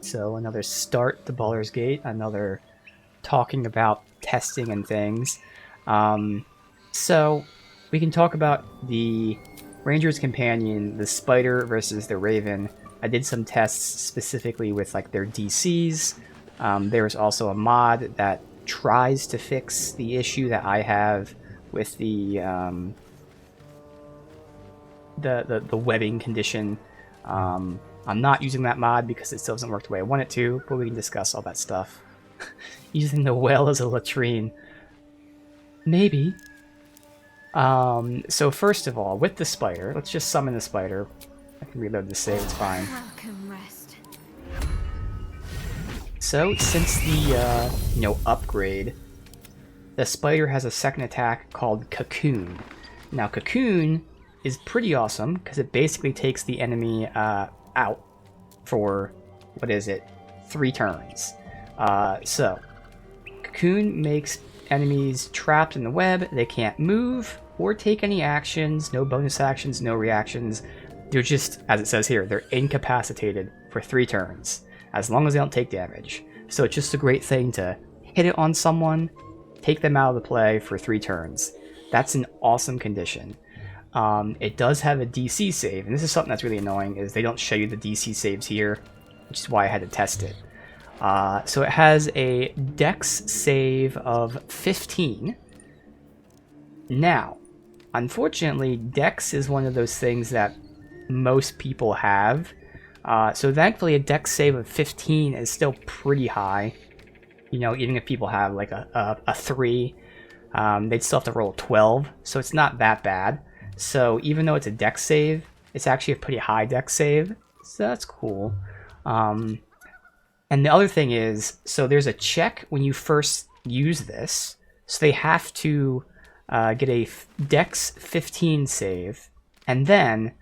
So another start to Baldur's Gate, another talking about testing and things. So we can talk about the Ranger's Companion, the Spider versus the Raven. I did some tests specifically with like their DCs. There's also a mod that tries to fix the issue that I have with the webbing condition. I'm not using that mod because it still doesn't work the way I want it to, but we can discuss all that stuff. Using the well as a latrine. Maybe. So first of all, with the spider, let's just summon the spider. I can reload the save, it's fine. So, since the, upgrade, the spider has a second attack called Cocoon. Now, Cocoon is pretty awesome, because it basically takes the enemy out for, 3 turns. So, Cocoon makes enemies trapped in the web. They can't move or take any actions, no bonus actions, no reactions. They're just, as it says here, they're incapacitated for 3 turns, as long as they don't take damage. So it's just a great thing to hit it on someone, take them out of the play for 3 turns. That's an awesome condition. It does have a DC save, and this is something that's really annoying, is they don't show you the DC saves here, which is why I had to test it. So it has a Dex save of 15. Now, unfortunately, Dex is one of those things that most people have. So thankfully, a Dex save of 15 is still pretty high. Even if people have like a 3, they'd still have to roll a 12, so it's not that bad. So even though it's a Dex save, it's actually a pretty high Dex save, so that's cool. And the other thing is, so there's a check when you first use this, so they have to get a Dex 15 save, and then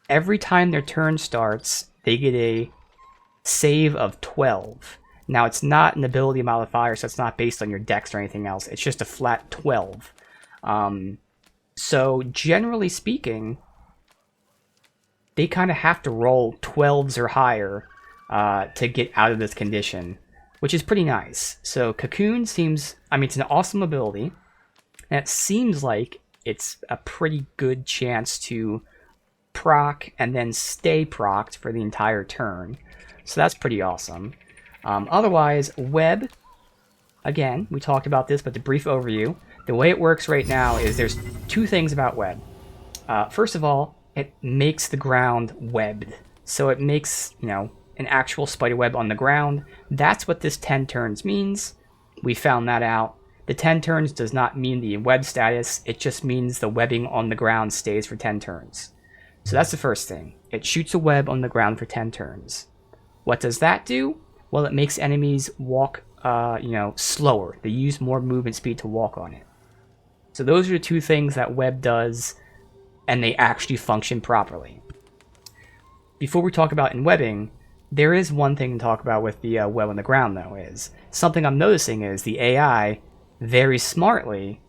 every time their turn starts, they get a save of 12. Now, it's not an ability modifier, so it's not based on your Dex or anything else. It's just a flat 12. So, generally speaking, they kind of have to roll 12s or higher to get out of this condition, which is pretty nice. So, Cocoon seems... it's an awesome ability, and it seems like it's a pretty good chance to proc and then stay procced for the entire turn. So that's pretty awesome. Otherwise, web, again, we talked about this, but the brief overview, the way it works right now is there's 2 things about web. First of all, it makes the ground webbed. So it makes, an actual spider web on the ground. That's what this 10 turns means. We found that out. The 10 turns does not mean the web status, it just means the webbing on the ground stays for 10 turns. So that's the first thing. It shoots a web on the ground for 10 turns. What does that do? Well, it makes enemies walk, slower. They use more movement speed to walk on it. So those are the 2 things that web does, and they actually function properly. Before we talk about in webbing, there is one thing to talk about with the web on the ground, though, is something I'm noticing is the AI, very smartly,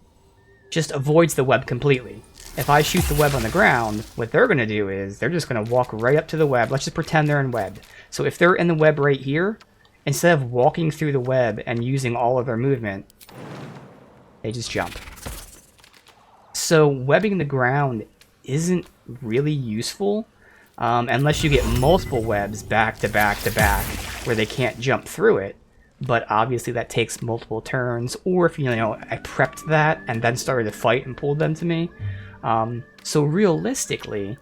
just avoids the web completely. If I shoot the web on the ground, what they're going to do is they're just going to walk right up to the web. Let's just pretend they're in web. So if they're in the web right here, instead of walking through the web and using all of their movement, they just jump. So webbing the ground isn't really useful unless you get multiple webs back to back to back where they can't jump through it. But obviously that takes multiple turns, or if I prepped that and then started to fight and pulled them to me. So realistically,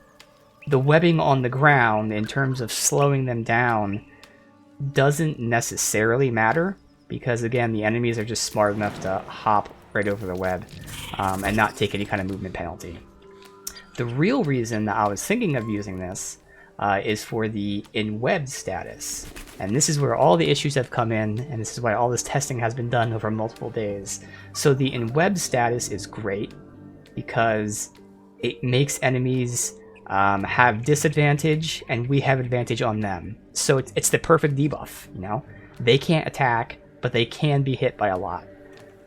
the webbing on the ground in terms of slowing them down doesn't necessarily matter, because again, the enemies are just smart enough to hop right over the web and not take any kind of movement penalty. The real reason that I was thinking of using this is for the in-web status. And this is where all the issues have come in, and this is why all this testing has been done over multiple days. So the in-web status is great because it makes enemies have disadvantage, and we have advantage on them. So it's the perfect debuff, They can't attack, but they can be hit by a lot.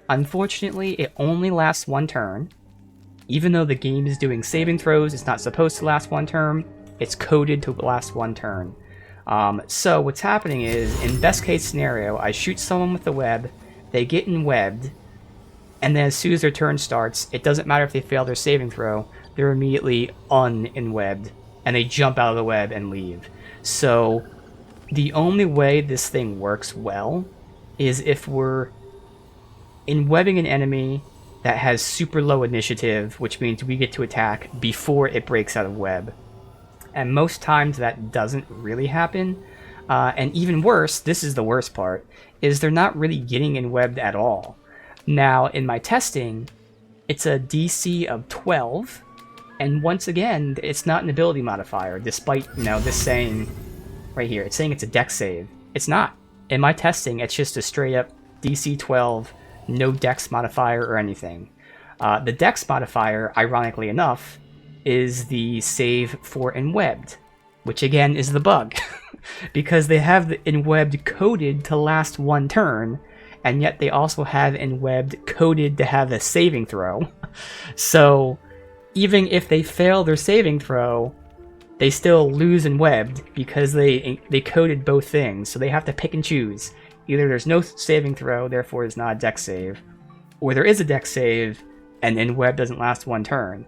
Unfortunately, it only lasts 1 turn. Even though the game is doing saving throws, it's not supposed to last 1 turn. It's coded to last 1 turn. So what's happening is, in best case scenario, I shoot someone with the web, they get enwebbed, and then as soon as their turn starts, it doesn't matter if they fail their saving throw, they're immediately unenwebbed, and they jump out of the web and leave. So the only way this thing works well is if we're enwebbing an enemy that has super low initiative, which means we get to attack before it breaks out of web. And most times that doesn't really happen. And even worse, this is the worst part, is they're not really getting enwebbed at all. Now, in my testing, it's a DC of 12, and once again, it's not an ability modifier, despite, you know, this saying right here, it's saying it's a dex save. It's not. In my testing, it's just a straight up DC 12, no dex modifier or anything. The dex modifier, ironically enough, is the save for enwebbed, which again is the bug, because they have the enwebbed coded to last one turn, and yet they also have enwebbed coded to have a saving throw. So even if they fail their saving throw, they still lose enwebbed because they coded both things, so they have to pick and choose. Either there's no saving throw, therefore it's not a dex save, or there is a dex save and enweb doesn't last one turn.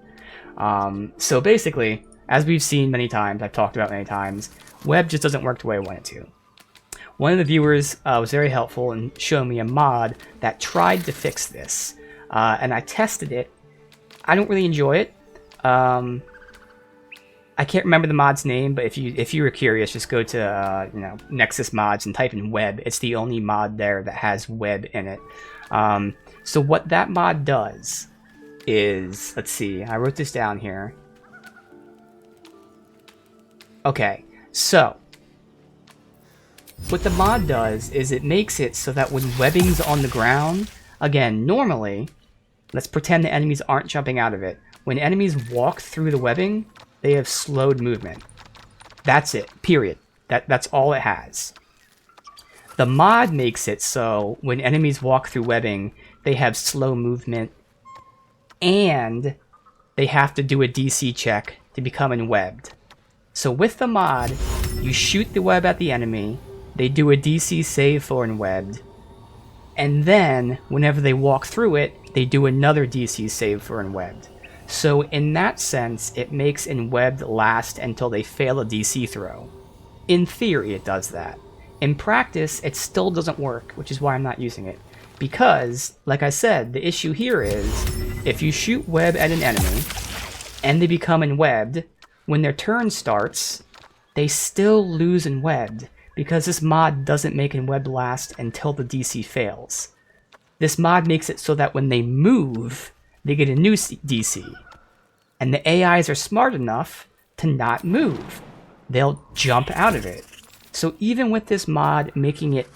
So basically, as we've seen many times, I've talked about many times, web just doesn't work the way I want it to. One of the viewers was very helpful in showing me a mod that tried to fix this, and I tested it. I don't really enjoy it. I can't remember the mod's name, but if you were curious, just go to Nexus mods and type in web. It's the only mod there that has web in it. So what that mod does is, let's see, I wrote this down here. Okay, so what the mod does is it makes it so that when webbing's on the ground, again, normally, let's pretend the enemies aren't jumping out of it. When enemies walk through the webbing, they have slowed movement. That's it, period. That's all it has. The mod makes it so when enemies walk through webbing, they have slow movement, and they have to do a DC check to become enwebbed. So with the mod, you shoot the web at the enemy, they do a DC save for enwebbed, and then whenever they walk through it, they do another DC save for enwebbed. So in that sense, it makes enwebbed last until they fail a DC throw. In theory, it does that. In practice, it still doesn't work, which is why I'm not using it. Because, like I said, the issue here is, if you shoot web at an enemy, and they become enwebbed, when their turn starts, they still lose enwebbed, because this mod doesn't make enwebbed last until the DC fails. This mod makes it so that when they move, they get a new DC. And the AIs are smart enough to not move. They'll jump out of it. So even with this mod making it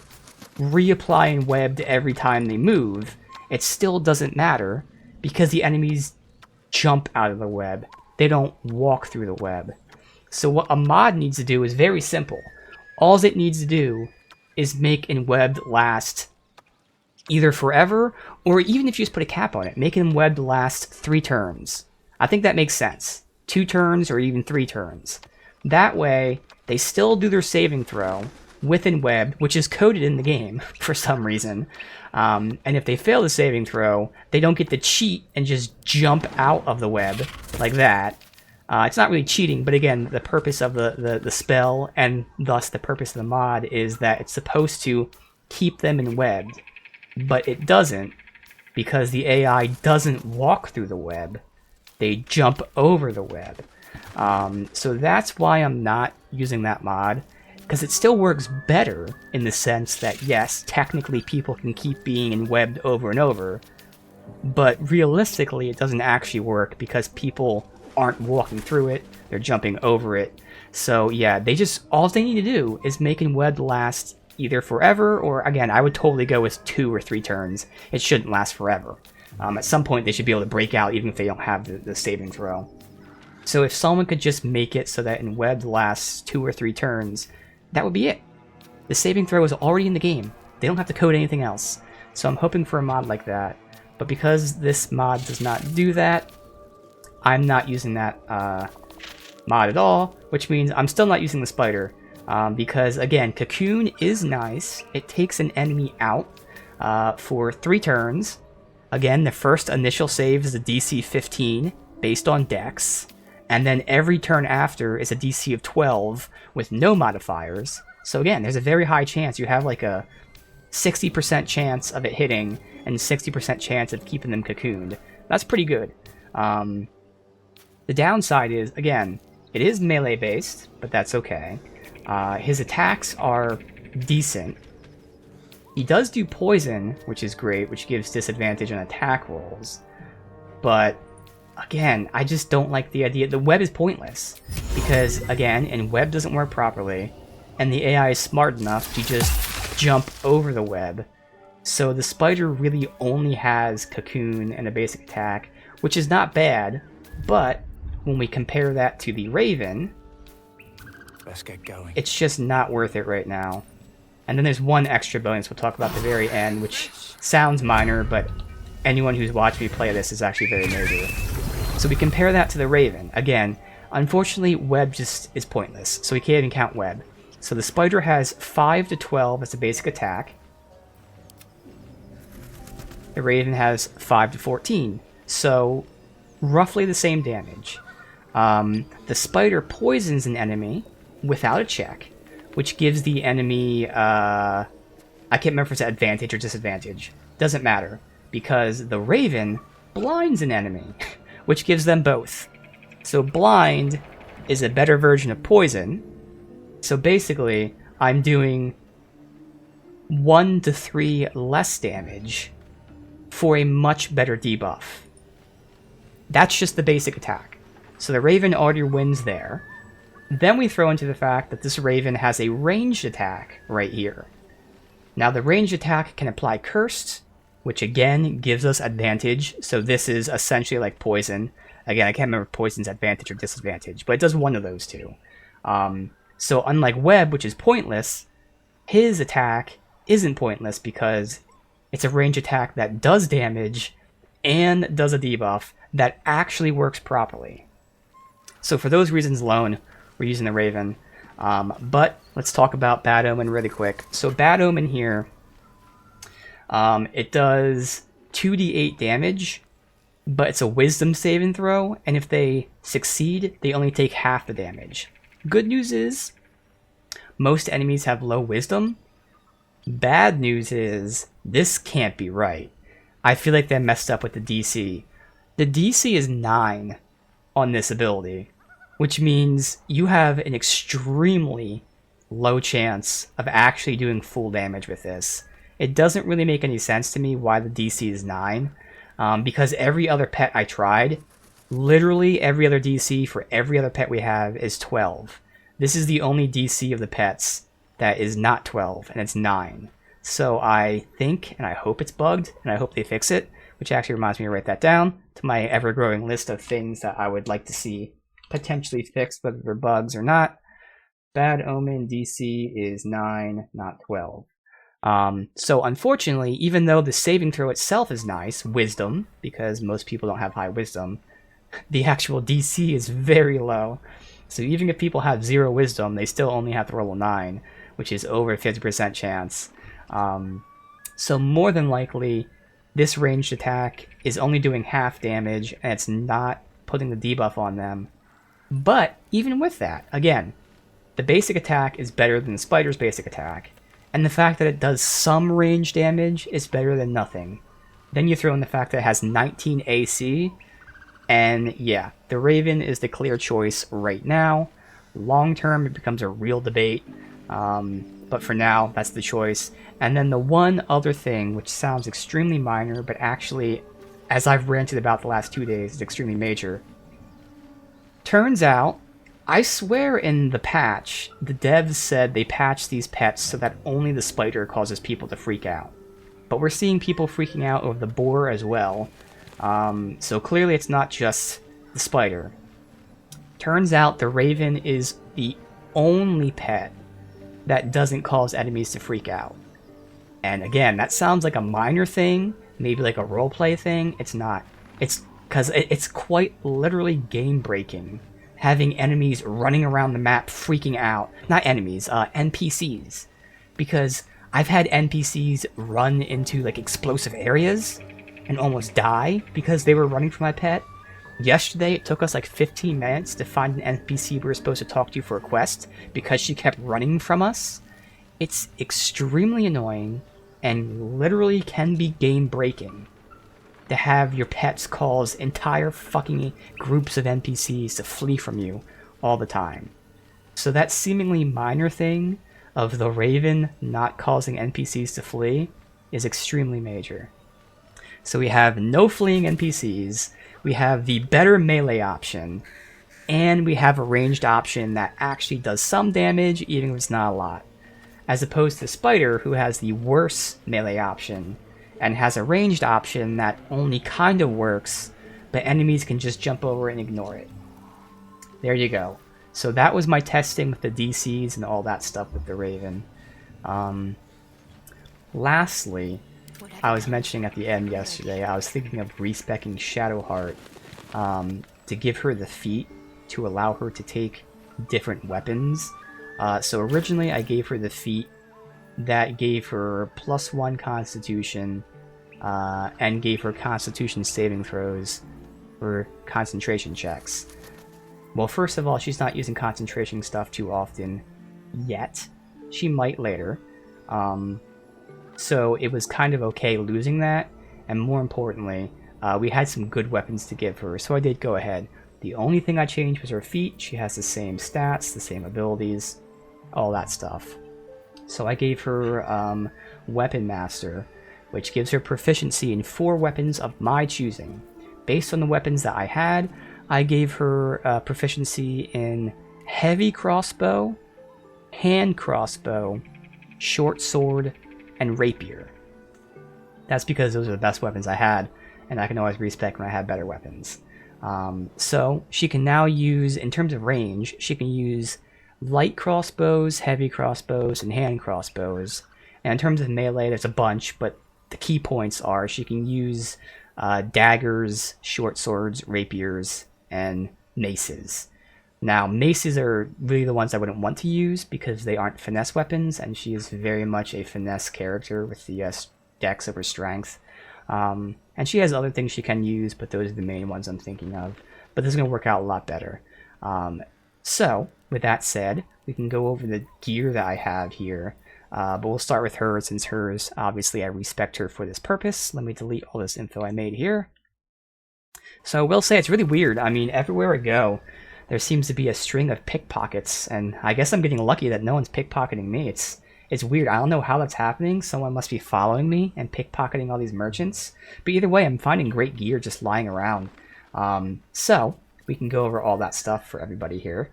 reapply enwebbed every time they move, it still doesn't matter because the enemies jump out of the web. They don't walk through the web. So what a mod needs to do is very simple. All it needs to do is make enwebbed last either forever, or even if you just put a cap on it, make enwebbed last 3 turns. I think that makes sense. 2 turns or even 3 turns. That way, they still do their saving throw with enwebbed, which is coded in the game for some reason. And if they fail the saving throw, they don't get to cheat and just jump out of the web like that. It's not really cheating, but again, the purpose of the spell, and thus the purpose of the mod, is that it's supposed to keep them enwebbed. But it doesn't, because the AI doesn't walk through the web. They jump over the web. So that's why I'm not using that mod, because it still works better in the sense that, yes, technically people can keep being enwebbed over and over, but realistically it doesn't actually work because people aren't walking through it, they're jumping over it. So yeah, all they need to do is make enwebbed last either forever, or again, I would totally go with 2 or 3 turns. It shouldn't last forever. At some point they should be able to break out even if they don't have the saving throw. So if someone could just make it so that enwebbed lasts 2 or 3 turns, that would be it. The saving throw is already in the game. They don't have to code anything else. So I'm hoping for a mod like that. But because this mod does not do that, I'm not using that mod at all, which means I'm still not using the spider. Because, again, Cocoon is nice. It takes an enemy out for 3 turns. Again, the first initial save is a DC 15 based on Dex. And then every turn after is a DC of 12 with no modifiers. So again, there's a very high chance. You have like a 60% chance of it hitting and 60% chance of keeping them cocooned. That's pretty good. The downside is, again, it is melee based, but that's okay. His attacks are decent. He does do poison, which is great, which gives disadvantage on attack rolls. But again, I just don't like the idea. The web is pointless because, again, and web doesn't work properly, and the AI is smart enough to just jump over the web. So the spider really only has cocoon and a basic attack, which is not bad, but when we compare that to the raven, let's get going. It's just not worth it right now. And then there's one extra bonus we'll talk about at the very end, which sounds minor, but anyone who's watched me play this is actually very major. So we compare that to the raven. Again, unfortunately, web just is pointless, so we can't even count web. So the spider has 5 to 12 as a basic attack. The raven has 5 to 14, so roughly the same damage. The spider poisons an enemy without a check, which gives the enemy, I can't remember if it's advantage or disadvantage. Doesn't matter, because the raven blinds an enemy, which gives them both. So blind is a better version of poison. So basically, I'm doing 1 to 3 less damage for a much better debuff. That's just the basic attack. So the raven already wins there. Then we throw into the fact that this raven has a ranged attack right here. Now the ranged attack can apply Cursed, which again gives us advantage. So this is essentially like poison. Again, I can't remember if poison's advantage or disadvantage, but it does one of those two. So unlike web, which is pointless, his attack isn't pointless because it's a ranged attack that does damage and does a debuff that actually works properly. So for those reasons alone, we're using the raven. But let's talk about Bad Omen really quick. So Bad Omen here, it does 2d8 damage, but it's a wisdom saving throw, and if they succeed, they only take half the damage. Good news is, most enemies have low wisdom. Bad news is, this can't be right. I feel like they messed up with the DC. The DC is 9 on this ability, which means you have an extremely low chance of actually doing full damage with this. It doesn't really make any sense to me why the DC is 9, because every other pet I tried, literally every other DC for every other pet we have is 12. This is the only DC of the pets that is not 12, and it's 9. So I think, and I hope it's bugged, and I hope they fix it, which actually reminds me to write that down to my ever-growing list of things that I would like to see potentially fixed, whether they're bugs or not. Bad Omen DC is 9, not 12. So unfortunately, even though the saving throw itself is nice, wisdom, because most people don't have high wisdom, the actual DC is very low. So even if people have 0 wisdom, they still only have to roll a 9, which is over a 50% chance. So more than likely, this ranged attack is only doing half damage, and it's not putting the debuff on them. But even with that, again, the basic attack is better than the spider's basic attack, and the fact that it does some range damage is better than nothing. Then you throw in the fact that it has 19 AC, and yeah, the raven is the clear choice right now. Long term, it becomes a real debate, but for now, that's the choice. And then the one other thing, which sounds extremely minor, but actually, as I've ranted about the last 2 days, is extremely major. Turns out, I swear in the patch, the devs said they patched these pets so that only the spider causes people to freak out. But we're seeing people freaking out over the boar as well. So clearly it's not just the spider. Turns out the raven is the only pet that doesn't cause enemies to freak out. And again, that sounds like a minor thing, maybe like a roleplay thing. It's not. It's because it's quite literally game-breaking having enemies running around the map freaking out. Not enemies, NPCs. Because I've had NPCs run into like explosive areas and almost die because they were running from my pet. Yesterday, it took us like 15 minutes to find an NPC we were supposed to talk to for a quest because she kept running from us. It's extremely annoying and literally can be game breaking to have your pets cause entire fucking groups of NPCs to flee from you all the time. So that seemingly minor thing of the Raven not causing NPCs to flee is extremely major. So we have no fleeing NPCs, we have the better melee option, and we have a ranged option that actually does some damage even if it's not a lot. As opposed to Spider, who has the worse melee option, and has a ranged option that only kind of works, but enemies can just jump over and ignore it. There you go. So that was my testing with the DCs and all that stuff with the Raven. Lastly, I was mentioning at the end yesterday, I was thinking of respecking Shadowheart to give her the feat to allow her to take different weapons. So originally I gave her the feat that gave her +1 Constitution and gave her Constitution saving throws for concentration checks. Well, first of all, she's not using concentration stuff too often yet. She might later. So it was kind of okay losing that, and more importantly, we had some good weapons to give her, so I did go ahead. The only thing I changed was her feat. She has the same stats, the same abilities, all that stuff. So I gave her Weapon Master, which gives her proficiency in 4 weapons of my choosing. Based on the weapons that I had, I gave her proficiency in Heavy Crossbow, Hand Crossbow, Short Sword, and Rapier. That's because those are the best weapons I had, and I can always respec when I have better weapons. So she can now use, in terms of range, she can use light crossbows, heavy crossbows, and hand crossbows. And in terms of melee, there's a bunch, but the key points are she can use daggers, short swords, rapiers, and maces. Now, maces are really the ones I wouldn't want to use because they aren't finesse weapons, and she is very much a finesse character with the dex over strength. And she has other things she can use, but those are the main ones I'm thinking of. But this is going to work out a lot better. So, with that said, we can go over the gear that I have here. But we'll start with her, since hers, obviously I respect her for this purpose. Let me delete all this info I made here. So I will say it's really weird. I mean, everywhere I go, there seems to be a string of pickpockets, and I guess I'm getting lucky that no one's pickpocketing me. It's weird. I don't know how that's happening. Someone must be following me and pickpocketing all these merchants. But either way, I'm finding great gear just lying around. So we can go over all that stuff for everybody here.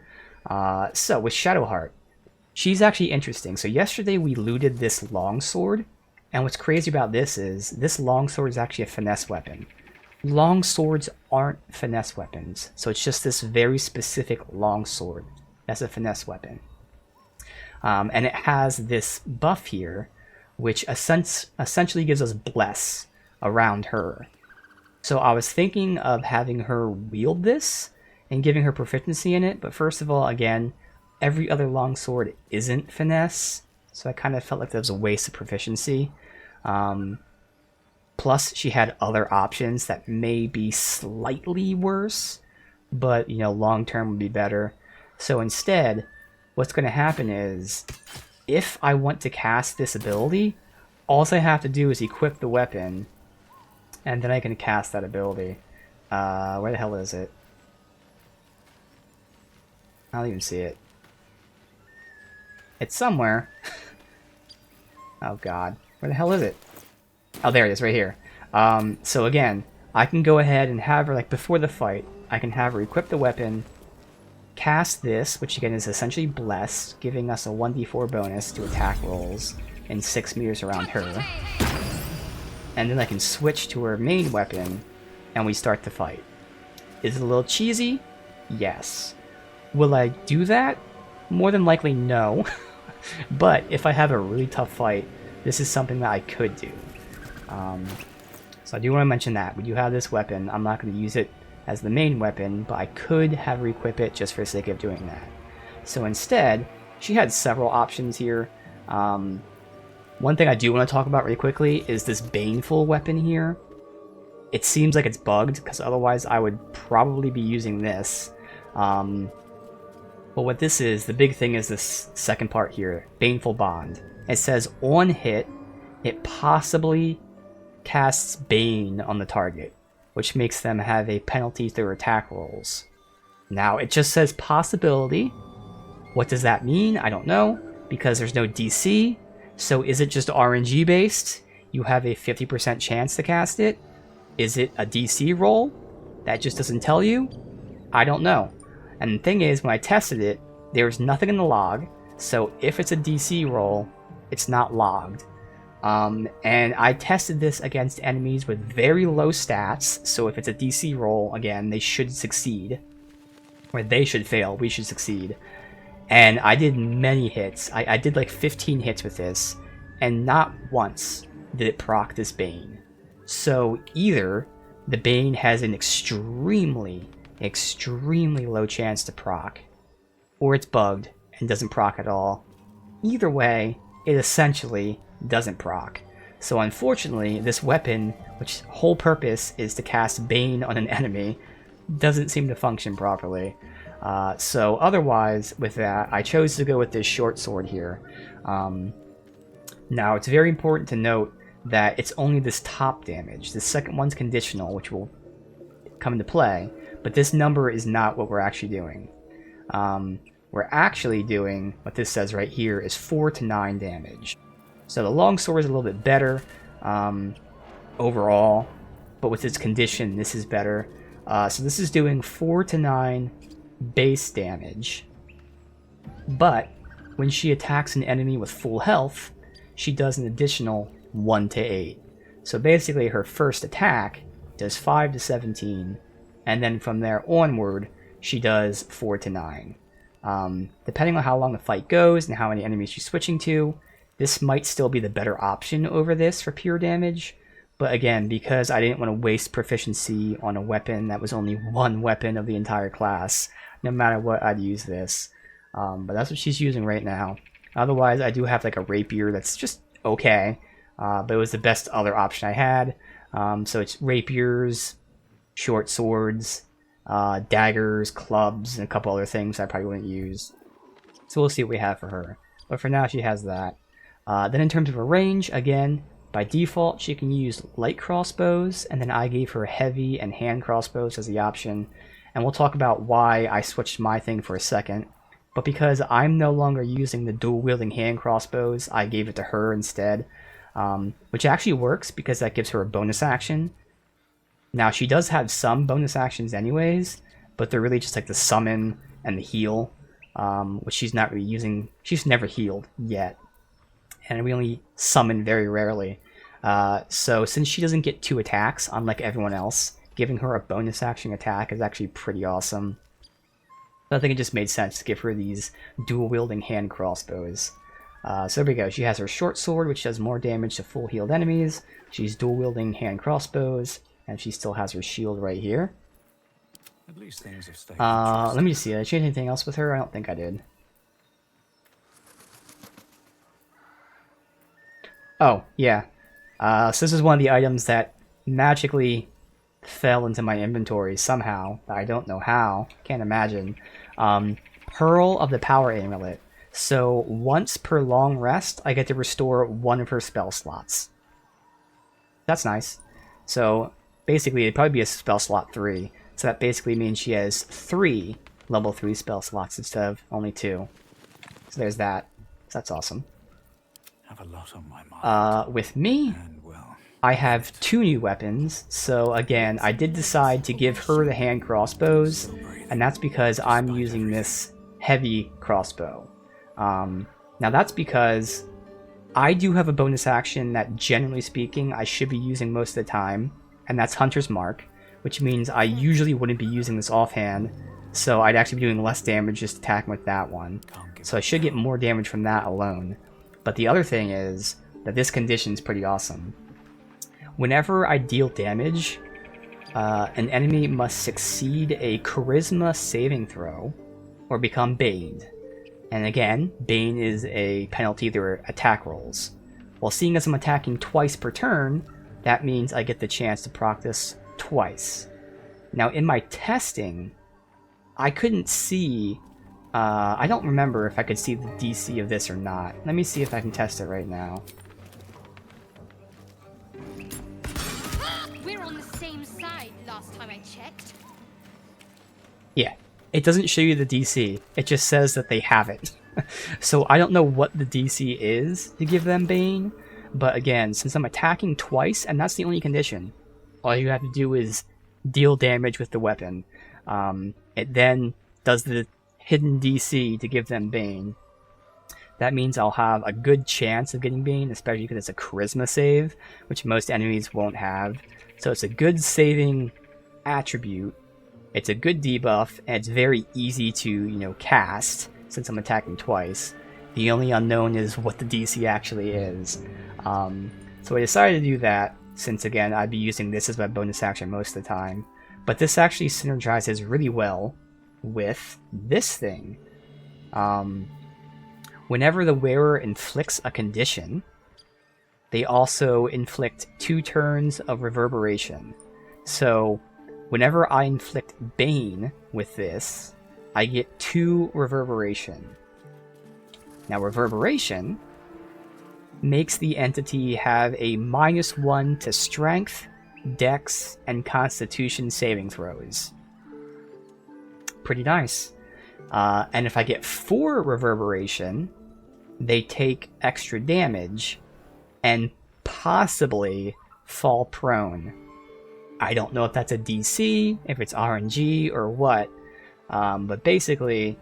So with Shadowheart, she's actually interesting. So yesterday we looted this longsword, and what's crazy about this is this longsword is actually a finesse weapon. Long swords aren't finesse weapons, so it's just this very specific long sword that's a finesse weapon. And it has this buff here, which essentially gives us bless around her. So I was thinking of having her wield this and giving her proficiency in it, but first of all, again, every other longsword isn't finesse, so I kind of felt like that was a waste of proficiency. Plus, she had other options that may be slightly worse, but, you know, long-term would be better. So instead, what's going to happen is, if I want to cast this ability, all I have to do is equip the weapon, and then I can cast that ability. Where the hell is it? I don't even see it. It's somewhere. Oh god. Where the hell is it? Oh, there it is, right here. So again, I can go ahead and have her, like, before the fight, I can have her equip the weapon, cast this, which again is essentially blessed, giving us a 1d4 bonus to attack rolls in 6 meters around her. And then I can switch to her main weapon, and we start the fight. Is it a little cheesy? Yes. Will I do that? More than likely, no. But if I have a really tough fight, this is something that I could do. So I do want to mention that. We do have this weapon. I'm not going to use it as the main weapon, but I could have re-equip it just for the sake of doing that. So instead, she had several options here. One thing I do want to talk about really quickly is this Baneful weapon here. It seems like it's bugged, because otherwise I would probably be using this. But what this is, the big thing is this second part here, Baneful Bond. It says on hit, it possibly casts Bane on the target, which makes them have a penalty through attack rolls. Now, it just says possibility. What does that mean? I don't know, because there's no DC. So is it just RNG based? You have a 50% chance to cast it? Is it a DC roll? That just doesn't tell you? I don't know. And the thing is, when I tested it, there's nothing in the log, so if it's a DC roll, it's not logged. And I tested this against enemies with very low stats, so if it's a DC roll, again, they should succeed. Or they should fail, we should succeed. And I did many hits. I did like 15 hits with this, and not once did it proc this Bane. So either the Bane has an extremely low chance to proc, or it's bugged and doesn't proc at all. Either way, it essentially doesn't proc. So unfortunately, this weapon, which whole purpose is to cast Bane on an enemy, doesn't seem to function properly. So otherwise, with that, I chose to go with this short sword here. Now, it's very important to note that it's only this top damage. The second one's conditional, which will come into play, but this number is not what we're actually doing. We're actually doing, what this says right here, is 4 to 9 damage. So the longsword is a little bit better overall, but with its condition, this is better. So this is doing 4 to 9 base damage, but when she attacks an enemy with full health, she does an additional 1 to 8. So basically her first attack does 5 to 17, and then from there onward, she does 4 to 9. Depending on how long the fight goes and how many enemies she's switching to, this might still be the better option over this for pure damage. But again, because I didn't want to waste proficiency on a weapon that was only one weapon of the entire class, no matter what, I'd use this. But that's what she's using right now. Otherwise, I do have like a rapier that's just okay, but it was the best other option I had. So it's rapiers, short swords, daggers, clubs, and a couple other things I probably wouldn't use. So we'll see what we have for her. But for now, she has that. Then in terms of her range, again, by default, she can use light crossbows, and then I gave her heavy and hand crossbows as the option. And we'll talk about why I switched my thing for a second. But because I'm no longer using the dual-wielding hand crossbows, I gave it to her instead. Which actually works, because that gives her a bonus action. Now, she does have some bonus actions anyways, but they're really just like the summon and the heal, which she's not really using. She's never healed yet. And we only summon very rarely. So since she doesn't get 2 attacks, unlike everyone else, giving her a bonus action attack is actually pretty awesome. So I think it just made sense to give her these dual-wielding hand crossbows. So there we go. She has her short sword, which does more damage to full healed enemies. She's dual-wielding hand crossbows, and she still has her shield right here. At least things have stayed Let me just see. Did I change anything else with her? I don't think I did. Oh, yeah. So this is one of the items that magically fell into my inventory somehow. I don't know how. Can't imagine. Pearl of the Power Amulet. So once per long rest, I get to restore 1 of her spell slots. That's nice. So basically, it'd probably be a spell slot 3. So that basically means she has 3 level 3 spell slots instead of only 2. So there's that. So that's awesome. Have a lot on my mind. With me, And well, I have 2 new weapons. So again, I did decide to give her the hand crossbows, and that's because I'm using this heavy crossbow. Now that's because I do have a bonus action that, generally speaking, I should be using most of the time, and that's Hunter's Mark, which means I usually wouldn't be using this offhand, so I'd actually be doing less damage just attacking with that one. So I should get more damage from that alone. But the other thing is that this condition is pretty awesome. Whenever I deal damage, An enemy must succeed a charisma saving throw or become baned. And again, Bane is a penalty to their attack rolls. Well, seeing as I'm attacking twice per turn, that means I get the chance to proc this twice. Now, in my testing, I couldn't see... I don't remember if I could see the DC of this or not. Let me see if I can test it right now. We're on the same side last time I checked. Yeah, it doesn't show you the DC. It just says that they have it. So I don't know what the DC is to give them Bane, but again, since I'm attacking twice, and that's the only condition, all you have to do is deal damage with the weapon. It then does the hidden DC to give them Bane. That means I'll have a good chance of getting Bane, especially because it's a charisma save, which most enemies won't have. So it's a good saving attribute. It's a good debuff, and it's very easy to, cast, since I'm attacking twice. The only unknown is what the DC actually is. So I decided to do that, since again, I'd be using this as my bonus action most of the time. But this actually synergizes really well with this thing. Whenever the wearer inflicts a condition, they also inflict 2 turns of reverberation. So whenever I inflict Bane with this, I get 2 reverberation. Now reverberation makes the entity have a -1 to strength, dex, and constitution saving throws. Pretty nice. And if I get 4 reverberation, they take extra damage and possibly fall prone. I don't know if that's a DC, if it's RNG, or what, but basically,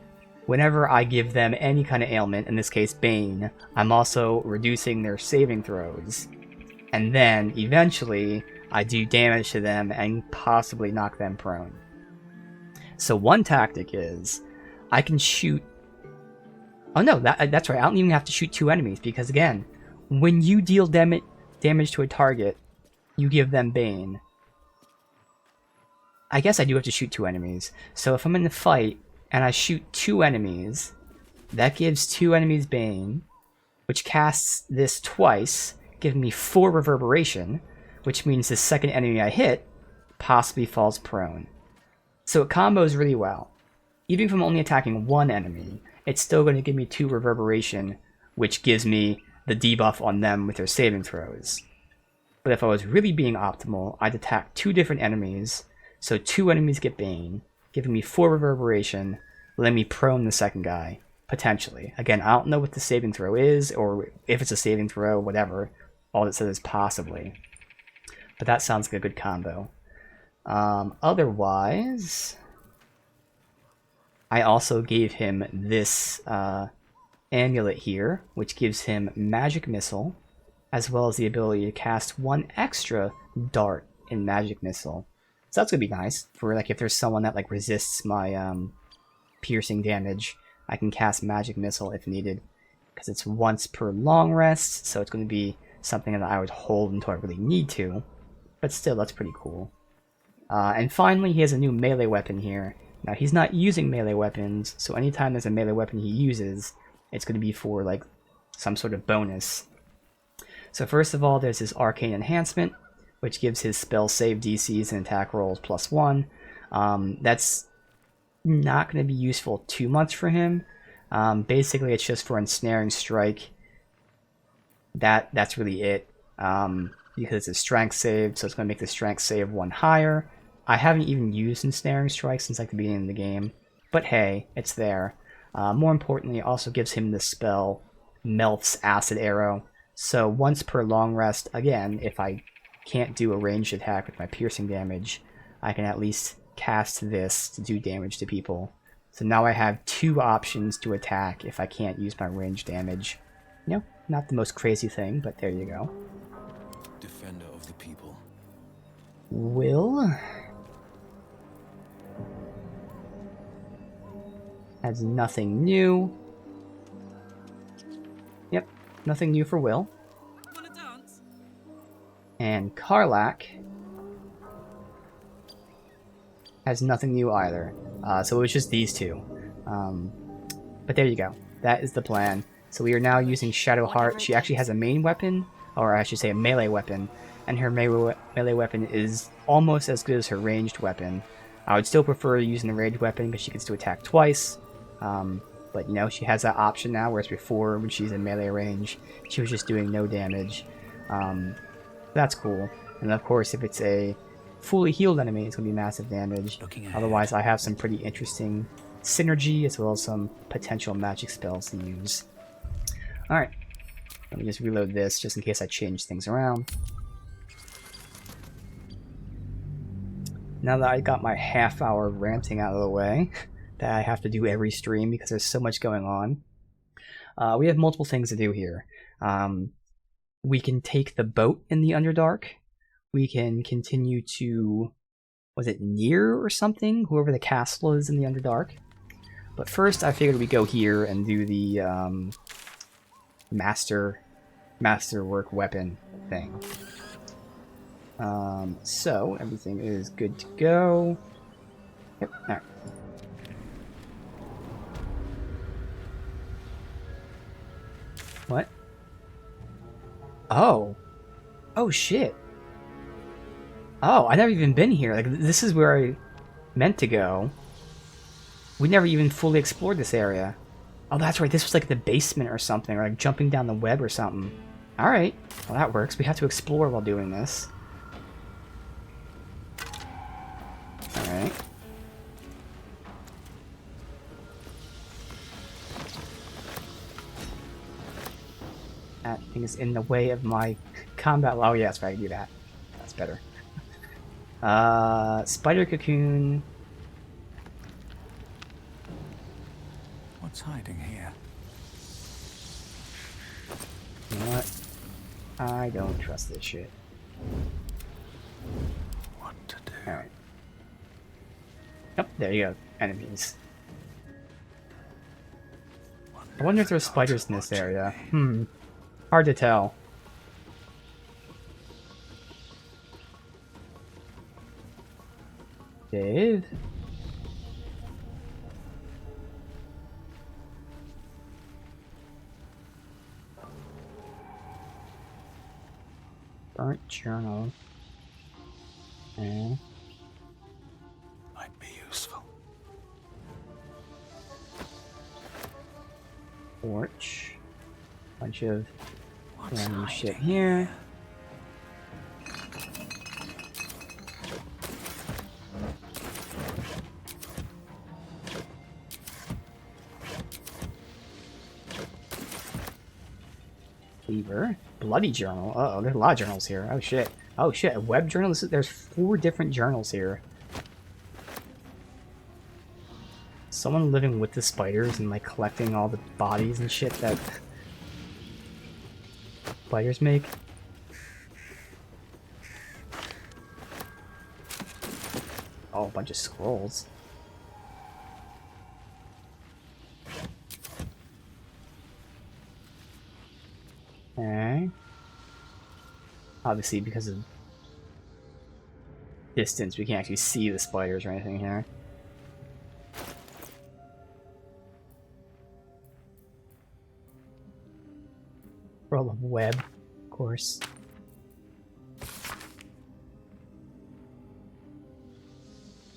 whenever I give them any kind of ailment, in this case Bane, I'm also reducing their saving throws. And then, eventually, I do damage to them and possibly knock them prone. So one tactic is, I can shoot... Oh no, that's right, I don't even have to shoot 2 enemies, because again, when you deal damage to a target, you give them Bane. I guess I do have to shoot 2 enemies. So if I'm in a fight, and I shoot 2 enemies, that gives 2 enemies Bane, which casts this twice, giving me 4 reverberation, which means the second enemy I hit possibly falls prone. So it combos really well. Even if I'm only attacking 1 enemy, it's still going to give me 2 reverberation, which gives me the debuff on them with their saving throws. But if I was really being optimal, I'd attack 2 different enemies, so 2 enemies get Bane, giving me 4 reverberation, letting me prone the second guy, potentially. Again, I don't know what the saving throw is, or if it's a saving throw, whatever. All it says is possibly. But that sounds like a good combo. Otherwise, I also gave him this amulet here, which gives him Magic Missile, as well as the ability to cast 1 extra dart in Magic Missile. So that's gonna be nice for if there's someone that resists my piercing damage, I can cast Magic Missile if needed, because it's once per long rest, so it's gonna be something that I would hold until I really need to. But still, that's pretty cool. And finally, he has a new melee weapon here. Now he's not using melee weapons, so anytime there's a melee weapon he uses, it's gonna be for some sort of bonus. So first of all, there's his Arcane Enhancement, which gives his spell save DCs and attack rolls +1. That's not going to be useful too much for him. Basically, it's just for Ensnaring Strike. That's really it. Because it's a strength save, so it's going to make the strength save 1 higher. I haven't even used Ensnaring Strike since the beginning of the game, but hey, it's there. More importantly, it also gives him the spell Melt's Acid Arrow. So once per long rest, again, if I can't do a ranged attack with my piercing damage, I can at least cast this to do damage to people. So now I have 2 options to attack if I can't use my ranged damage. Not the most crazy thing, but there you go. Defender of the people. Will has nothing new. Yep, nothing new for Will. Wanna dance? And Karlak has nothing new either. So it was just these two. But there you go. That is the plan. So we are now using Shadowheart. She actually has a main weapon, or I should say a melee weapon, and her melee weapon is almost as good as her ranged weapon. I would still prefer using the ranged weapon because she gets to attack twice. But you know, she has that option now, whereas before, when she's in melee range, she was just doing no damage. That's cool. And of course, if it's a fully healed enemy, it's going to be massive damage. Otherwise, I have some pretty interesting synergy as well as some potential magic spells to use. Alright, let me just reload this just in case I change things around. Now that I got my half-hour ranting out of the way, that I have to do every stream because there's so much going on, we have multiple things to do here. We can take the boat in the Underdark. We can continue to, was it Nier or something? Whoever the castle is in the Underdark. But first, I figured we'd go here and do the masterwork weapon thing. So everything is good to go. Yep. All right. What? Oh. Oh shit. Oh, I've never even been here. Like, this is where I meant to go. We never even fully explored this area. Oh, that's right. This was like the basement or something, or like jumping down the web or something. Alright. Well, that works. We have to explore while doing this. Alright. That thing is in the way of my combat. Oh, yeah, that's right. I can do that. That's better. Spider cocoon. What's hiding here? You know what? I don't trust this shit. What to do? Alright. Yep, there you go. Enemies. I wonder if there's spiders in this area. Hard to tell. Dave? Burnt journal. Okay. Might be useful. Porch. Bunch of What's random shit hiding here. Lever. Bloody journal. Uh oh, there's a lot of journals here. Oh shit. Oh shit, a web journal? There's 4 different journals here. Someone living with the spiders and like collecting all the bodies and shit that spiders make. Oh, a bunch of scrolls. Okay. Obviously, because of distance, we can't actually see the spiders or anything here. Roll of web, of course.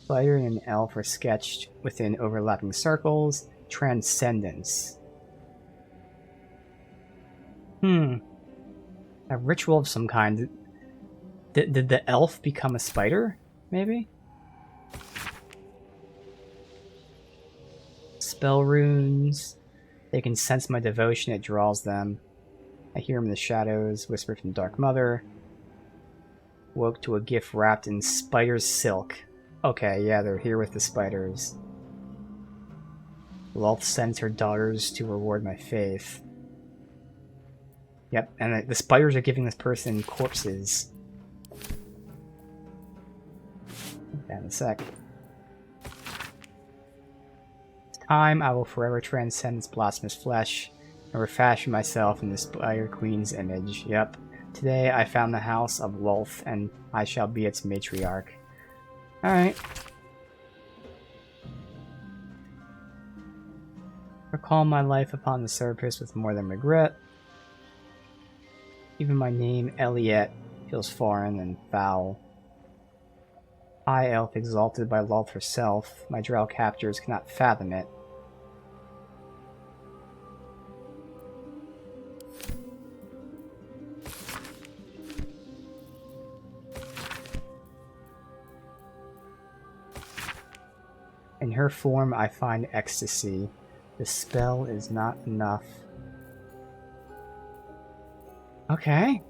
Spider and an elf are sketched within overlapping circles. Transcendence. A ritual of some kind. Did the elf become a spider? Maybe? Spell runes. They can sense my devotion, it draws them. I hear them in the shadows, whispered from Dark Mother. Woke to a gift wrapped in spider's silk. Okay, yeah, they're here with the spiders. Lolth sends her daughters to reward my faith. Yep, and the spiders are giving this person corpses. That in a sec. Time, I will forever transcend this blasphemous flesh and refashion myself in the Spider Queen's image. Yep. Today I found the house of Lolth, and I shall be its matriarch. Alright. Recall my life upon the surface with more than regret. Even my name, Elliot, feels foreign and foul. High elf exalted by Lolth herself, my drow captors cannot fathom it. In her form I find ecstasy. The spell is not enough. Okay.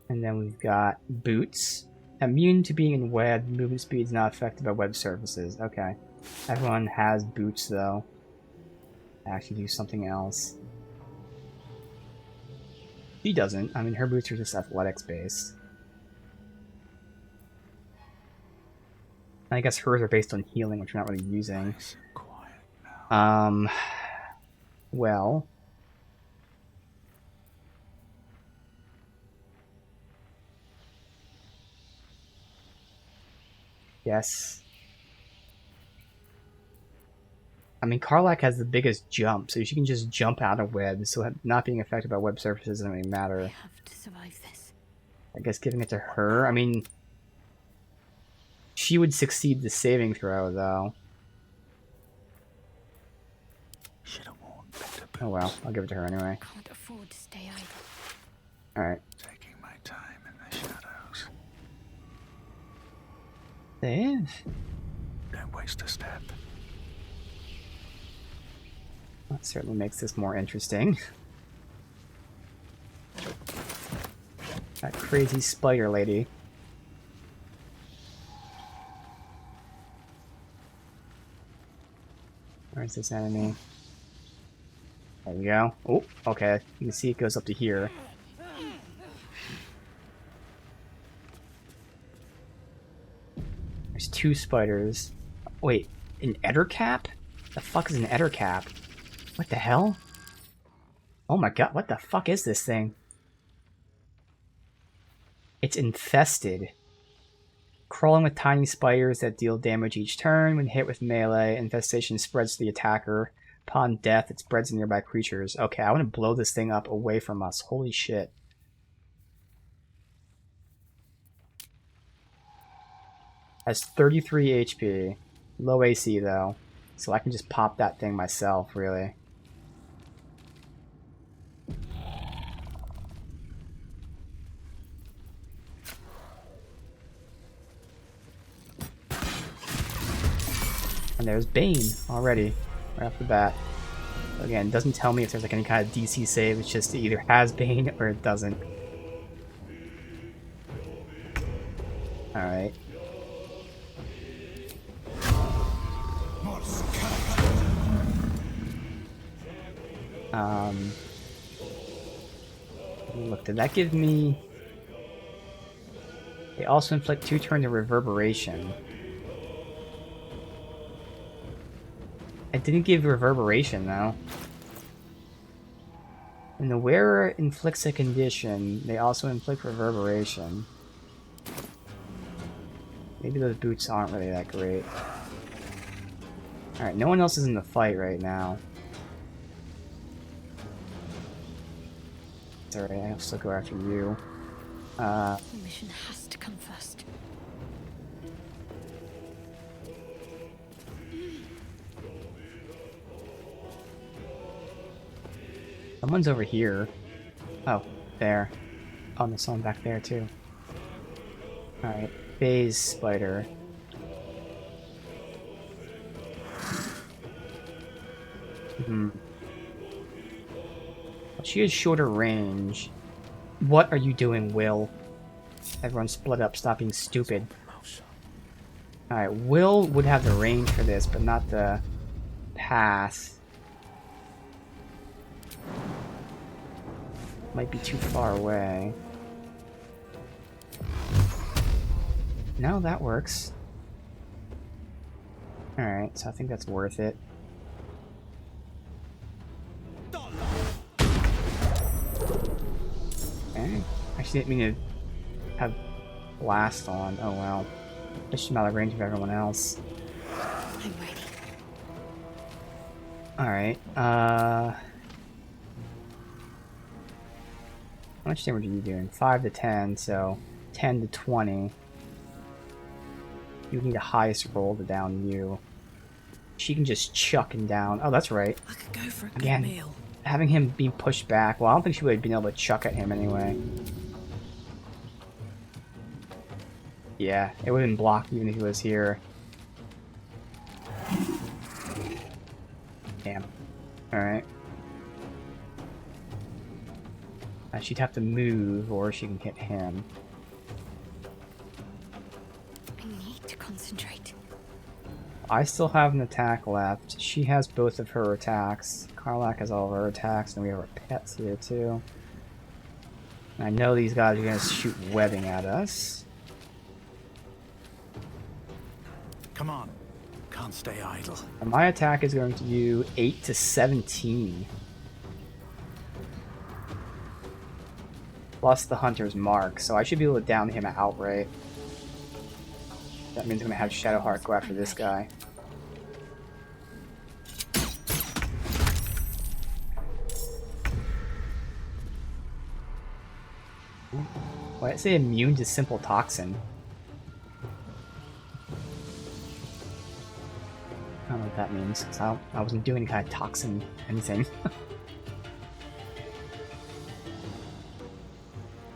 And then we've got boots. Immune to being in web, movement speed is not affected by web surfaces. Okay. Everyone has boots though. Actually do something else. She doesn't. I mean, her boots are just athletics based. I guess hers are based on healing, which we're not really using. Nice and quiet now. Well. Yes. I mean, Karlach has the biggest jump, so she can just jump out of webs, so not being affected by web surfaces doesn't really matter. I have to survive this. I guess giving it to her, I mean, she would succeed the saving throw, though. Should have worn better boots. Oh well, I'll give it to her anyway. Can't afford to stay idle. Alright. Taking my time in the shadows. Save? Don't waste a step. That certainly makes this more interesting. That crazy spider lady. Where's this enemy? There we go. Oh, okay. You can see it goes up to here. There's two spiders. Wait, an ettercap? The fuck is an ettercap? What the hell? Oh my god, what the fuck is this thing? It's infested. Crawling with tiny spiders that deal damage each turn. When hit with melee, infestation spreads to the attacker. Upon death, it spreads to nearby creatures. Okay, I want to blow this thing up away from us. Holy shit. Has 33 HP. Low AC, though. So I can just pop that thing myself, really. And there's Bane already, right off the bat. Again, doesn't tell me if there's like any kind of DC save, it's just it either has Bane or it doesn't. Alright. Look, did that give me... They also inflict 2 turns of reverberation. It didn't give reverberation, though. When the wearer inflicts a condition, they also inflict reverberation. Maybe those boots aren't really that great. Alright, no one else is in the fight right now. It's alright, I'll still go after you. The mission has to come first. Someone's over here. Oh, there. Oh, there's someone back there, too. Alright, phase spider. She has shorter range. What are you doing, Will? Everyone split up, stop being stupid. Alright, Will would have the range for this, but not the path. Might be too far away. No, that works. Alright, so I think that's worth it. Okay. Actually didn't mean to have blast on. Oh well. Push him out of range of everyone else. I'm ready. Alright, how much damage are you doing? 5 to 10, so 10 to 20. You need the highest roll to down you. She can just chuck him down. Oh, that's right. I could go for a Again, good meal. having him be pushed back. Well, I don't think she would have been able to chuck at him anyway. Yeah, it would have been blocked even if he was here. Damn. Alright. She'd have to move, or she can hit him. I need to concentrate. I still have an attack left. She has both of her attacks. Karlak has all of her attacks, and we have our pets here too. And I know these guys are going to shoot webbing at us. Come on. Can't stay idle. And my attack is going to do 8 to 17. Plus the hunter's mark, so I should be able to down him outright. That means I'm going to have Shadowheart go after this guy. Why did it say immune to simple toxin? I don't know what that means, because I wasn't doing any kind of toxin anything.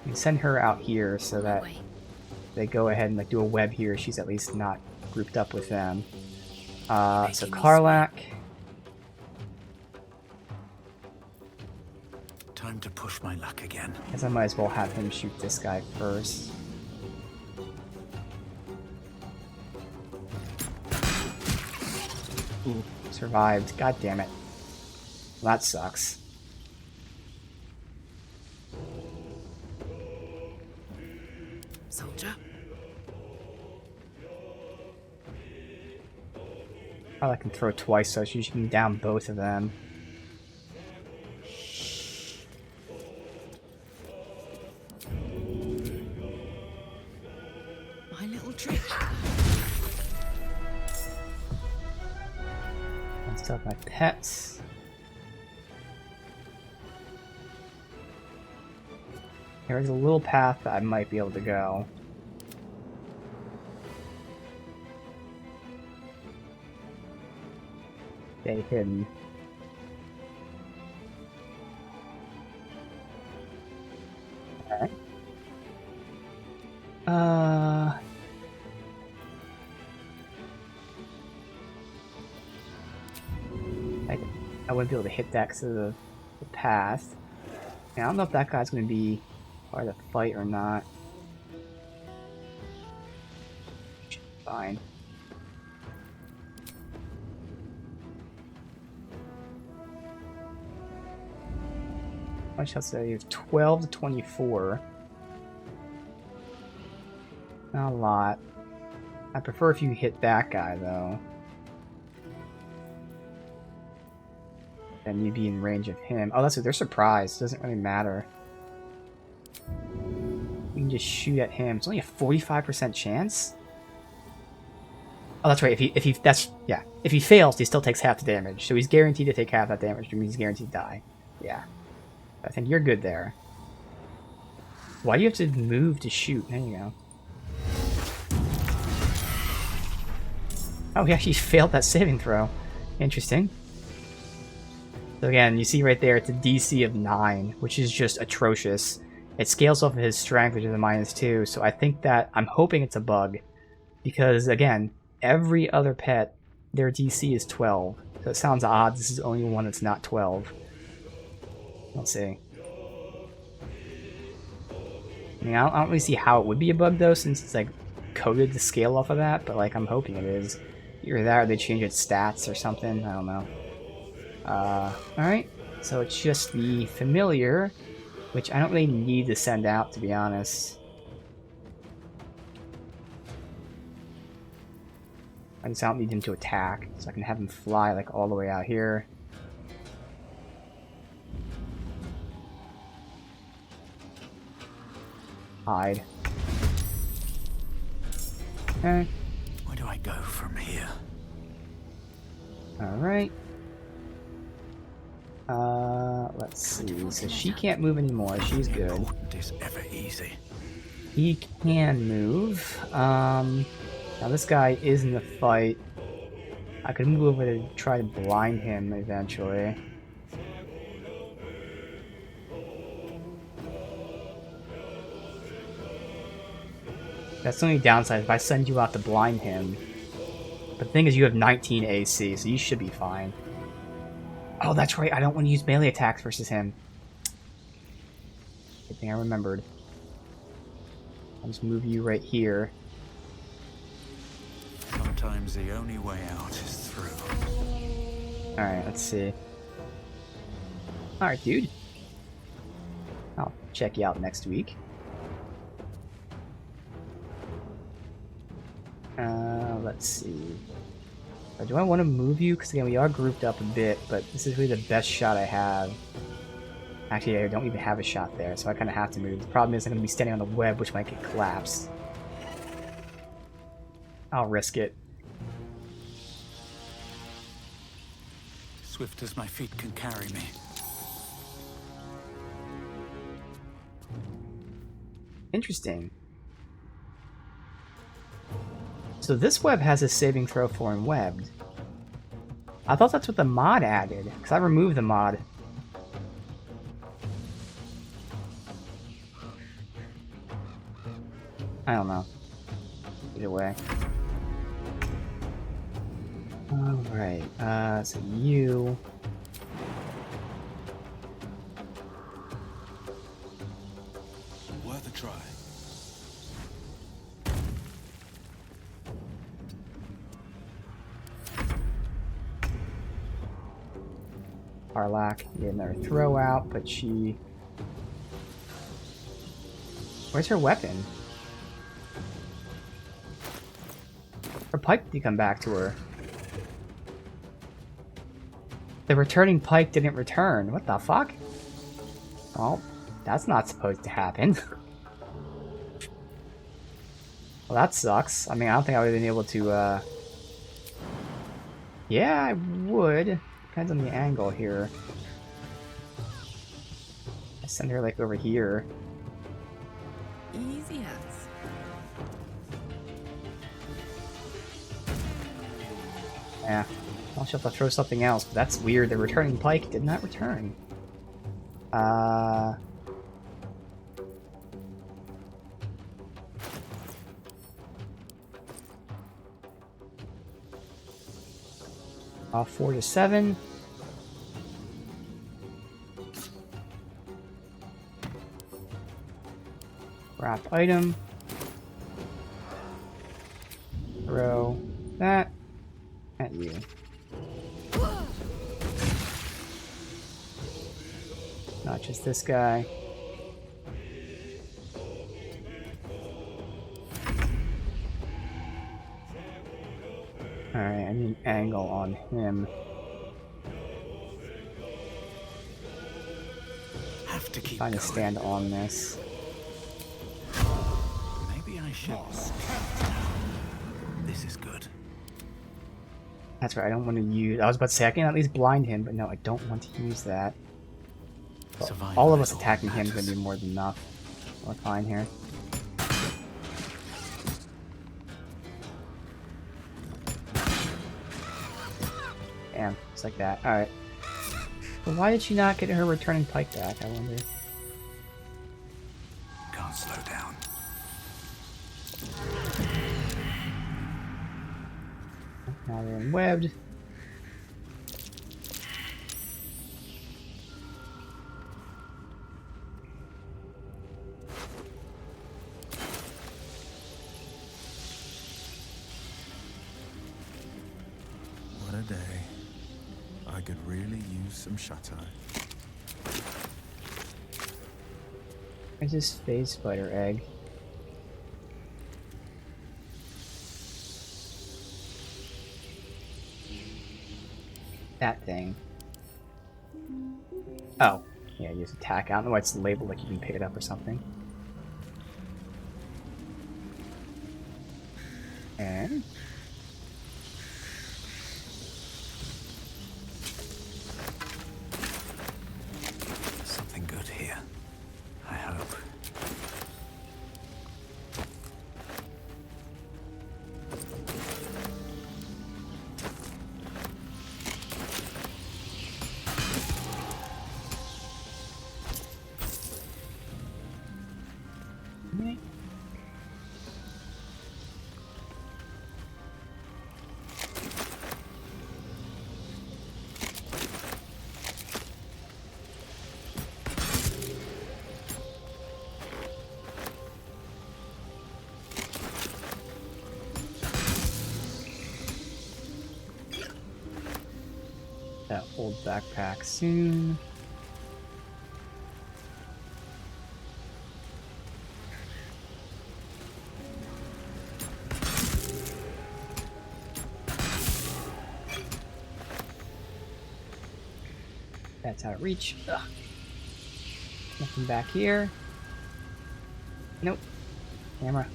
You can send her out here so that Wait. they go ahead and like do a web here. She's at least not grouped up with them. So Making me Karlak. Time to push my luck again. Guess I might as well have him shoot this guy first. Ooh, survived. God damn it. Well, that sucks. Soldier. I can throw twice, so she can down both of them. My little trick. Let's talk my pets. There's a little path that I might be able to go. Stay hidden. Alright. I wouldn't be able to hit that because of the path. And I don't know if that guy's going to be part of the fight or not. Fine. I shall say you have 12 to 24. Not a lot. I prefer if you hit that guy though. Then you'd be in range of him. Oh, that's what they're surprised. Doesn't really matter. You can just shoot at him. It's only a 45% chance. Oh, that's right. If he fails, he still takes half the damage. So he's guaranteed to take half that damage, which means he's guaranteed to die. Yeah. I think you're good there. Why do you have to move to shoot? There you go. Oh, he actually failed that saving throw. Interesting. So again, you see right there, it's a DC of 9, which is just atrocious. It scales off of his strength, which is a -2, so I think that, I'm hoping it's a bug. Because, again, every other pet, their DC is 12. So it sounds odd, this is the only one that's not 12. Let's see. I mean, I don't really see how it would be a bug, though, since it's, like, coded to scale off of that, but, like, I'm hoping it is. Either that or they change its stats or something, I don't know. Alright, so it's just the familiar, which I don't really need to send out, to be honest. I just don't need him to attack, so I can have him fly, like, all the way out here. Okay. Where do I go from here? Alright. Let's see. So she can't move anymore. She's good. Important is ever easy. He can move. Now this guy is in the fight. I could move over to try to blind him eventually. That's the only downside if I send you out to blind him. But the thing is, you have 19 AC, so you should be fine. Oh, that's right. I don't want to use melee attacks versus him. Good thing I remembered. I'll just move you right here. Sometimes the only way out is through. Alright, let's see. Alright, dude. I'll check you out next week. Let's see. Do I want to move you? Because again, we are grouped up a bit, but this is really the best shot I have. Actually, I don't even have a shot there, so I kind of have to move. The problem is I'm going to be standing on the web, which might get collapsed. I'll risk it. Swift as my feet can carry me. Interesting. So this web has a saving throw for unwebbed. I thought that's what the mod added, because I removed the mod. I don't know. Either way. Alright, so you... Worth a try. Harlack, get another throw out, but she... Where's her weapon? Her pike did come back to her. The returning pike didn't return. What the fuck? Well, that's not supposed to happen. Well, that sucks. I mean, I don't think I would have been able to, Yeah, I would. Depends on the angle here. I send her, like, over here. Easy as. Yeah. I'll just have to throw something else, but that's weird. The returning pike did not return. Off 4 to 7. Wrap item. Throw that at you. Not just this guy. Alright, I need an angle on him. Have to keep Trying to going. stand on this. Maybe I should. This is good. That's right, I don't want to use... I was about to say, I can at least blind him, but no, I don't want to use that. Well, Survival all of is us all attacking that him is going to matters. be more than enough. We're fine here. Damn, just like that. Alright. But why did she not get her returning pike back, I wonder? Can't slow down. Now they're webbed. What a day. I could really use some shut-eye. Where's this phase spider egg? That thing. Oh. Yeah, use attack. I don't know why it's labeled like you can pick it up or something. And Something good here. I hope. that old backpack soon. That's out of reach. Ugh. Nothing back here. Nope. Camera.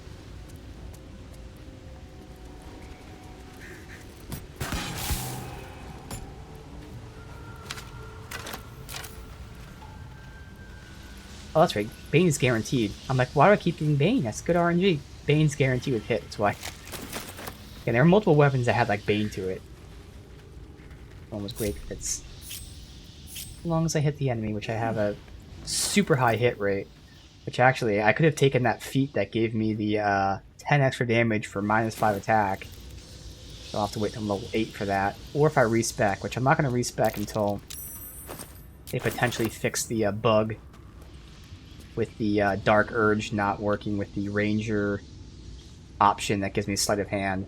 Oh, that's right. Bane is guaranteed. I'm like, why do I keep getting Bane? That's good RNG. Bane's guaranteed with hit. That's why. Yeah, there are multiple weapons that had like Bane to it. One was great hits. As long as I hit the enemy, which I have a super high hit rate. Which actually, I could have taken that feat that gave me the 10 extra damage for -5 attack. So I'll have to wait till level 8 for that. Or if I respec, which I'm not going to respec until they potentially fix the bug with the Dark Urge not working with the Ranger option that gives me Sleight of Hand.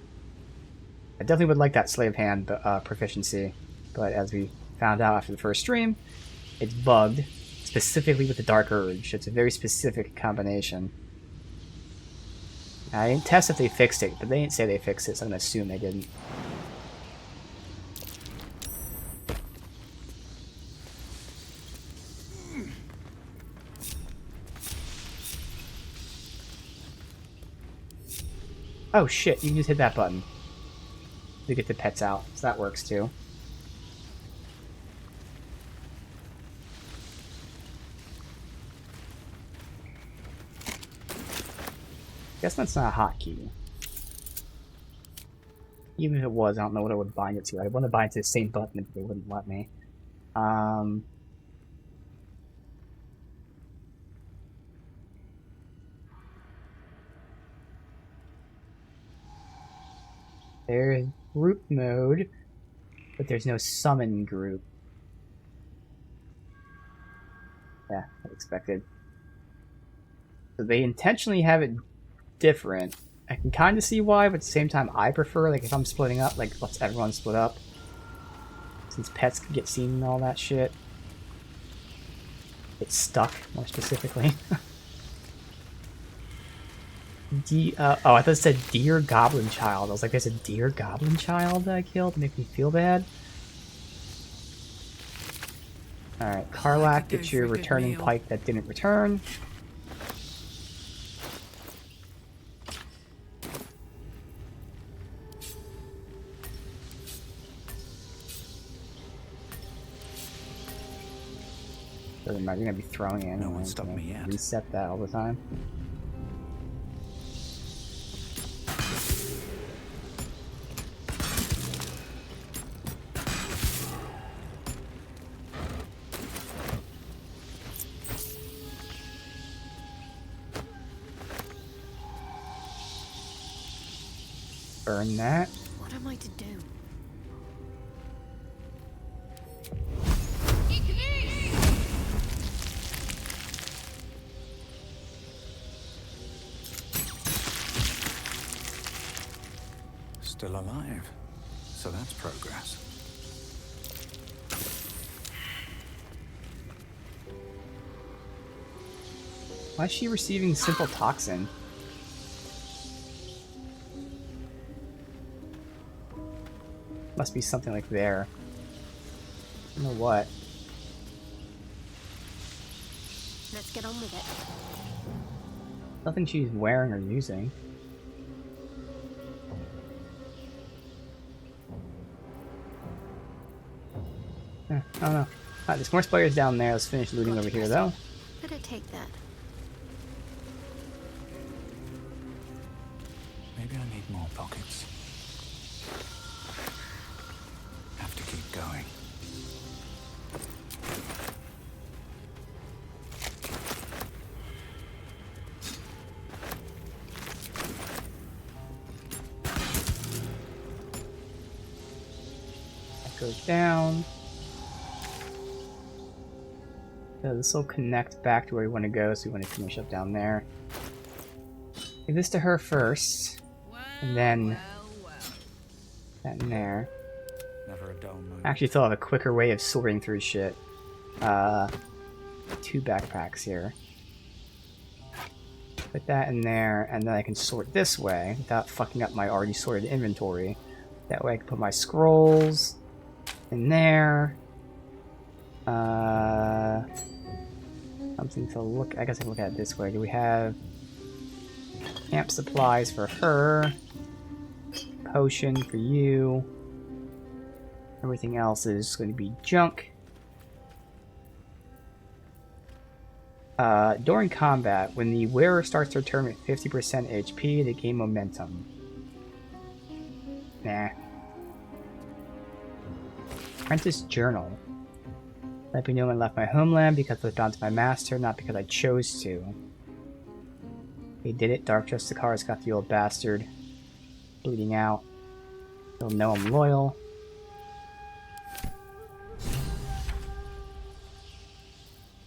I definitely would like that Sleight of Hand proficiency, but as we found out after the first stream, it's bugged, specifically with the Dark Urge. It's a very specific combination. I didn't test if they fixed it, but they didn't say they fixed it, so I'm going to assume they didn't. Oh shit, you can just hit that button to get the pets out, so that works too. Guess that's not a hotkey. Even if it was, I don't know what I would bind it to. I want to bind it to the same button, but they wouldn't let me. There's group mode, but there's no summon group. Yeah, as expected. So they intentionally have it different. I can kind of see why, but at the same time, I prefer, like, if I'm splitting up, like, let's everyone split up. Since pets can get seen and all that shit. It's stuck, more specifically. Oh, I thought it said Dear Goblin Child. I was like, there's a Dear Goblin Child that I killed to make me feel bad? Alright, Karlach, get your returning pike that didn't return. Doesn't matter, you're gonna be throwing it anyway. No one stopped me yet. Reset that all the time. Burn that. What am I to do? Still alive. So that's progress. Why is she receiving simple toxin? Must be something like there. I don't know what. Let's get on with it. Nothing she's wearing or using. I don't know. There's more spiders down there. Let's finish looting over here, though. Better take that. Maybe I need more pockets. Have to keep going. That goes down. So this will connect back to where we want to go, so we want to finish up down there. Give this to her first, and then that in there. Never a dull moment. I actually thought of a quicker way of sorting through shit. 2 backpacks here. Put that in there, and then I can sort this way without fucking up my already sorted inventory. That way I can put my scrolls in there. Something to look. I guess I can look at it this way. Do we have camp supplies for her? Potion for you. Everything else is going to be junk. During combat, when the wearer starts their turn at 50% HP, they gain momentum. Nah. Apprentice Journal. Let me know when I left my homeland because I was bound to my master, not because I chose to. They did it. Dark Justicar's got the old bastard bleeding out. He'll know I'm loyal.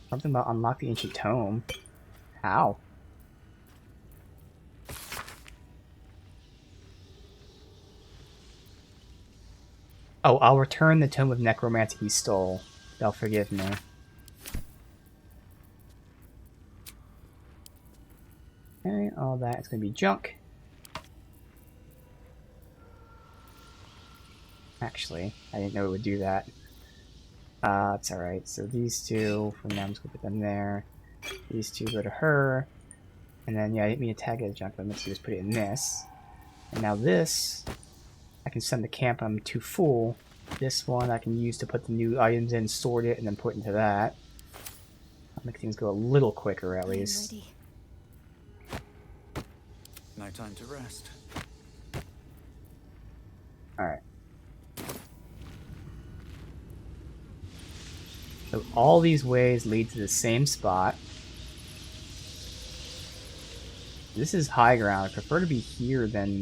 Something about unlock the ancient tome. How? Oh, I'll return the tome of necromancy he stole. They'll forgive me. Okay, all that is going to be junk. Actually, I didn't know it would do that. It's alright. So these two, for now I'm just going to put them there. These two go to her. And then, yeah, I didn't mean to tag it as junk, but let's just put it in this. And now this, I can send the camp I'm too full. This one I can use to put the new items in, sort it, and then put into that. I'll make things go a little quicker at least. Ready. No time to rest. Alright. So all these ways lead to the same spot. This is high ground. I prefer to be here than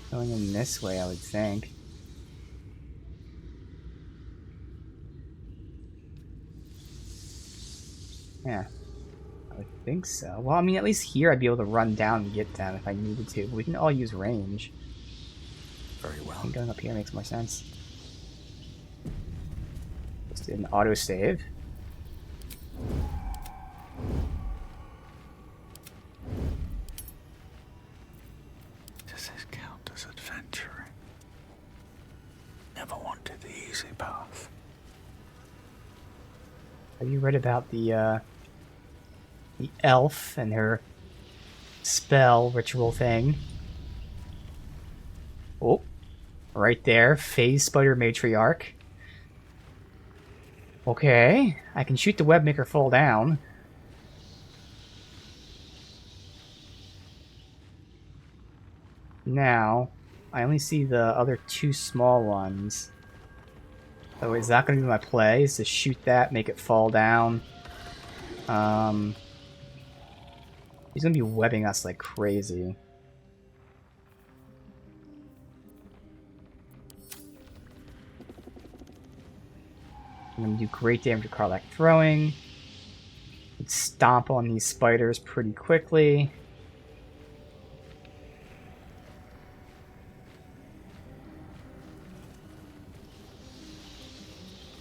going in this way, I would think. Yeah, I would think so. Well, I mean, at least here I'd be able to run down and get them if I needed to. But we can all use range. Very well. I think going up here makes more sense. Let's do an autosave. Does this count as adventuring? Never wanted the easy path. Have you read about the elf and her spell ritual thing? Oh, right there, phase spider matriarch. Okay, I can shoot the web, make her fall down. Now, I only see the other 2 small ones. So is that going to be my play? Is to shoot that, make it fall down? He's going to be webbing us like crazy. I'm going to do great damage to Karlach throwing. Stomp on these spiders pretty quickly.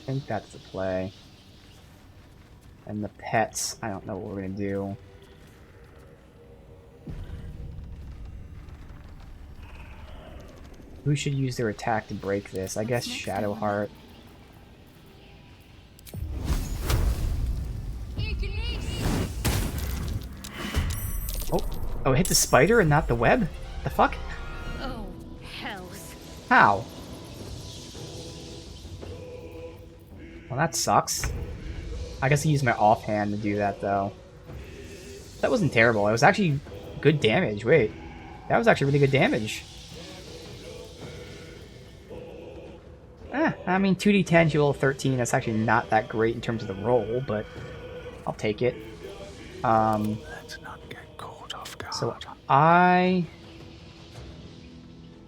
I think that's the play. And the pets, I don't know what we're going to do. Who should use their attack to break this? I guess Shadowheart. Oh, it hit the spider and not the web? The fuck? Oh, hells. How? Well, that sucks. I guess I used my offhand to do that, though. That wasn't terrible. It was actually good damage. Wait. That was actually really good damage. I mean, 2d10 to level 13. That's actually not that great in terms of the roll, but I'll take it. Let's not get caught off guard. So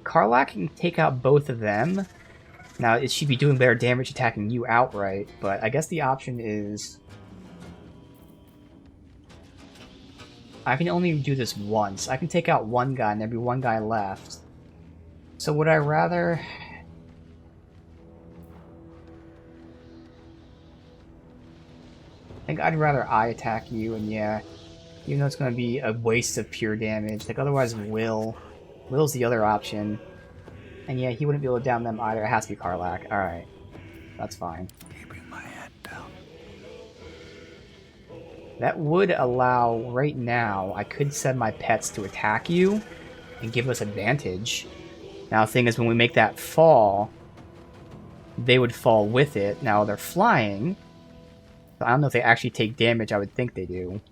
Karlak can take out both of them. Now, it should be doing better damage attacking you outright, but I guess the option is... I can only do this once. I can take out one guy and there'd be one guy left. So would I rather... I think I'd rather I attack you, and yeah, even though it's going to be a waste of pure damage. Like, otherwise Will's the other option. And yeah, he wouldn't be able to down them either. It has to be Karlak. Alright. That's fine. Keeping my head down. That would allow, right now, I could send my pets to attack you and give us advantage. Now, the thing is, when we make that fall, they would fall with it. Now, they're flying. So I don't know if they actually take damage. I would think they do.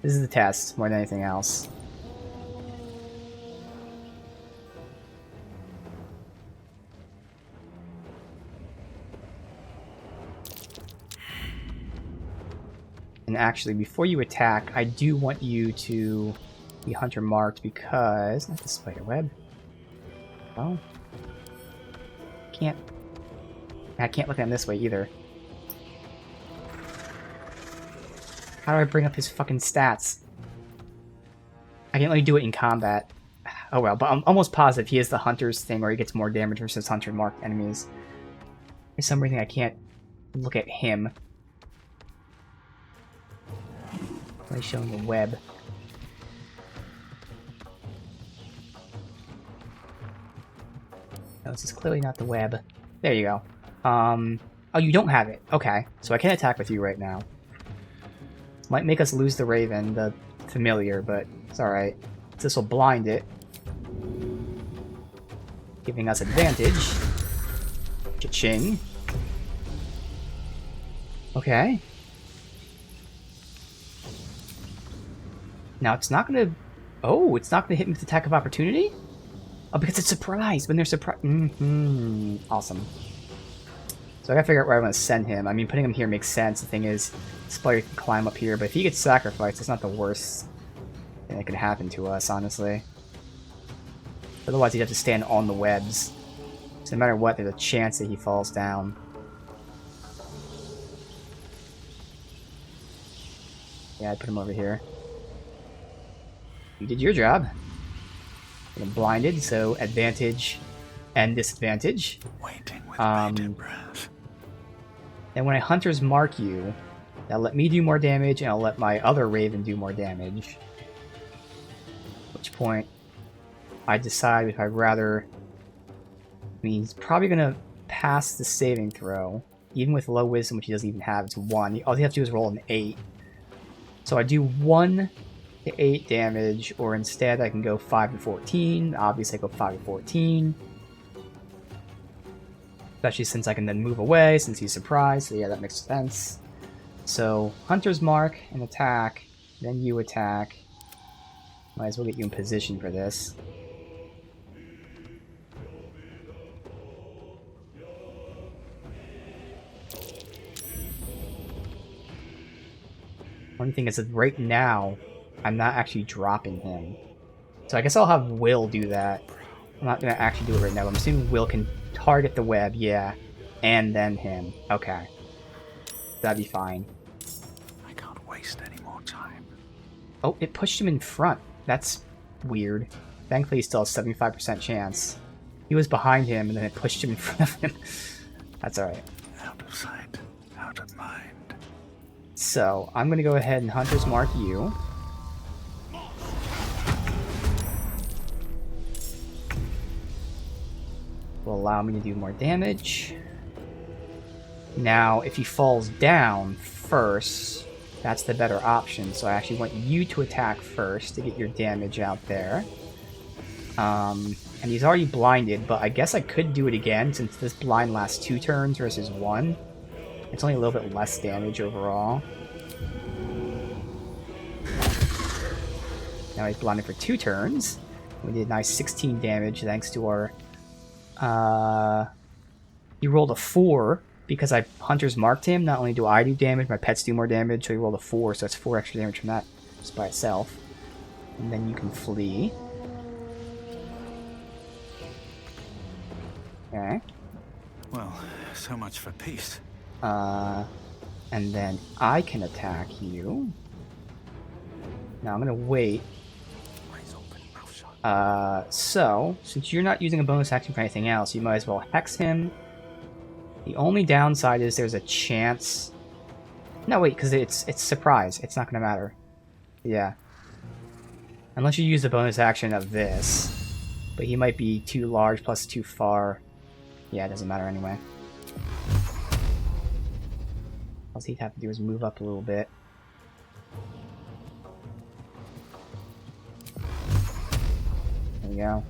This is the test, more than anything else. And actually, before you attack, I do want you to be hunter marked because... Not the spider web. Oh. I can't look at him this way either. How do I bring up his fucking stats? I can only do it in combat. Oh well, but I'm almost positive he has the hunter's thing where he gets more damage versus hunter marked enemies. For some reason I can't look at him. Why is showing the web? No, this is clearly not the web. There you go. Oh, you don't have it. Okay, so I can attack with you right now. Might make us lose the Raven, the familiar, but it's alright. This will blind it. Giving us advantage. Cha-ching. Okay. Now it's not gonna... Oh, it's not gonna hit me with attack of opportunity? Oh, because it's surprised. When they're surprised... Awesome. So I gotta figure out where I want to send him. I mean, putting him here makes sense. The thing is, this player can climb up here, but if he gets sacrificed, it's not the worst thing that could happen to us, honestly. Otherwise, he'd have to stand on the webs. So no matter what, there's a chance that he falls down. Yeah, I'd put him over here. You did your job. Get him blinded, so advantage and disadvantage. Waiting with bated breath. And when I hunters mark you, that'll let me do more damage, and I'll let my other Raven do more damage. At which point, I decide if I'd rather... I mean, he's probably going to pass the saving throw. Even with low wisdom, which he doesn't even have, it's 1. All he has to do is roll an 8. So I do 1 to 8 damage, or instead I can go 5 to 14. Obviously I go 5 to 14. Especially since I can then move away, since he's surprised. So yeah, that makes sense. So, Hunter's Mark and attack. Then you attack. Might as well get you in position for this. One thing is that right now, I'm not actually dropping him. So I guess I'll have Will do that. I'm not going to actually do it right now. I'm assuming Will can target the web, yeah. And then him. Okay. That'd be fine. I can't waste any more time. Oh, it pushed him in front. That's weird. Thankfully, he still has 75% chance. He was behind him, and then it pushed him in front of him. That's alright. Out of sight, out of mind. So, I'm going to go ahead and Hunter's Mark you. Will allow me to do more damage. Now, if he falls down first, that's the better option. So I actually want you to attack first to get your damage out there. And he's already blinded, but I guess I could do it again since this blind lasts 2 turns versus 1. It's only a little bit less damage overall. Now he's blinded for 2 turns. We did a nice 16 damage thanks to our... he rolled a 4 because I Hunter's marked him. Not only do I do damage, my pets do more damage, so he rolled a 4, so that's 4 extra damage from that just by itself. And then you can flee. Okay. Well, so much for peace. And then I can attack you. Now I'm gonna wait. So, since you're not using a bonus action for anything else, you might as well hex him. The only downside is there's a chance... No, wait, because it's surprise. It's not gonna matter. Yeah. Unless you use the bonus action of this. But he might be too large plus too far. Yeah, it doesn't matter anyway. All he'd have to do is move up a little bit. There we go.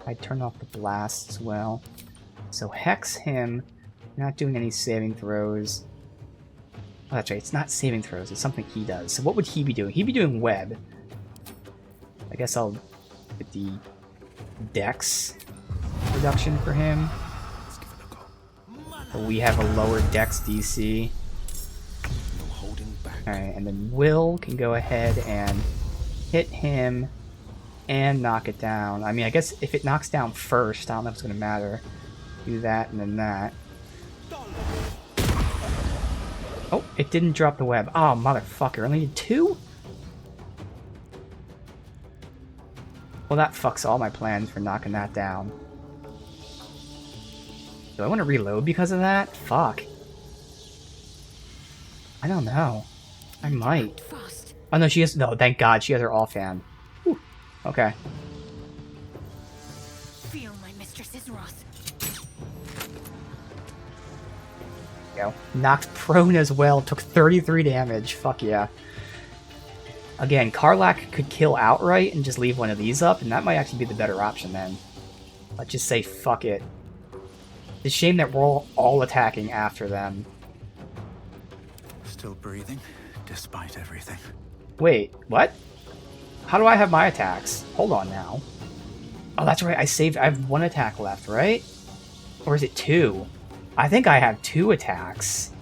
I turned off the blast as well. So hex him. Not doing any saving throws. Oh, that's right. It's not saving throws. It's something he does. So what would he be doing? He'd be doing web. I guess I'll get the dex reduction for him. But we have a lower dex DC. Alright, and then Will can go ahead and hit him and knock it down. I mean, I guess if it knocks down first, I don't know if it's going to matter. Do that and then that. Oh, it didn't drop the web. Oh, motherfucker. Only did 2? Well, that fucks all my plans for knocking that down. Do I want to reload because of that? Fuck. I don't know. I might. Fast. Oh, no, she has... No, thank God. She has her offhand. Whew. Okay. Feel my mistress's wrath. Go. Knocked prone as well. Took 33 damage. Fuck yeah. Again, Karlach could kill outright and just leave one of these up, and that might actually be the better option then. Let's just say fuck it. It's a shame that we're all attacking after them. Still breathing, despite everything. Wait, what? How do I have my attacks? Hold on now. Oh, that's right. I saved. I have 1 attack left, right? Or is it 2? I think I have 2 attacks.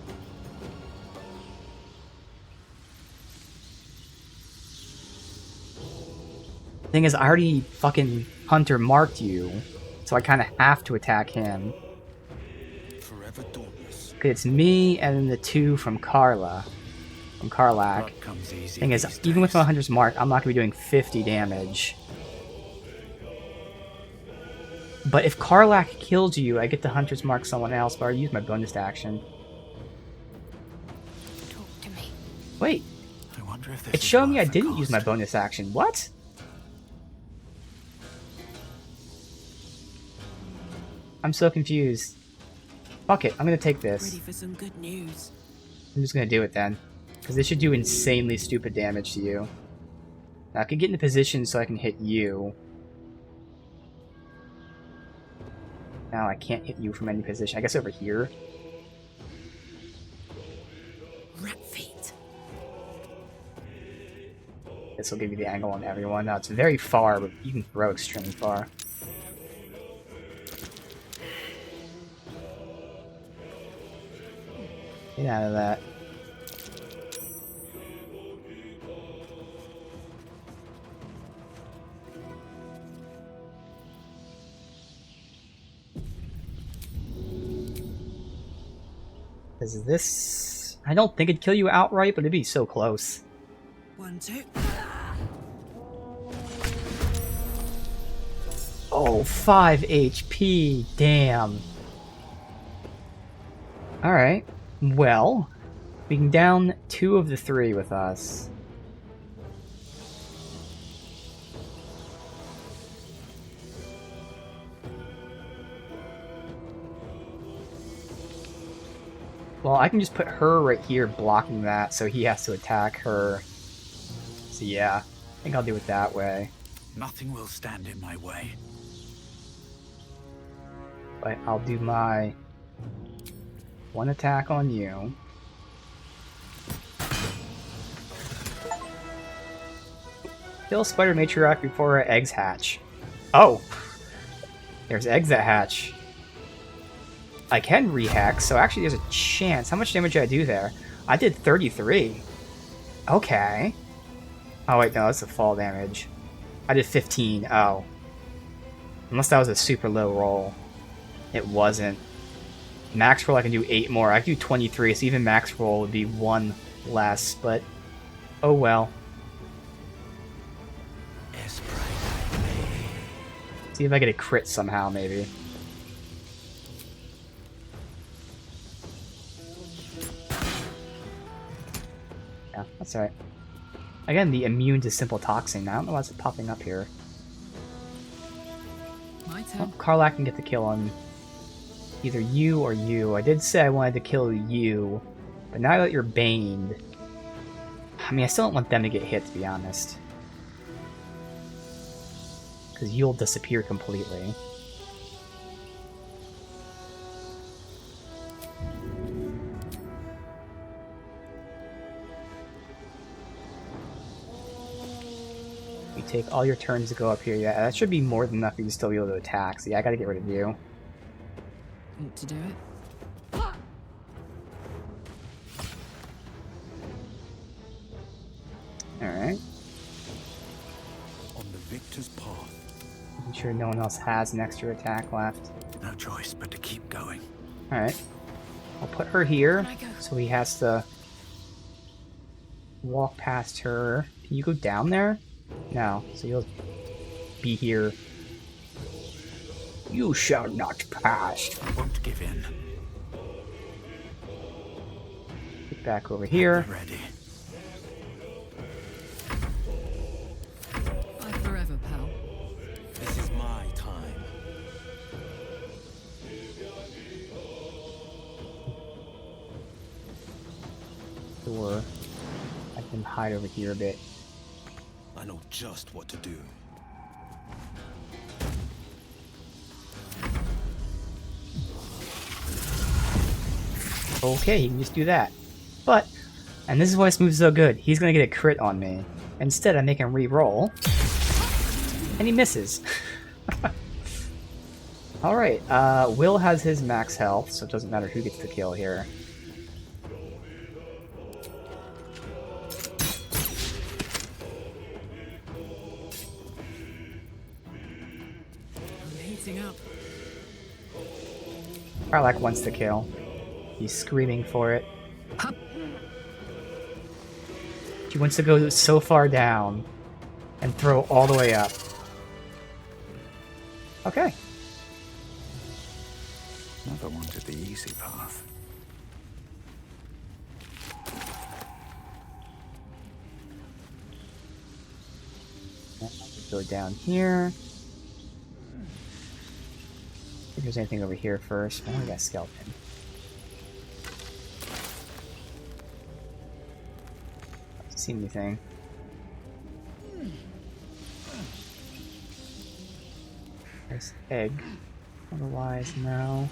Thing is, I already fucking Hunter marked you, so I kind of have to attack him. Okay, it's me and then the 2 from Karlach. Thing is, even with my Hunter's mark, I'm not gonna be doing 50 damage. But if Karlach kills you, I get to Hunter's mark someone else, but I use my bonus action. Talk to me. Wait, I wonder if this it's is showing me I worth the didn't use my cost. bonus action. What? I'm so confused. Fuck it, I'm gonna take this. Ready for some good news. I'm just gonna do it then. Because this should do insanely stupid damage to you. Now I can get in a position so I can hit you. Now I can't hit you from any position. I guess over here. Rat feet. This will give you the angle on everyone. Now it's very far, but you can throw extremely far. Get out of that. Is this... I don't think it'd kill you outright, but it'd be so close. 1, 2. Oh, 5 HP. Damn. Alright. Well, we can down 2 of the 3 with us. Well, I can just put her right here blocking that, so he has to attack her. So yeah, I think I'll do it that way. Nothing will stand in my way. But I'll do my one attack on you. Kill spider matriarch before her eggs hatch. Oh! There's eggs that hatch. I can rehex, so actually there's a chance. How much damage did I do there? I did 33. Okay. Oh wait, no, that's the fall damage. I did 15. Oh. Unless that was a super low roll. It wasn't. Max roll I can do 8 more. I can do 23, so even max roll would be 1 less, but oh well. See if I get a crit somehow, maybe. Yeah, that's alright. Again, the immune to simple toxin. I don't know why it's popping up here. My Oh, turn. Karlach can get the kill on either you or you. I did say I wanted to kill you, but now that you're baned... I mean, I still don't want them to get hit, to be honest. Because you'll disappear completely. You take all your turns to go up here. Yeah, that should be more than enough for you to still be able to attack. So yeah, I gotta get rid of you. Want to do it? Alright. On the victor's path. Making sure no one else has an extra attack left. No choice but to keep going. Alright. I'll put her here, Can I go? so he has to walk past her. Can you go down there? No, so you'll be here. You shall not pass. Won't give in. Get back over here. Ready. Bye forever, pal. This is my time. Or I can hide over here a bit. I know just what to do. Okay, he can just do that. But, and this is why this move's so good, he's gonna get a crit on me. Instead, I make him re-roll. And he misses. Alright, Will has his max health, so it doesn't matter who gets the kill here. I'm heating up. Karlach wants the kill. He's screaming for it. Hup. She wants to go so far down and throw all the way up. Okay. Never wanted the easy path. Go down here. If there's anything over here first. Oh, we got a skeleton. Doesn't see anything. There's egg. Otherwise, no.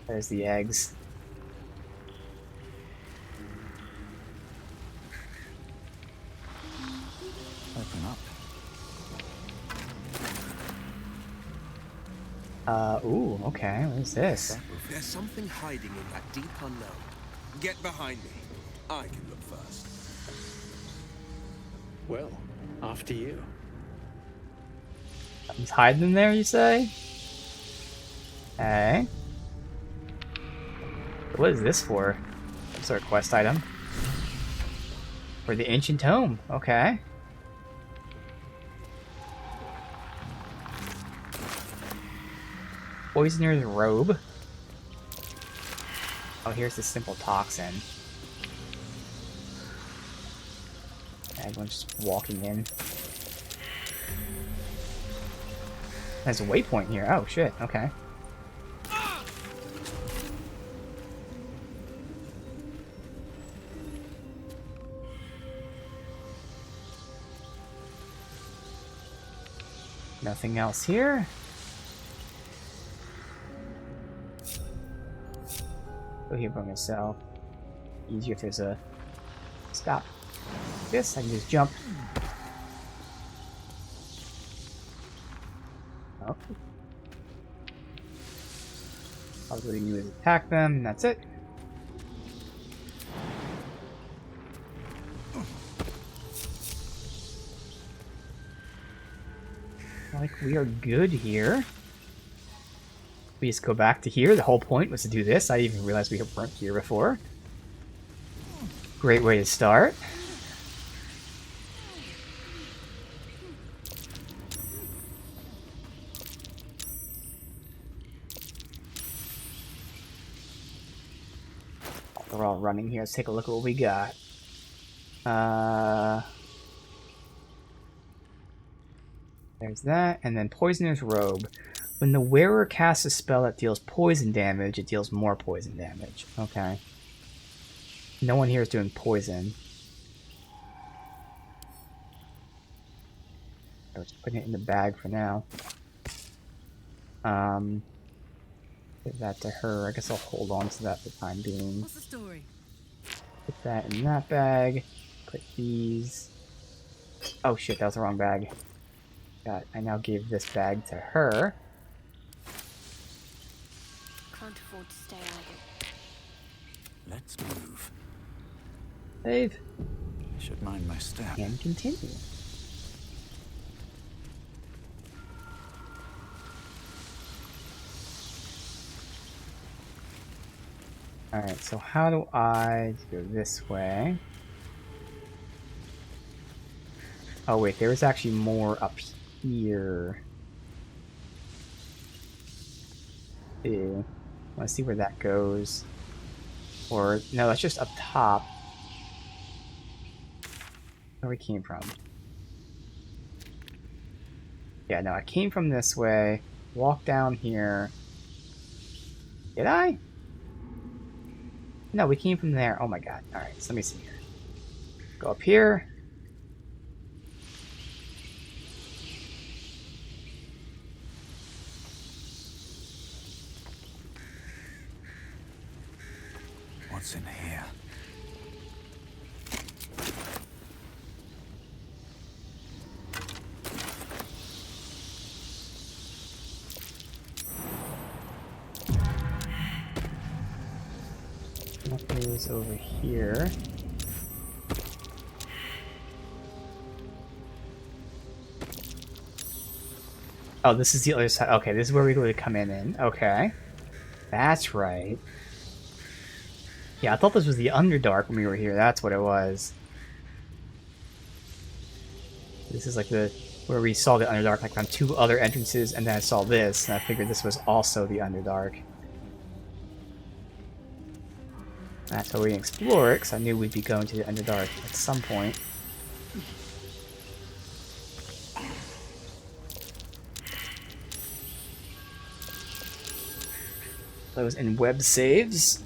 There's the eggs. Open up. Ooh, okay, what is this? There's something hiding in that deep unknown. Get behind me. I can look first. Well, after you. Something's hiding in there, you say? Okay. What is this for? Some sort of quest item. For the ancient tome, okay. Poisoner's robe. Oh, here's the simple toxin. Everyone's just walking in. There's a waypoint here. Oh shit, okay. Nothing else here. Go here by myself. Easier if there's a stop. This, I can just jump. Oh. All we do is attack them, and that's it. Like, we are good here. We just go back to here. The whole point was to do this. I didn't even realize we weren't here before. Great way to start. We're all running here. Let's take a look at what we got. There's that, and then Poisoner's Robe. When the wearer casts a spell that deals poison damage, it deals more poison damage. Okay. No one here is doing poison. I was putting it in the bag for now. Give that to her. I guess I'll hold on to that for the time being. What's the story? Put that in that bag. Put these. Oh shit, that was the wrong bag. I now gave this bag to her. Can't afford to stay idle. Let's move. Save. I should mind my step. And continue. Alright, so how do I go this way? Oh wait, there is actually more up here. Ew. Let's see where that goes. Or, no, that's just up top. Where we came from. Yeah, no, I came from this way. Walk down here. Did I? No, we came from there. Oh my god. Alright, so let me see here. Go up here. What's in here? What is over here? Oh, this is the other side. Okay, this is where we go to come in. Okay. That's right. Yeah, I thought this was the Underdark when we were here. That's what it was. This is like the where we saw the Underdark, like on two other entrances, and then I saw this, and I figured this was also the Underdark. That's how we explore it, because I knew we'd be going to the Underdark at some point. Those in web saves.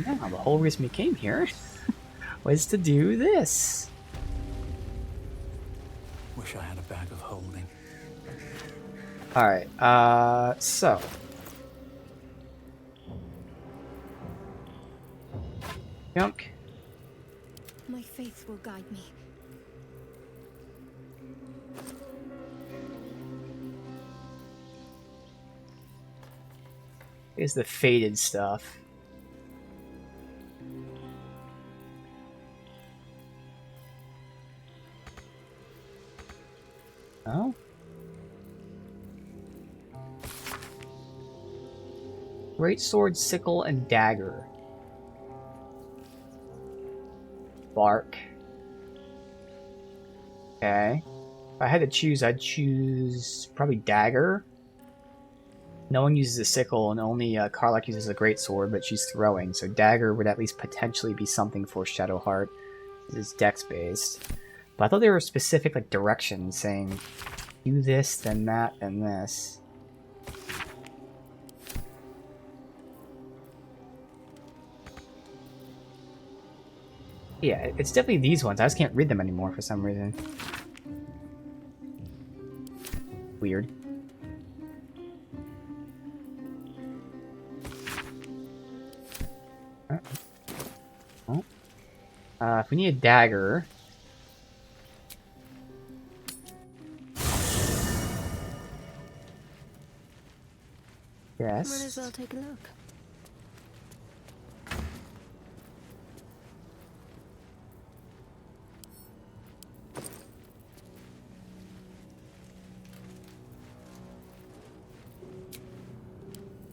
Yeah, the whole reason we came here was to do this. Wish I had a bag of holding. Alright, so. Junk. My faith will guide me. Is the faded stuff. Oh? Great sword, sickle, and dagger. Bark. Okay. If I had to choose, I'd choose probably dagger. No one uses a sickle, and only Karlach uses a great sword, but she's throwing, so dagger would at least potentially be something for Shadowheart. This is dex based. But I thought there were specific like directions saying do this, then that, then this. Yeah, it's definitely these ones. I just can't read them anymore for some reason. Weird. If we need a dagger... Yes. Might as well take a look.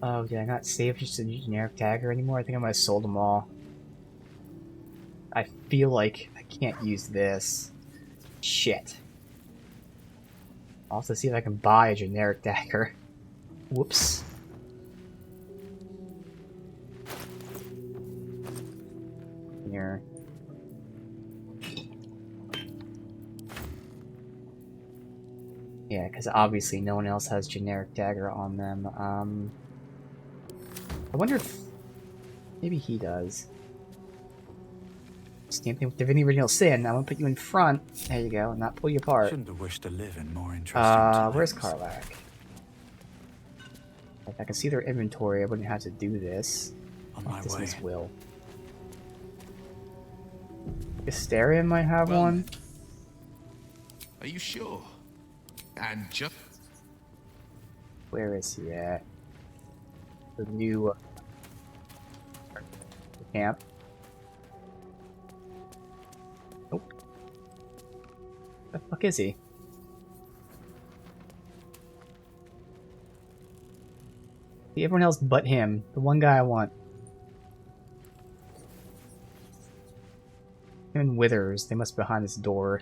Oh, did I not save just a generic dagger anymore? I think I might have sold them all. I feel like I can't use this. Shit. I'll have to see if I can buy a generic dagger. Whoops. Here. Yeah, because obviously no one else has generic dagger on them. I wonder if maybe he does. Same thing with Divinity Original Sin. I'm gonna put you in front. There you go, and not pull you apart. Shouldn't have wished to live in more interesting times. Where's Karlach? If I can see their inventory, I wouldn't have to do this. On my way. Dismiss will. Astarion might have Well, one. Are you sure? And just Where is he at? The new camp. Nope. The fuck is he? See, everyone else but him. The one guy I want. Him and Withers. They must be behind this door.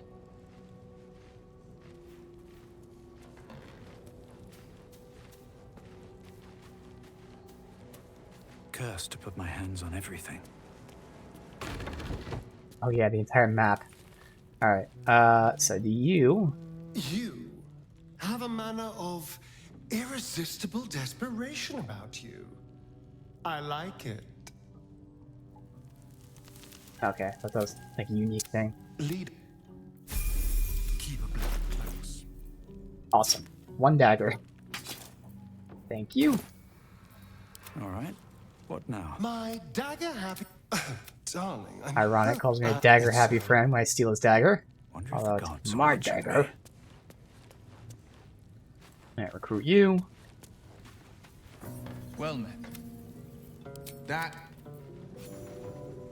Cursed to put my hands on everything. Oh yeah, the entire map. Alright, so do you... You have a manner of irresistible desperation about you. I like it. Okay, that was like a unique thing. Lead. Keep a blood close. Awesome. One dagger. Thank you. All right. What now? My dagger happy. Darling. I'm Ironic, calls me a dagger happy friend when I steal his dagger. Wonder if Although the gods it's saw my what you dagger. did. Alright, recruit you. well met. That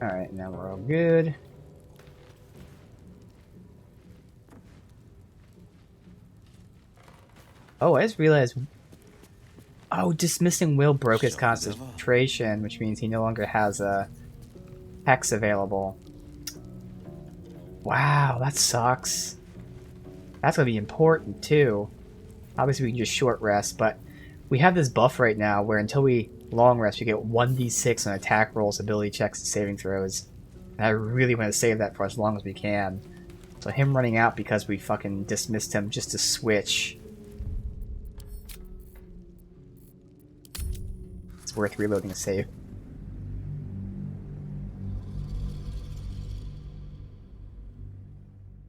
Alright, now we're all good. Oh, I just realized... Oh, dismissing will broke his Sharp as ever. concentration, which means he no longer has a hex available. Wow, that sucks. That's gonna be important too. Obviously we can just short rest, but we have this buff right now where until we long rest we get 1d6 on attack rolls, ability checks, and saving throws. And I really want to save that for as long as we can. So him running out because we fucking dismissed him just to switch. It's worth reloading a save.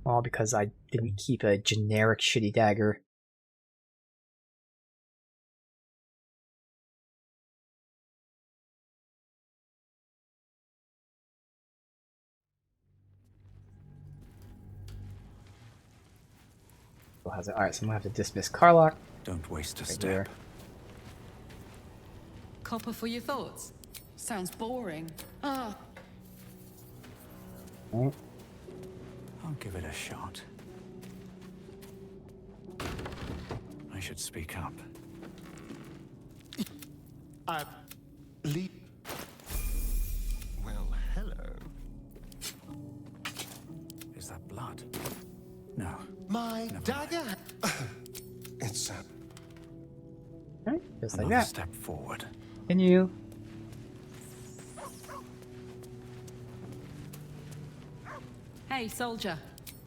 All because I didn't keep a generic shitty dagger. Alright, so I'm gonna have to dismiss Karlach. Don't waste a Right step. there. Copper for your thoughts? Sounds boring. Ah, Right. I'll give it a shot. I should speak up. I lead. Well, hello. Is that blood? No. My Never dagger. It's Alright, just like Another that. step forward. Continue. hey, soldier.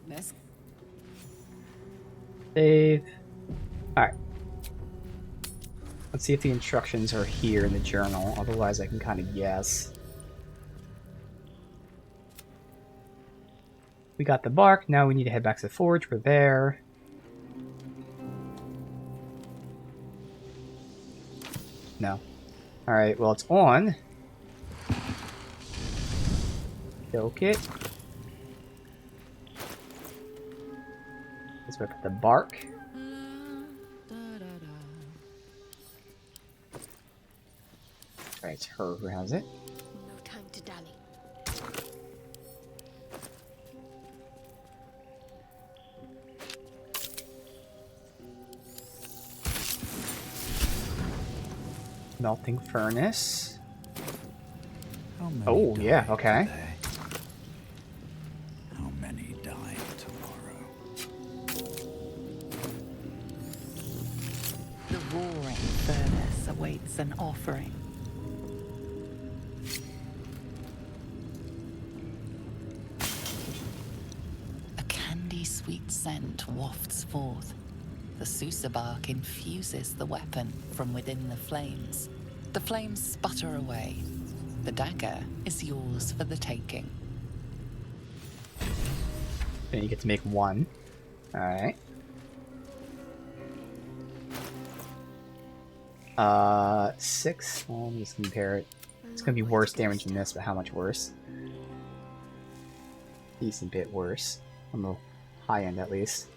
Let's Save. Alright. Let's see if the instructions are here in the journal, otherwise I can kind of guess. We got the bark, now we need to head back to the forge, we're there. No. Alright, well it's on. Choke it. Let's look at the bark. Right, it's her who has it. No time to dally. Melting furnace. How many Oh, yeah, died okay. today? How many die tomorrow? The roaring furnace awaits an offering. A candy-sweet scent wafts forth. The Susa bark infuses the weapon from within the flames. The flames sputter away. The dagger is yours for the taking. And you get to make one. Alright. 6. Well, let me just compare it. It's gonna be worse damage than this, but how much worse? Decent bit worse. On the high end, at least.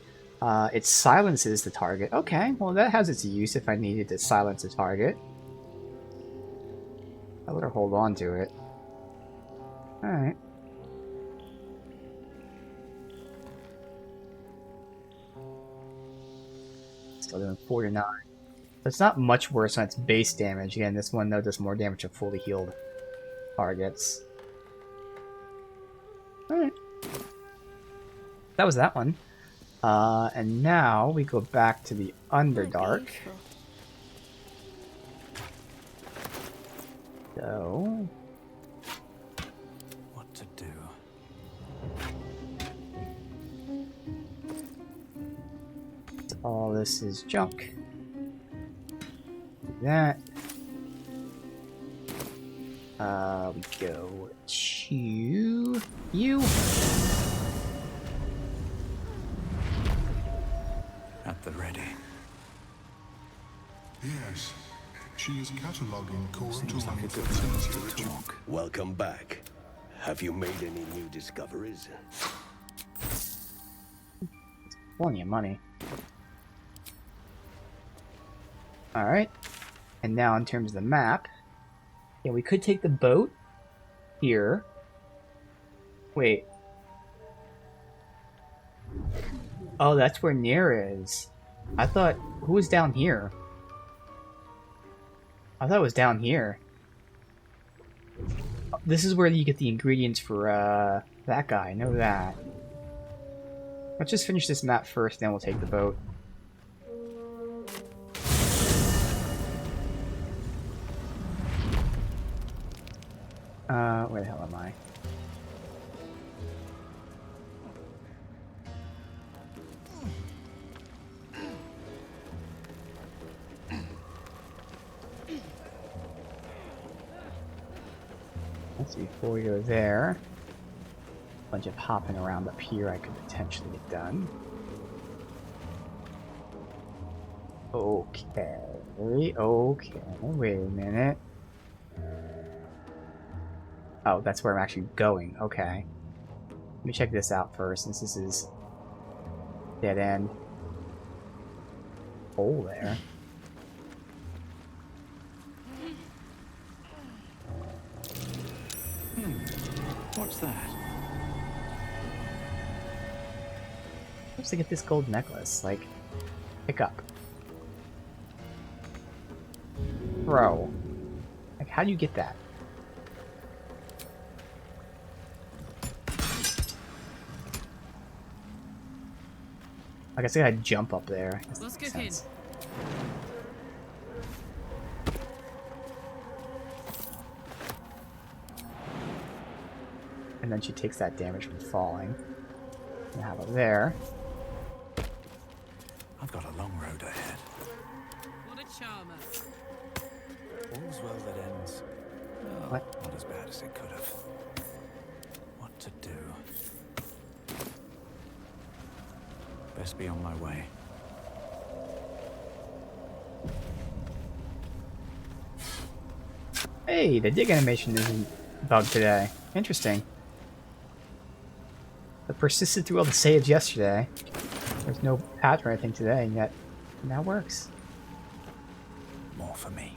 It silences the target. Okay, well that has its use if I needed to silence a target. I let her hold on to it. Alright. Still doing 49. It's not much worse on its base damage. Again, this one though does more damage to fully healed targets. Alright. That was that one. And now we go back to the Underdark. So... What to do? all this is junk. Do that. We go to you. At the ready. Yes. She is cataloging core Seems like a good tools. place to talk. Welcome back. Have you made any new discoveries? Plenty of money. Alright. And now in terms of the map, yeah, we could take the boat here. Wait. Oh, that's where Nira is. I thought, who was down here? I thought it was down here. This is where you get the ingredients for, that guy. I know that. Let's just finish this map first, then we'll take the boat. Where the hell am I? Let's see, before we go there, a bunch of hopping around up here I could potentially get done. Okay, wait a minute. Oh, that's where I'm actually going, okay. Let me check this out first, since this is dead end. Hole there. What's that? Supposed to get this gold necklace, like, pick up. Bro. Like, how do you get that? Like I said, I'd jump up there. Let's get in. And then she takes that damage from falling. And have it there. I've got a long road ahead. What a charmer. All's well that ends. Well, What? not as bad as it could have. What to do? Best be on my way. Hey, the dig animation isn't bugged today. Interesting. It persisted through all the saves yesterday. There's no patch or anything today, and yet it now works. More for me.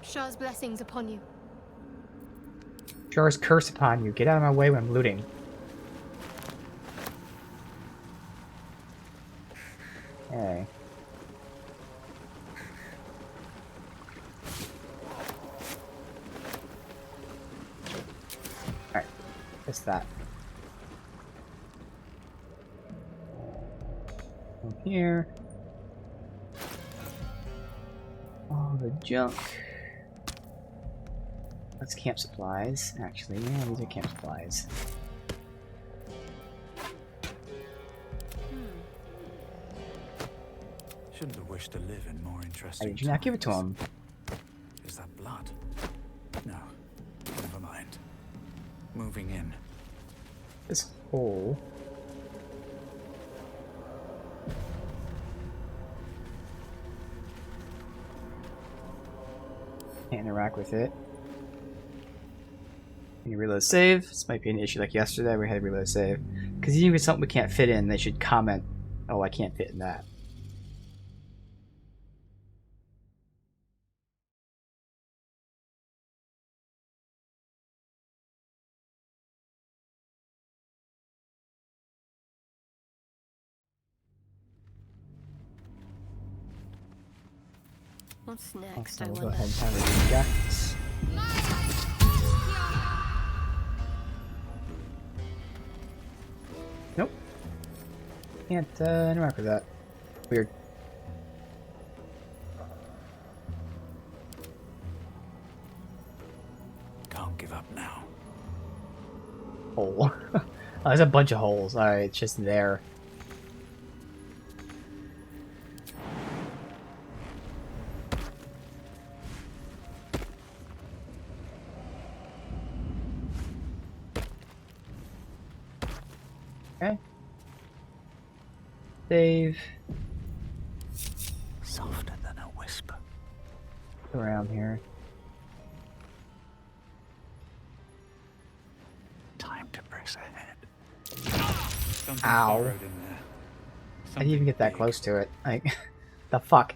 Shah's blessings upon you. Jar's curse upon you. Get out of my way when I'm looting. Hey. Alright. What's that? From here. All the junk. That's camp supplies, actually. Yeah, these are camp supplies. Shouldn't have wished to live in more Why interesting did you not give it to times. him? Is that blood? No. Never mind. Moving in. This hole. Can't interact with it. Can you reload save? This might be an issue like yesterday. We had to reload save. Because even if it's something we can't fit in, they should comment, oh, I can't fit in that. What's next, Also, I we'll go wonder? ahead and have a jackets. Nope. Can't interact with that. Weird. Can't give up now. Hole. Oh, there's a bunch of holes. Alright, it's just there. Okay. Save. Softer than a whisper. Around here. Time to press ahead. Something's Ow. borrowed in there. I didn't even get that Something close to it. Like, the fuck?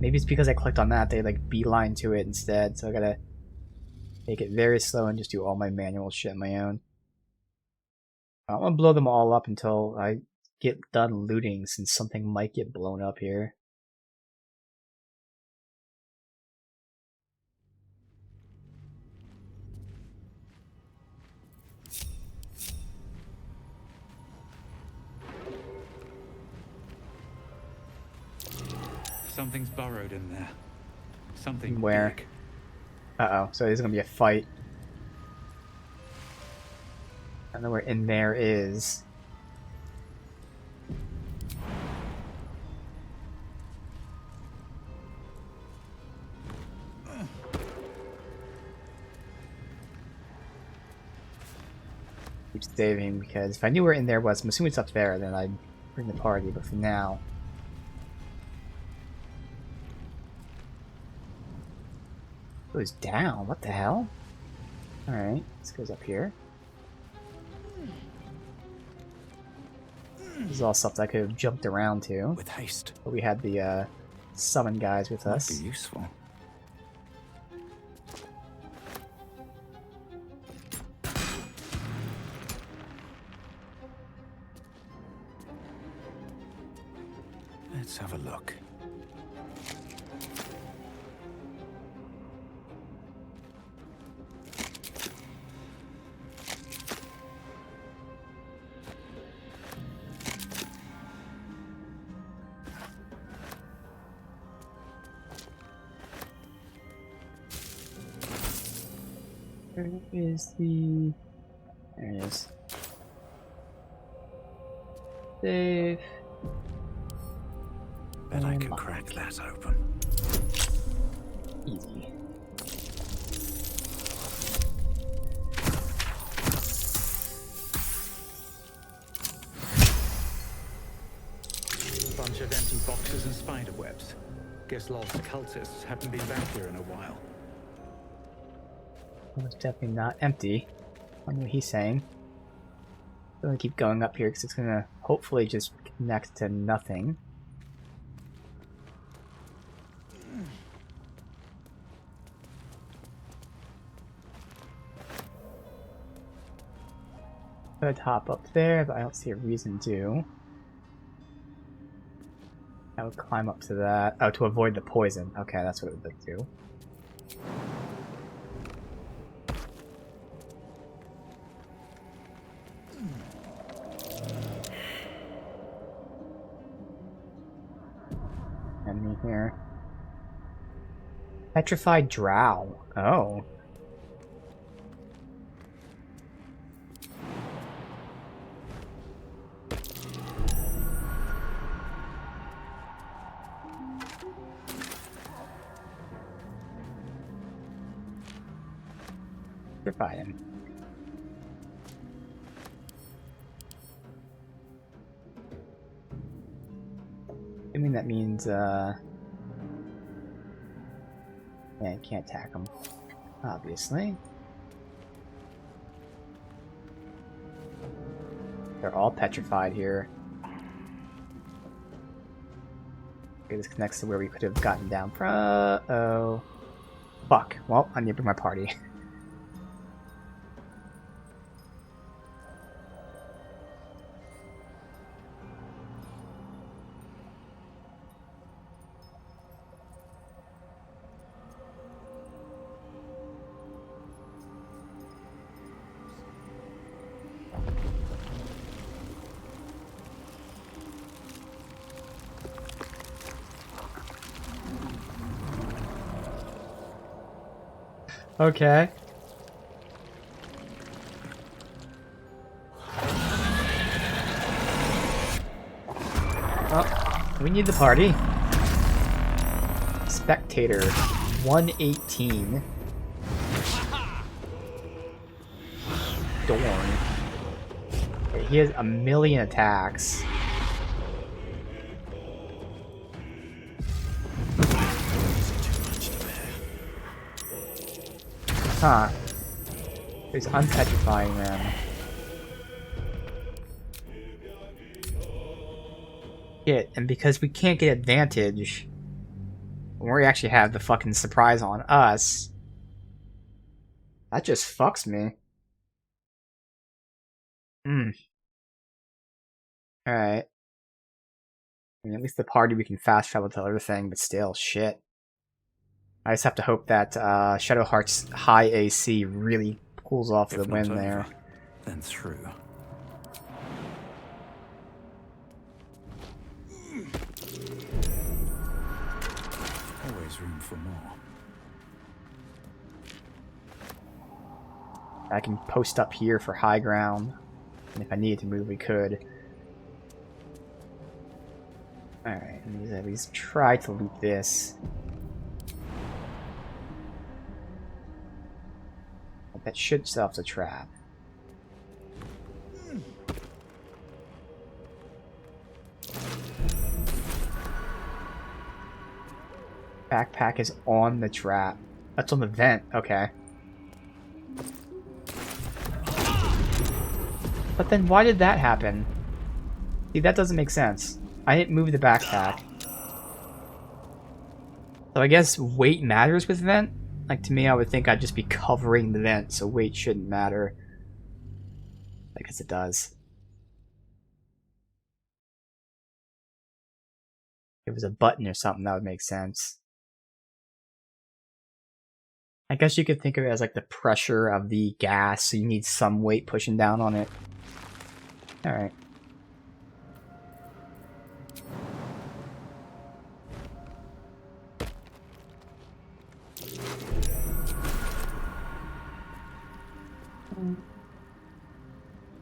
Maybe it's because I clicked on that, they like beeline to it instead, so I gotta take it very slow and just do all my manual shit on my own. I'm gonna blow them all up until I get done looting, since something might get blown up here. Something's burrowed in there. Something Where? big. Uh-oh, so there's gonna be a fight. I don't know where in there is. Keep saving, because if I knew where in there was, I'm assuming it's up there, then I'd bring the party, but for now... Goes down, what the hell? Alright, this goes up here. This is all stuff that I could have jumped around to. With haste. But we had the summon guys with Might us. be useful. Let's have a look. Where is the... There it is. Save. Bet I can crack that open. Easy. Bunch of empty boxes and spider webs. Guess lost cultists haven't been back here in a while. Well, it's definitely not empty. I know what he's saying. I'm gonna keep going up here because it's gonna hopefully just connect to nothing. Could hop up there, but I don't see a reason to. I would climb up to that. Oh, to avoid the poison. Okay, that's what it would do. Enemy here. Petrified drow. Oh. Petrify him. I mean that means yeah, you can't attack him, obviously. They're all petrified here. Okay, this connects to where we could have gotten down from. Oh. Fuck. Well, I need to bring my party. Okay. Well, we need the party. Spectator 118. Dorn. Okay, he has 1,000,000 attacks. Huh. He's unpetrifying them. Shit, and because we can't get advantage when we actually have the fucking surprise on us, that just fucks me. Alright. I mean, at least the party we can fast travel to everything, but still, shit. I just have to hope that Shadowheart's high AC really pulls off the win there. Then through. Always room for more. I can post up here for high ground, and if I needed to move, we could. Alright, let me at least try to loot this. That should set off the trap. Backpack is on the trap. That's on the vent, okay. But then why did that happen? See, that doesn't make sense. I didn't move the backpack. So I guess weight matters with vent? Like, to me, I would think I'd just be covering the vent, so weight shouldn't matter. I guess it does. If it was a button or something, that would make sense. I guess you could think of it as like the pressure of the gas, so you need some weight pushing down on it. Alright.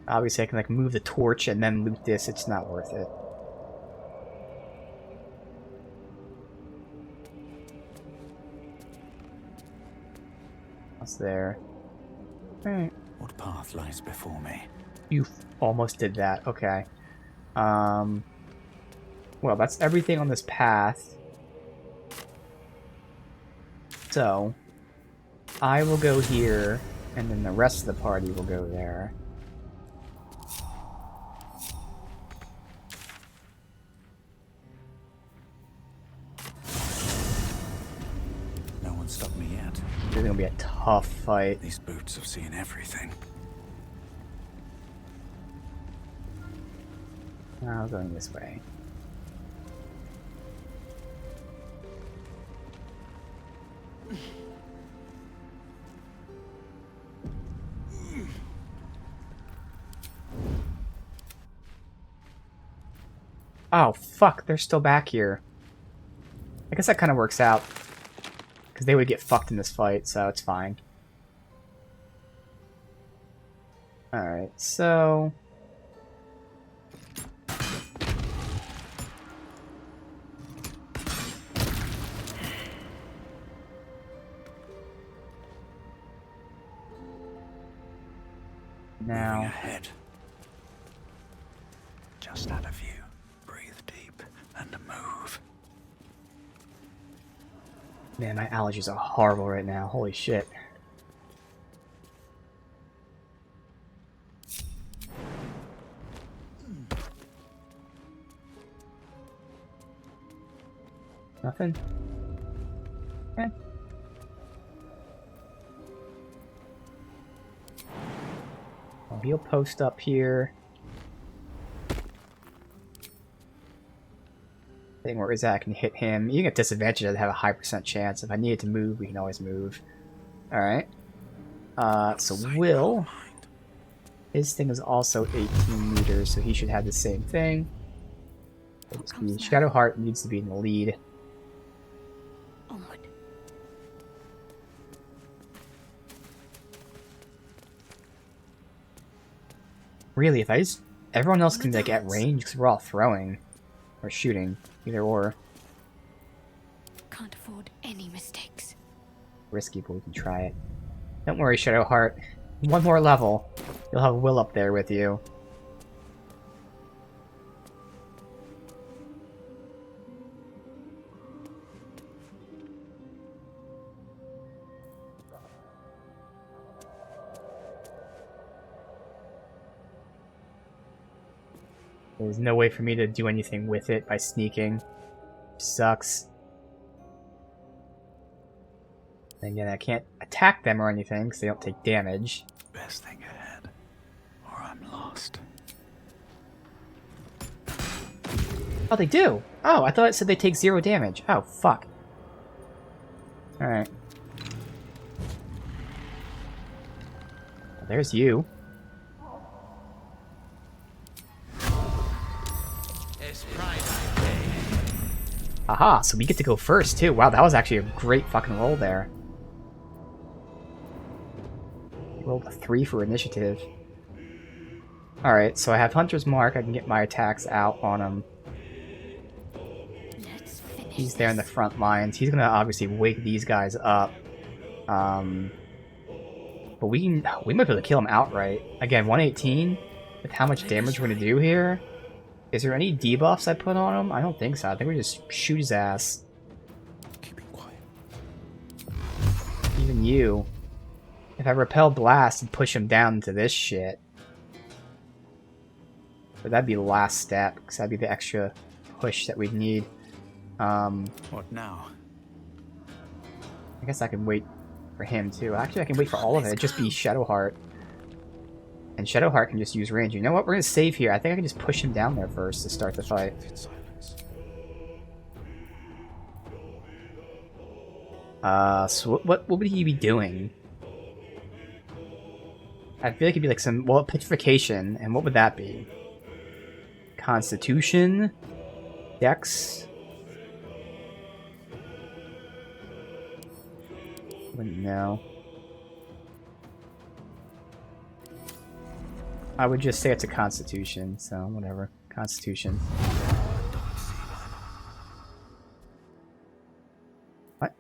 Obviously, I can like move the torch and then loot this. It's not worth it. What's there? Alright. What path lies before me? You almost did that. Okay. Well, that's everything on this path. So, I will go here, and then the rest of the party will go there. No one stopped me yet. It's gonna be a tough fight. These boots have seen everything. Now going this way. Oh, fuck, they're still back here. I guess that kind of works out. Because they would get fucked in this fight, so it's fine. Alright, so... Now... Moving ahead. Just out of view. Breathe deep and move. Man, my allergies are horrible right now. Holy shit. Nothing? Okay. Well, he'll post up here. Thing where is that I can hit him. You get disadvantage, I'd have a high % chance. If I needed to move, we can always move. Alright. So Will. His thing is also 18 meters, so he should have the same thing. Shadowheart needs to be in the lead. Onward. Really, if I just... Everyone else can like at range, because we're all throwing. Or shooting. Either or. Can't afford any mistakes. Risky, but we can try it. Don't worry, Shadowheart. One more level. You'll have Will up there with you. There's no way for me to do anything with it by sneaking. Sucks. And again, I can't attack them or anything because they don't take damage. Best thing ahead, or I'm lost. Oh, they do! Oh, I thought it said they take 0 damage. Oh, fuck. Alright. Well, there's you. Aha, so we get to go first, too. Wow, that was actually a great fucking roll there. Rolled a 3 for initiative. Alright, so I have Hunter's Mark. I can get my attacks out on him. He's there in the front lines. He's gonna obviously wake these guys up. But we might be able to kill him outright. Again, 118 with how much damage we're gonna do here. Is there any debuffs I put on him? I don't think so. I think we just shoot his ass. Keep it quiet. Even you. If I repel blast and push him down into this shit. But that'd be the last step, because that'd be the extra push that we'd need. What now? I guess I can wait for him too. Actually, I can wait for all of it. It'd just be Shadowheart. And Shadowheart can just use range. You know what? We're going to save here. I think I can just push him down there first to start the fight. So what would he be doing? I feel like it'd be like some... Well, petrification. And what would that be? Constitution? Dex? Wouldn't know. I would just say it's a Constitution, so whatever. Constitution. What?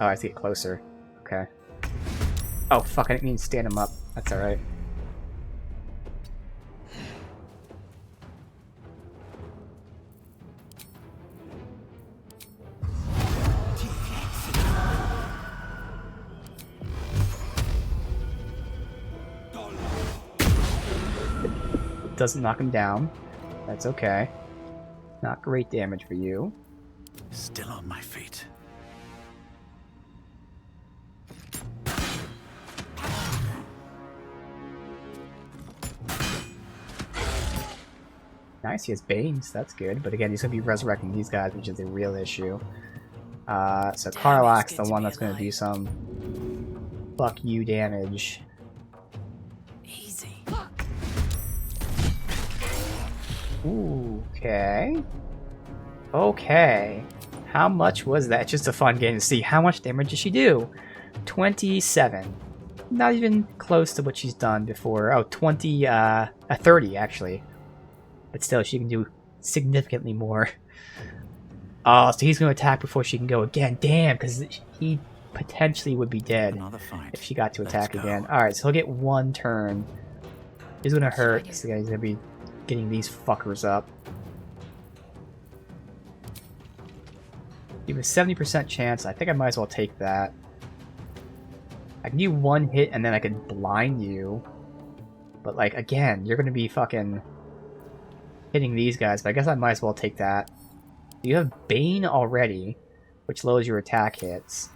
Oh, I have to get closer. Okay. Oh, fuck, I didn't mean to stand him up. That's alright. Doesn't knock him down. That's okay. Not great damage for you. Still on my feet. Nice, he has Banes, that's good. But again, he's going to be resurrecting these guys, which is a real issue. So Karlach's the one that's going to do some fuck you damage. Easy. Ooh, okay. Okay. How much was that? It's just a fun game to see. How much damage did she do? 27. Not even close to what she's done before. Oh, 30 actually. But still, she can do significantly more. Oh, so he's going to attack before she can go again. Damn, because he potentially would be dead if she got to attack again. Alright, so he'll get one turn. He's going to hurt. So he's going to be getting these fuckers up. You have a 70% chance. I think I might as well take that. I can do one hit and then I can blind you. But like, again, you're going to be fucking hitting these guys. But I guess I might as well take that. You have Bane already, which lowers your attack hits.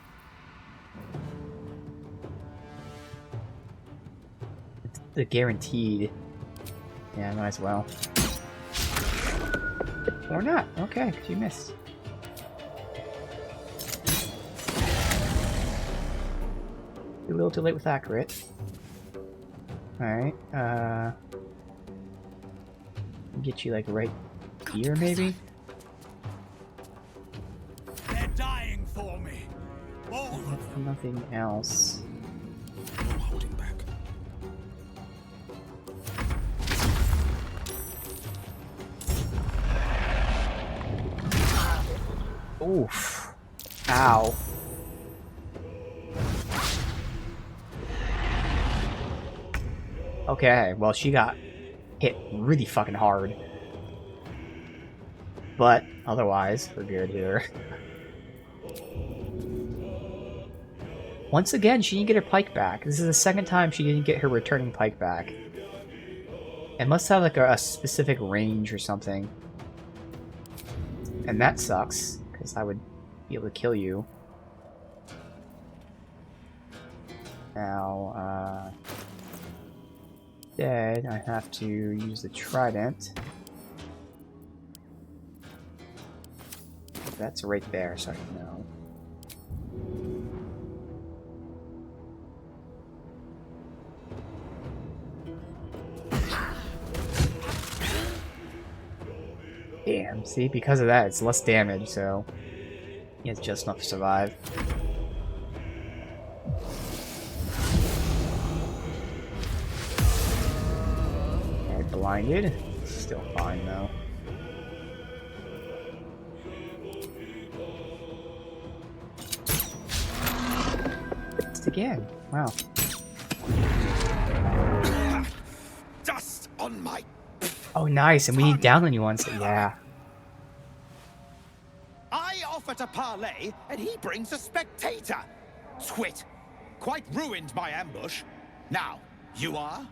It's the guaranteed. Yeah, might as well. Or not. Okay, you missed. You're a little too late with that crit. Alright, get you like right here maybe? They're dying for me. All of them. Nothing else. No holding back. Oof. Ow. Okay, well she got hit really fucking hard. But otherwise, we're good here. Once again, she didn't get her pike back. This is the second time she didn't get her returning pike back. It must have like a specific range or something. And that sucks, because I would be able to kill you. Now, instead, I have to use the trident. That's right there, so I know. Damn, see, because of that, it's less damage, so he has just enough to survive. Alright, blinded. Still fine, though. Again. Wow. Dust on my. Oh, nice. And we need down on you once. Yeah. I offer to parlay, and he brings a spectator. Twit. Quite ruined my ambush. Now, you are?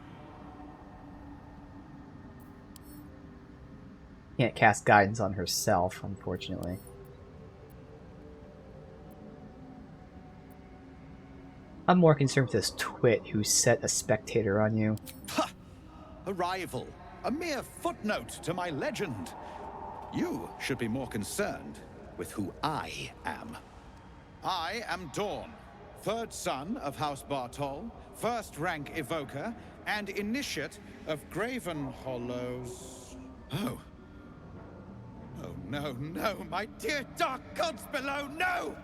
Can't cast guidance on herself, unfortunately. I'm more concerned with this twit who set a spectator on you. Ha! A rival. A mere footnote to my legend. You should be more concerned with who I am. I am Dawn, third son of House Bartol, first rank evoker, and initiate of Graven Hollows. Oh. Oh, no, no, my dear dark gods below, no!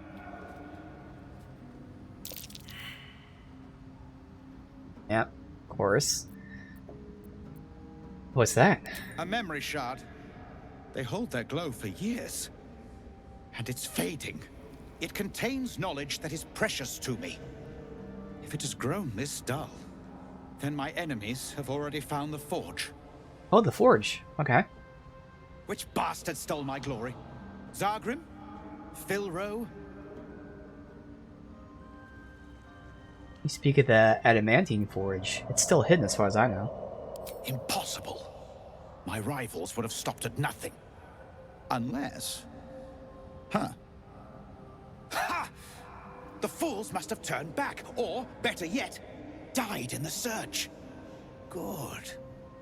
Yep, of course. What's that? A memory shard. They hold their glow for years. And it's fading. It contains knowledge that is precious to me. If it has grown this dull, then my enemies have already found the forge. Oh, the forge. Okay. Which bastard stole my glory? Zargrim? Philro? You speak of the adamantine forge. It's still hidden as far as I know. Impossible. My rivals would have stopped at nothing. Unless... Huh. Ha! The fools must have turned back, or, better yet, died in the search. Good.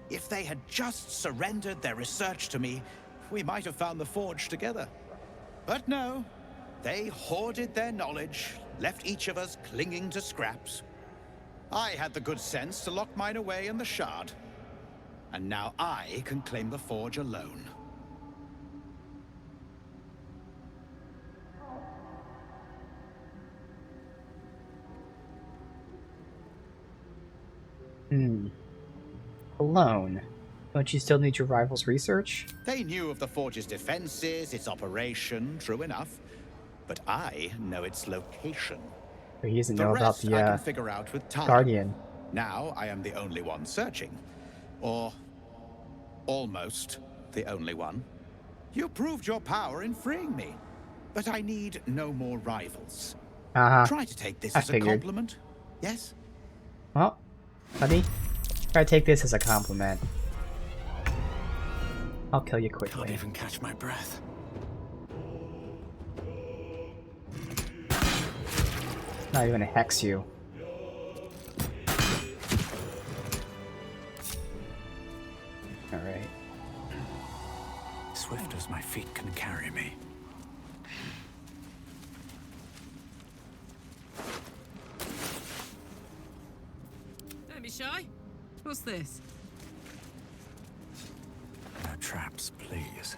If they had just surrendered their research to me, we might have found the forge together. But no. They hoarded their knowledge, left each of us clinging to scraps. I had the good sense to lock mine away in the shard. And now I can claim the forge alone. Alone. Don't you still need your rival's research? They knew of the forge's defenses, its operation, true enough. But I know its location. But he doesn't The know about rest I the can figure out with time. Guardian. Now I am the only one searching. Or almost the only one. You proved your power in freeing me. But I need no more rivals. Try to take this as a compliment. Yes? Well, buddy, try to take this as a compliment. I'll kill you quickly. Can't even catch my breath. Not even gonna hex you. Alright. Swift as my feet can carry me. Don't be shy. What's this? No traps, please.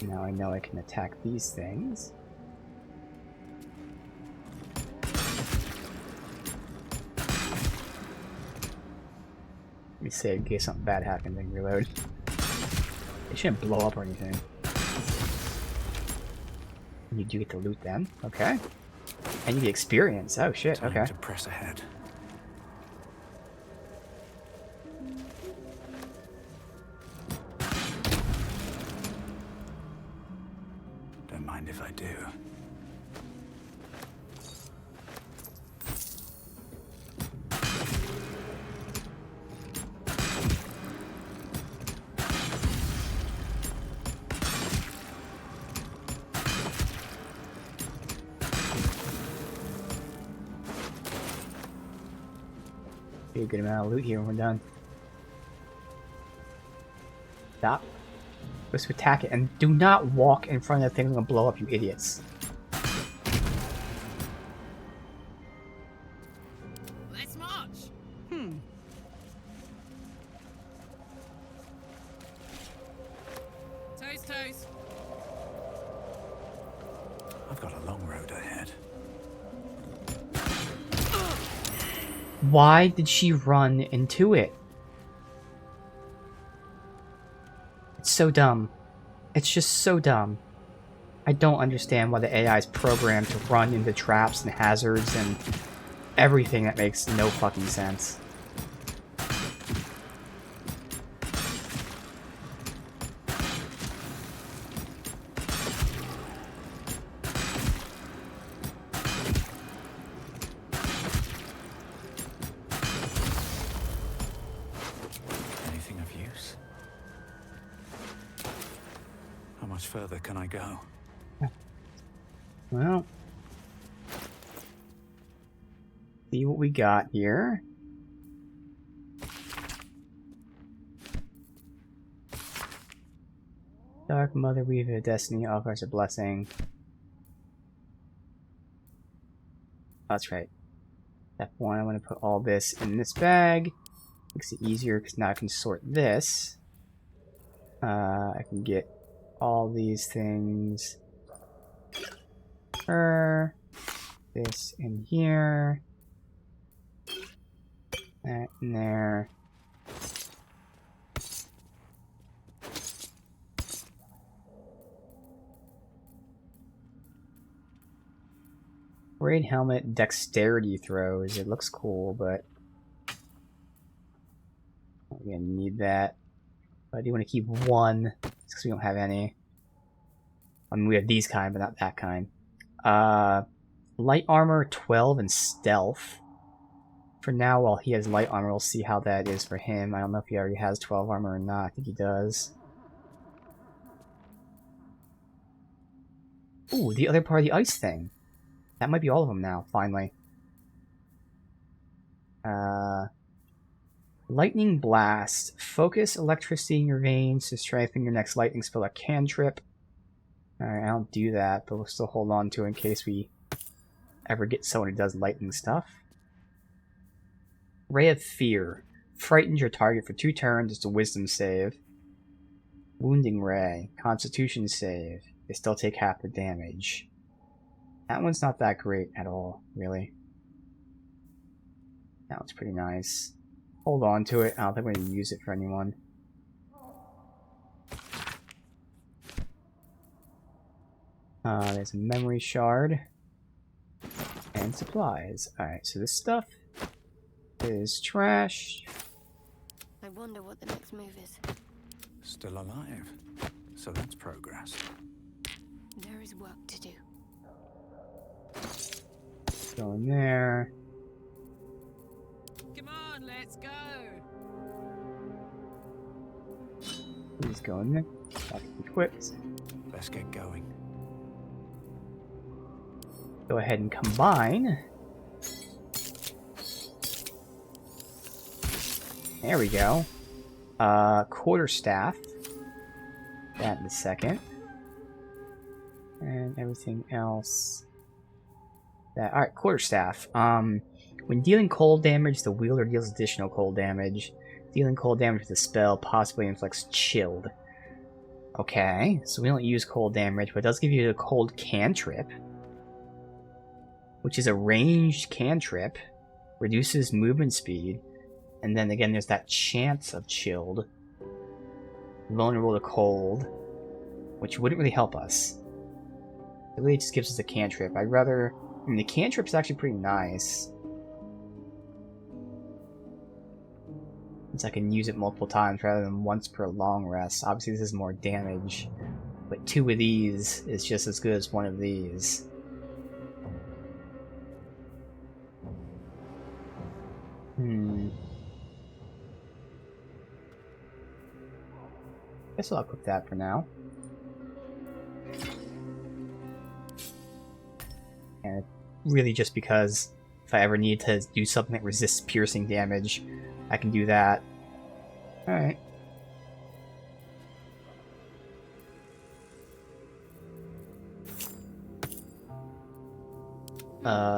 Now I know I can attack these things. Let me save in case something bad happens and reload. They shouldn't blow up or anything. You do get to loot them, okay. And you get experience. Oh shit, Time okay. to press ahead. Don't mind if I do. Be a good amount of loot here when we're done. Stop. Supposed to attack it, and do not walk in front of the thing that's gonna blow up, you idiots. Let's march. Toes. I've got a long road ahead. Why did she run into it? It's so dumb. It's just so dumb. I don't understand why the AI is programmed to run into traps and hazards and everything that makes no fucking sense. Anything of use? How much further can I go? Well, see what we got here. Dark Mother, Weaver of Destiny, offers a blessing. That's right. Step 1, I want to put all this in this bag. Makes it easier because now I can sort this. I can get all these things. This in here. That in there. Raid helmet dexterity throws. It looks cool, but we're gonna need that. But I do want to keep one because we don't have any. I mean, we have these kind, but not that kind. Light armor 12 and stealth. For now, while he has light armor, we'll see how that is for him. I don't know if he already has 12 armor or not. I think he does. Ooh, the other part of the ice thing. That might be all of them now, finally. Lightning Blast. Focus electricity in your veins to strengthen your next lightning spell or cantrip. Alright, I don't do that, but we'll still hold on to it in case we ever get someone who does lightning stuff. Ray of Fear. Frightens your target for 2 turns. It's a wisdom save. Wounding Ray. Constitution save. They still take half the damage. That one's not that great at all, really. That one's pretty nice. Hold on to it. I don't think we're going to use it for anyone. There's a memory shard. And supplies. Alright, so this stuff is trash. I wonder what the next move is. Still alive. So that's progress. There is work to do. Go in there. Come on, let's go. Please go in there. Equipped. Let's get going. Go ahead and combine. There we go. Quarterstaff. That in a second. And everything else. Alright, quarterstaff. When dealing cold damage, the wielder deals additional cold damage. Dealing cold damage with a spell possibly inflicts chilled. Okay, so we don't use cold damage, but it does give you a cold cantrip. Which is a ranged cantrip. Reduces movement speed. And then again, there's that chance of chilled. Vulnerable to cold. Which wouldn't really help us. It really just gives us a cantrip. I'd rather... I mean, the cantrip's actually pretty nice. Since I can use it multiple times rather than once per long rest. Obviously this is more damage. But 2 of these is just as good as 1 of these. Guess I'll equip that for now. And really just because if I ever need to do something that resists piercing damage, I can do that. Alright.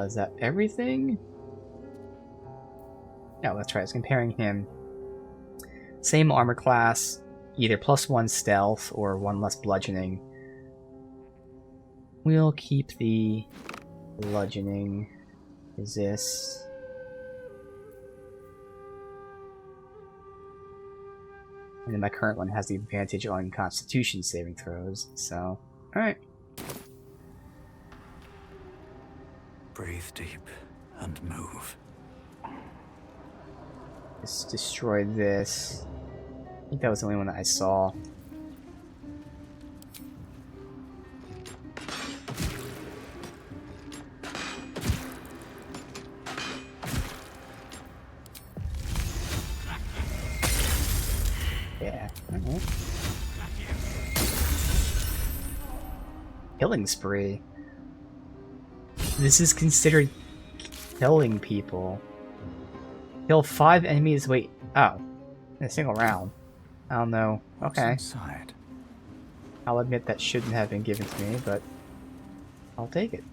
Is that everything? No, that's right, I was comparing him. Same armor class, either +1 stealth or 1 less bludgeoning. We'll keep the bludgeoning. Resist. And then my current one has the advantage on Constitution saving throws, so... Alright. Breathe deep and move. Just destroy this. I think that was the only one that I saw. Yeah. Alright. Killing spree. This is considered killing people. Kill 5 enemies. Wait. Oh. In a single round. I don't know. Okay. Inside? I'll admit that shouldn't have been given to me, but I'll take it.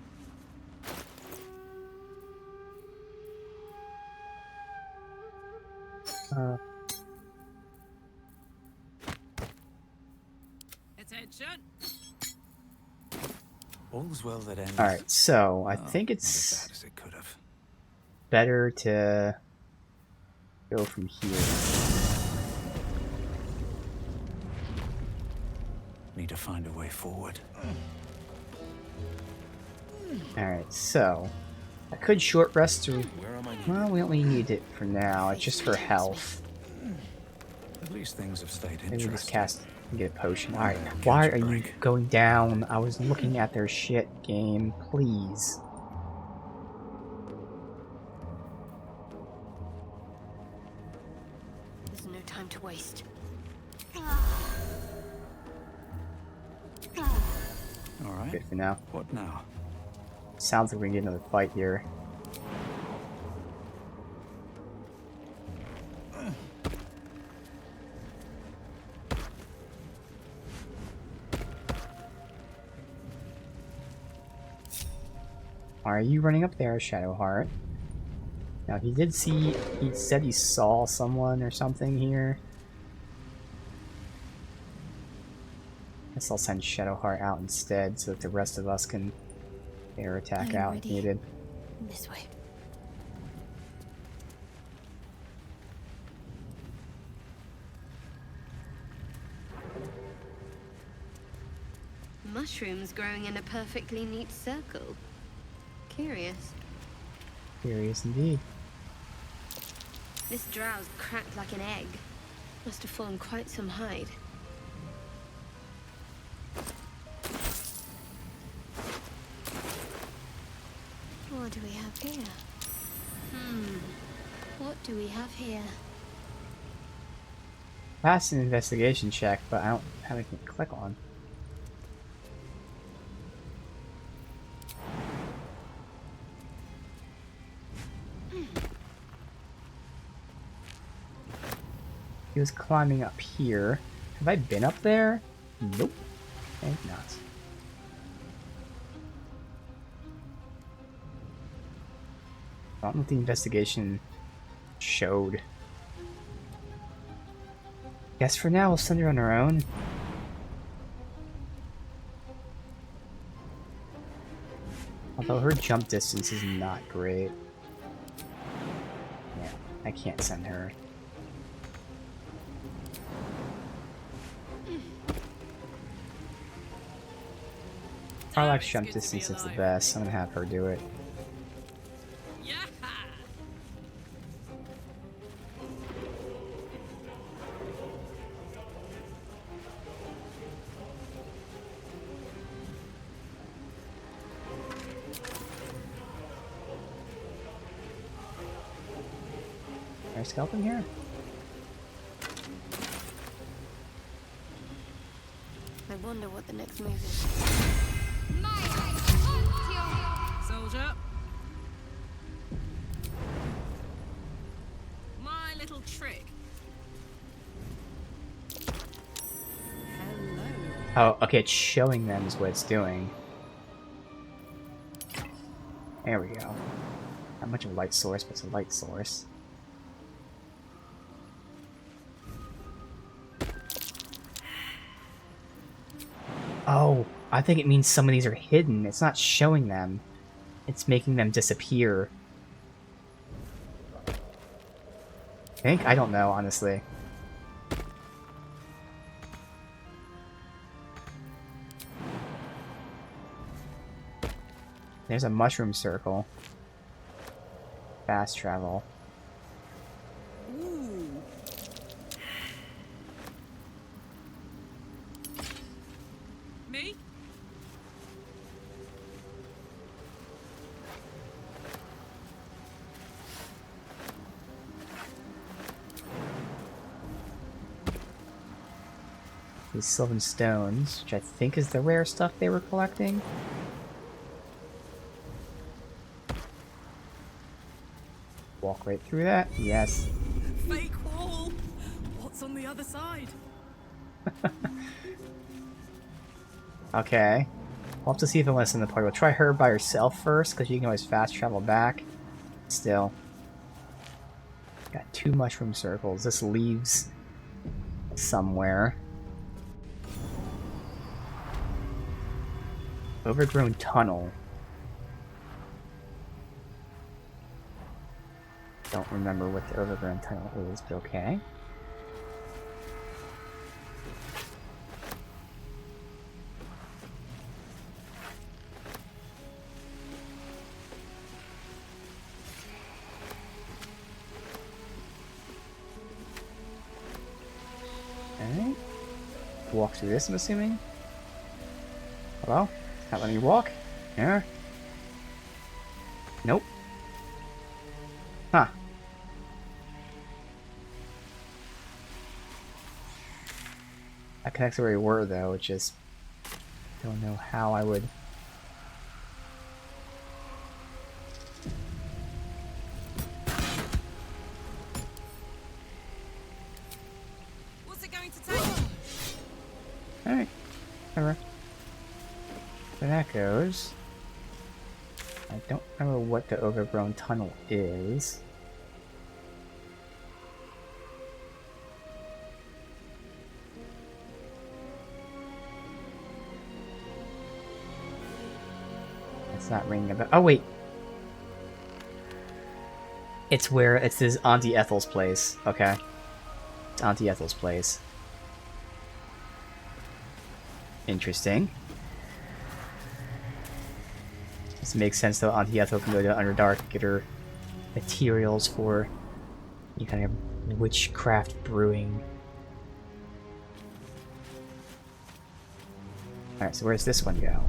Attention. All's well that ends. Alright, so I think Not it's as bad as it could have. better to go from here? Need to find a way forward. Alright, so I could short rest or Where am I needed? well, we only need it for now. It's just for health. At least things have stayed Maybe interesting. we just cast and get a potion. Alright, why are you going down? I was looking at their shit, game. Please. There's no time to waste. All right. Good for now. What now? Sounds like we can get another fight here. Why are you running up there, Shadowheart? Now he did see, he said he saw someone or something here. Guess I'll send Shadowheart out instead so that the rest of us can air attack out if needed. This way. Mushrooms growing in a perfectly neat circle. Curious. Curious indeed. This drow's cracked like an egg. Must have fallen quite some hide. What do we have here? What do we have here? Pass an investigation check, but I don't have anything to click on. He was climbing up here. Have I been up there? Nope. I think not. I don't know what the investigation showed. Guess for now we'll send her on her own. Although her jump distance is not great. Yeah, I can't send her. Karlach's jump distance is the best. I'm gonna have her do it. Is there a skeleton here? I wonder what the next move is. Soldier. My little trick. Hello. Oh, okay, it's showing them is what it's doing. There we go. Not much of a light source, but it's a light source. Oh, I think it means some of these are hidden. It's not showing them. It's making them disappear. I think? I don't know, honestly. There's a mushroom circle. Fast travel. Me? These Sylvan Stones, which I think is the rare stuff they were collecting. Walk right through that. Yes. Fake wall. What's on the other side? Okay. We'll have to see if it wants in the party. We'll try her by herself first, because you can always fast travel back. Still. Got 2 mushroom circles. This leaves somewhere. Overgrown tunnel. Don't remember what the overgrown tunnel is, but okay. Alright. Walk through this, I'm assuming. Hello? Not letting me walk? Yeah. Nope. Huh. That connects where we were, though, which is... don't know how I would... What's it going to take? Alright. Whatever. Where that goes... I don't remember what the overgrown tunnel is. It's not ringing a bell. Oh, wait! It's where... it's this Auntie Ethel's place. Okay. It's Auntie Ethel's place. Interesting. This makes sense, though. Auntie Ethel can go to Underdark, get her materials for any kind of witchcraft brewing. Alright, so where's this one go?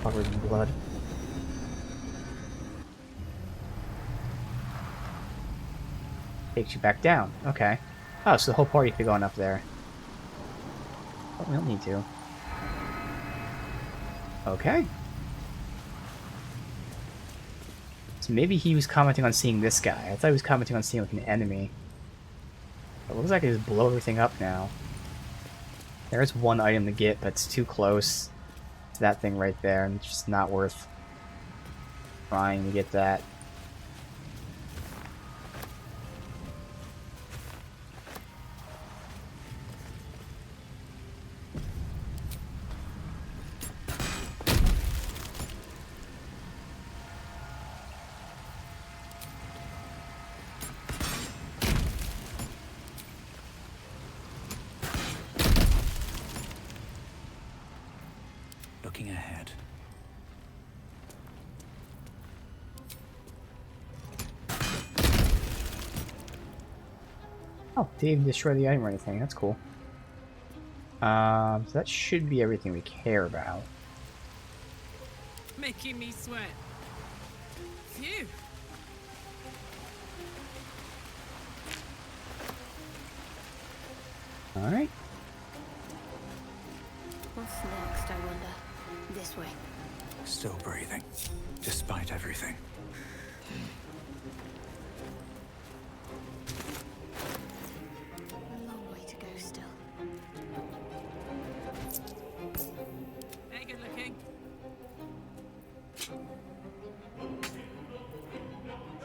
Covered in blood. Takes you back down. Okay. Oh, so the whole party could be going up there. Oh, we don't need to. Okay. So maybe he was commenting on seeing this guy. I thought he was commenting on seeing like an enemy. It looks like he just blow everything up now. There's one item to get, but it's too close to that thing right there, and it's just not worth trying to get that. Looking ahead. Oh, didn't even destroy the item or anything. That's cool. So that should be everything we care about. Making me sweat. Phew. Alright. What's next, I wonder? This way. Still breathing, despite everything. A long way to go still. Hey, good looking.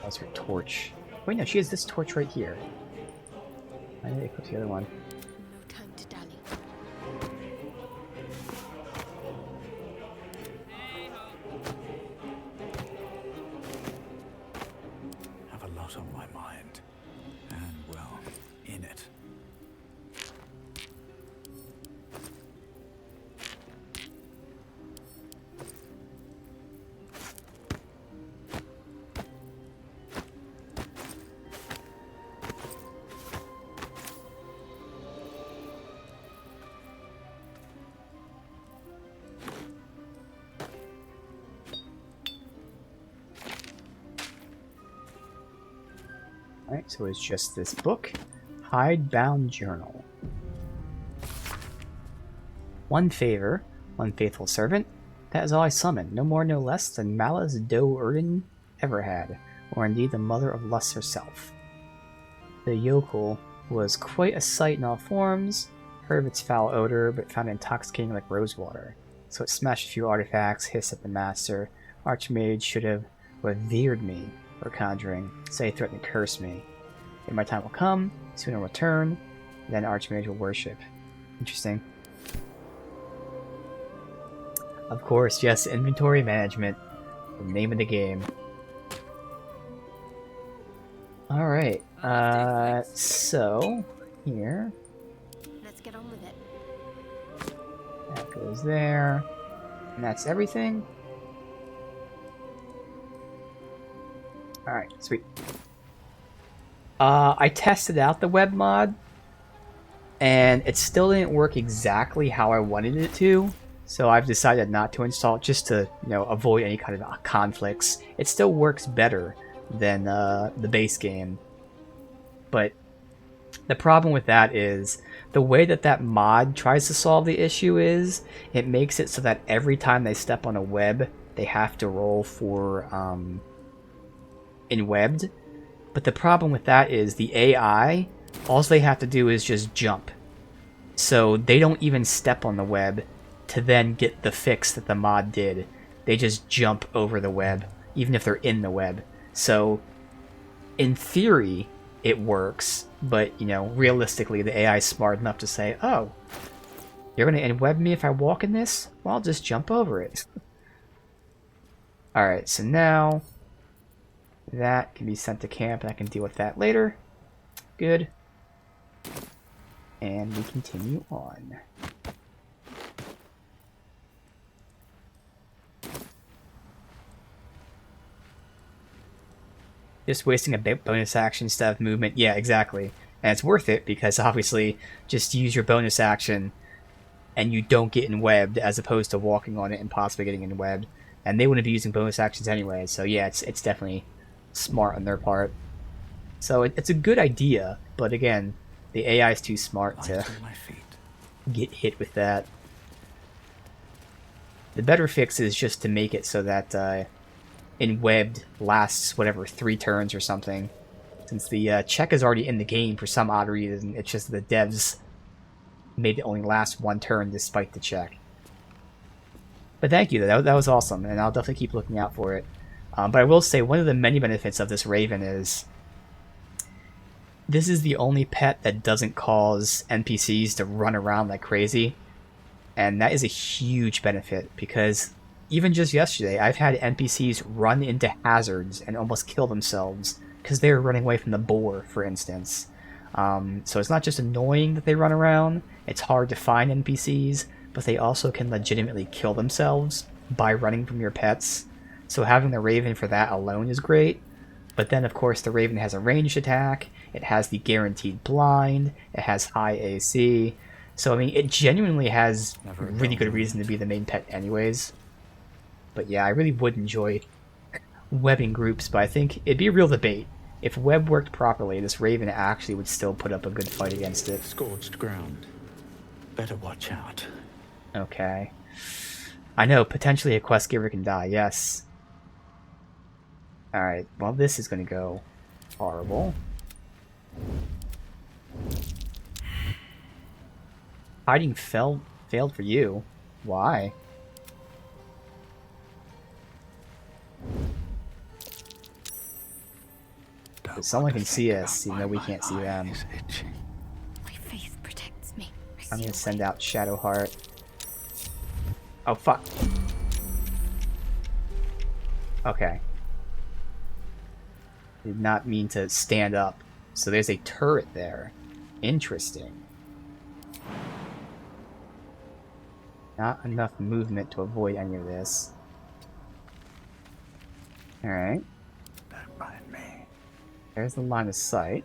That's her torch. Wait, no, she has this torch right here. I need to equip the other one. No time to dally. Have a lot on my mind. And, well, in it. Alright, so it's just this book. Hidebound Journal. One favor, one faithful servant. That is all I summon, no more no less than Mala's Doe Erden ever had, or indeed the mother of lust herself. The yokel was quite a sight in all forms, heard of its foul odor, but found it intoxicating like rosewater. So it smashed a few artifacts, hissed at the master. Archmage should have revered me for conjuring, so he threatened to curse me. Then my time will come, soon I'll return, then Archmage will worship. Interesting. Of course, yes, inventory management. The name of the game. Alright, so, here. Let's get on with it. That goes there. And that's everything? Alright, sweet. I tested out the web mod, and it still didn't work exactly how I wanted it to. So I've decided not to install it just to, avoid any kind of conflicts. It still works better than the base game. But the problem with that is the way that mod tries to solve the issue is it makes it so that every time they step on a web, they have to roll for in webbed. But the problem with that is the AI, all they have to do is just jump. So they don't even step on the web to then get the fix that the mod did. They just jump over the web, even if they're in the web. So in theory, it works, but, realistically, the AI is smart enough to say, oh, you're going to web me if I walk in this? Well, I'll just jump over it. Alright, so now that can be sent to camp, and I can deal with that later. Good. And we continue on. Just wasting a bonus action instead of movement. Yeah, exactly. And it's worth it because obviously just use your bonus action and you don't get in-webbed as opposed to walking on it and possibly getting in-webbed. And they wouldn't be using bonus actions anyway, so yeah, it's definitely smart on their part. So it's a good idea, but again, the AI is too smart to get hit with that. The better fix is just to make it so that in webbed lasts whatever 3 turns or something. Since the check is already in the game for some odd reason, it's just the devs made it only last 1 turn despite the check. But thank you, that was awesome, and I'll definitely keep looking out for it. But I will say one of the many benefits of this Raven is this is the only pet that doesn't cause NPCs to run around like crazy, and that is a huge benefit because even just yesterday, I've had NPCs run into hazards and almost kill themselves because they were running away from the boar, for instance. So it's not just annoying that they run around, it's hard to find NPCs, but they also can legitimately kill themselves by running from your pets. So having the Raven for that alone is great. But then, of course, the Raven has a ranged attack, it has the guaranteed blind, it has high AC. So, I mean, it genuinely has really good reason to be the main pet anyways. But yeah, I really would enjoy webbing groups, but I think it'd be a real debate. If web worked properly, this Raven actually would still put up a good fight against it. Scorched ground. Better watch out. Okay. I know, potentially a quest giver can die, yes. Alright, well this is gonna go horrible. Hiding failed for you. Why? Because someone can see us, even though we can't see them. My faith protects me. I'm gonna send out Shadowheart. Oh, fuck. Okay. Did not mean to stand up. So there's a turret there. Interesting. Not enough movement to avoid any of this. Alright. There's the line of sight.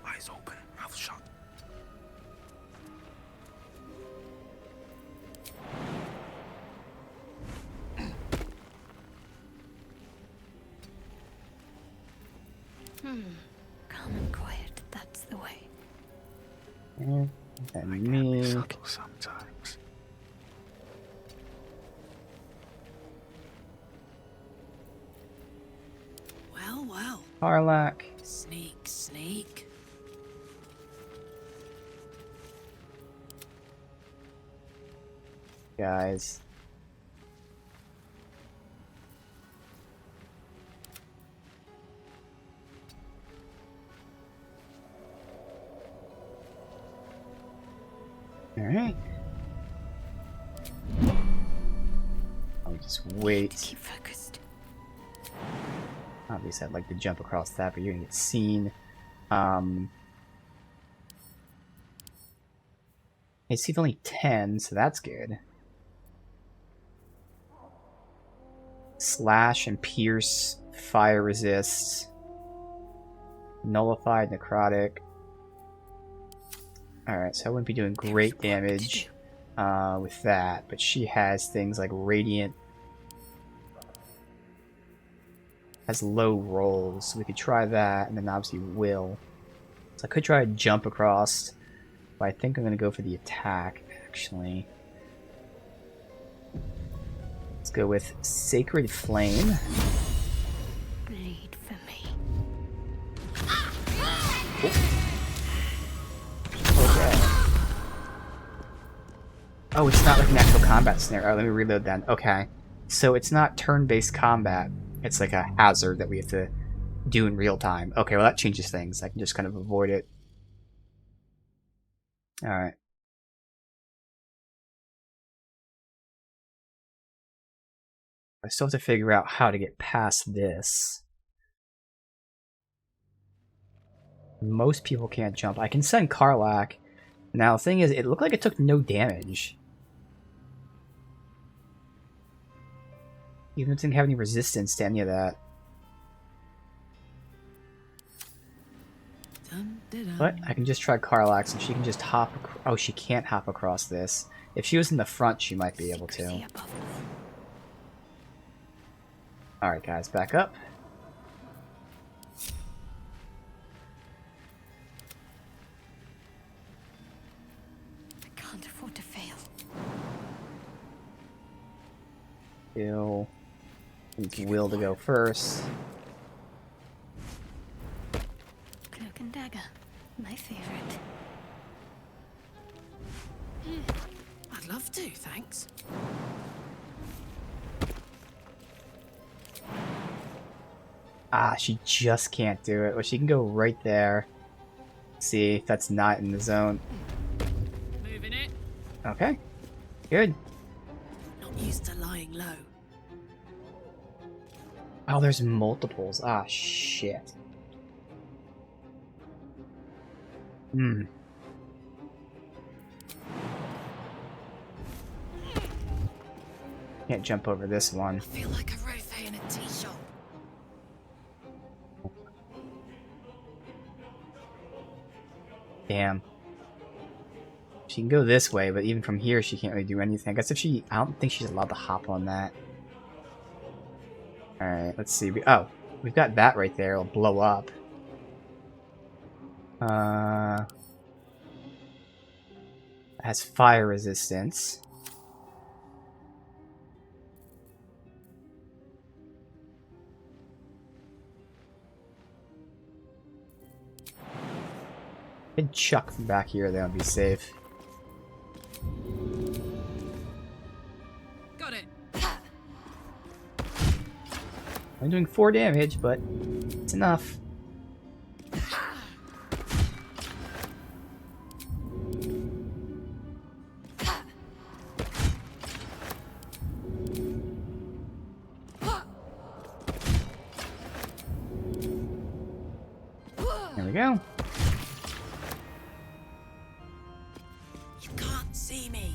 Eyes open, mouth shut. Calm and quiet, that's the way. And me. Sometimes. Well, well. Harlack. Sneak, sneak. Guys. Alright. I'll just wait. Keep focused. Obviously, I'd like to jump across that, but you're gonna get seen. AC only 10, so that's good. Slash and pierce, fire resist, nullified, necrotic. Alright, so I wouldn't be doing great damage with that, but she has things like radiant. Has low rolls, so we could try that, and then obviously will. So I could try to jump across, but I think I'm going to go for the attack, actually. Let's go with Sacred Flame. Bleed for me. Okay. Oh, it's not like an actual combat scenario. Oh, let me reload that. Okay. So it's not turn-based combat. It's like a hazard that we have to do in real time. Okay, well that changes things. I can just kind of avoid it. Alright. I still have to figure out how to get past this. Most people can't jump. I can send Karlach. Now, the thing is, it looked like it took no damage. Even if it didn't have any resistance to any of that. But I can just try Karlach, and she can just hop. Oh, she can't hop across this. If she was in the front, she might be able to. Alright, guys, back up. I can't afford to fail. Will to go first. Cloak and dagger, my favorite. I'd love to, thanks. Ah, she just can't do it. Well, she can go right there. See if that's not in the zone. Moving it. Okay. Good. Not used to lying low. Oh, there's multiples. Ah, shit. Hmm. Can't jump over this one. I feel like a rothe in a tea shop. Damn. She can go this way, but even from here, she can't really do anything. I guess if she... I don't think she's allowed to hop on that. Alright, let's see. Oh, we've got that right there. It'll blow up. It has fire resistance. Could chuck from back here, that would be safe. Got it. I'm doing 4 damage, but it's enough. There we go. You can't see me.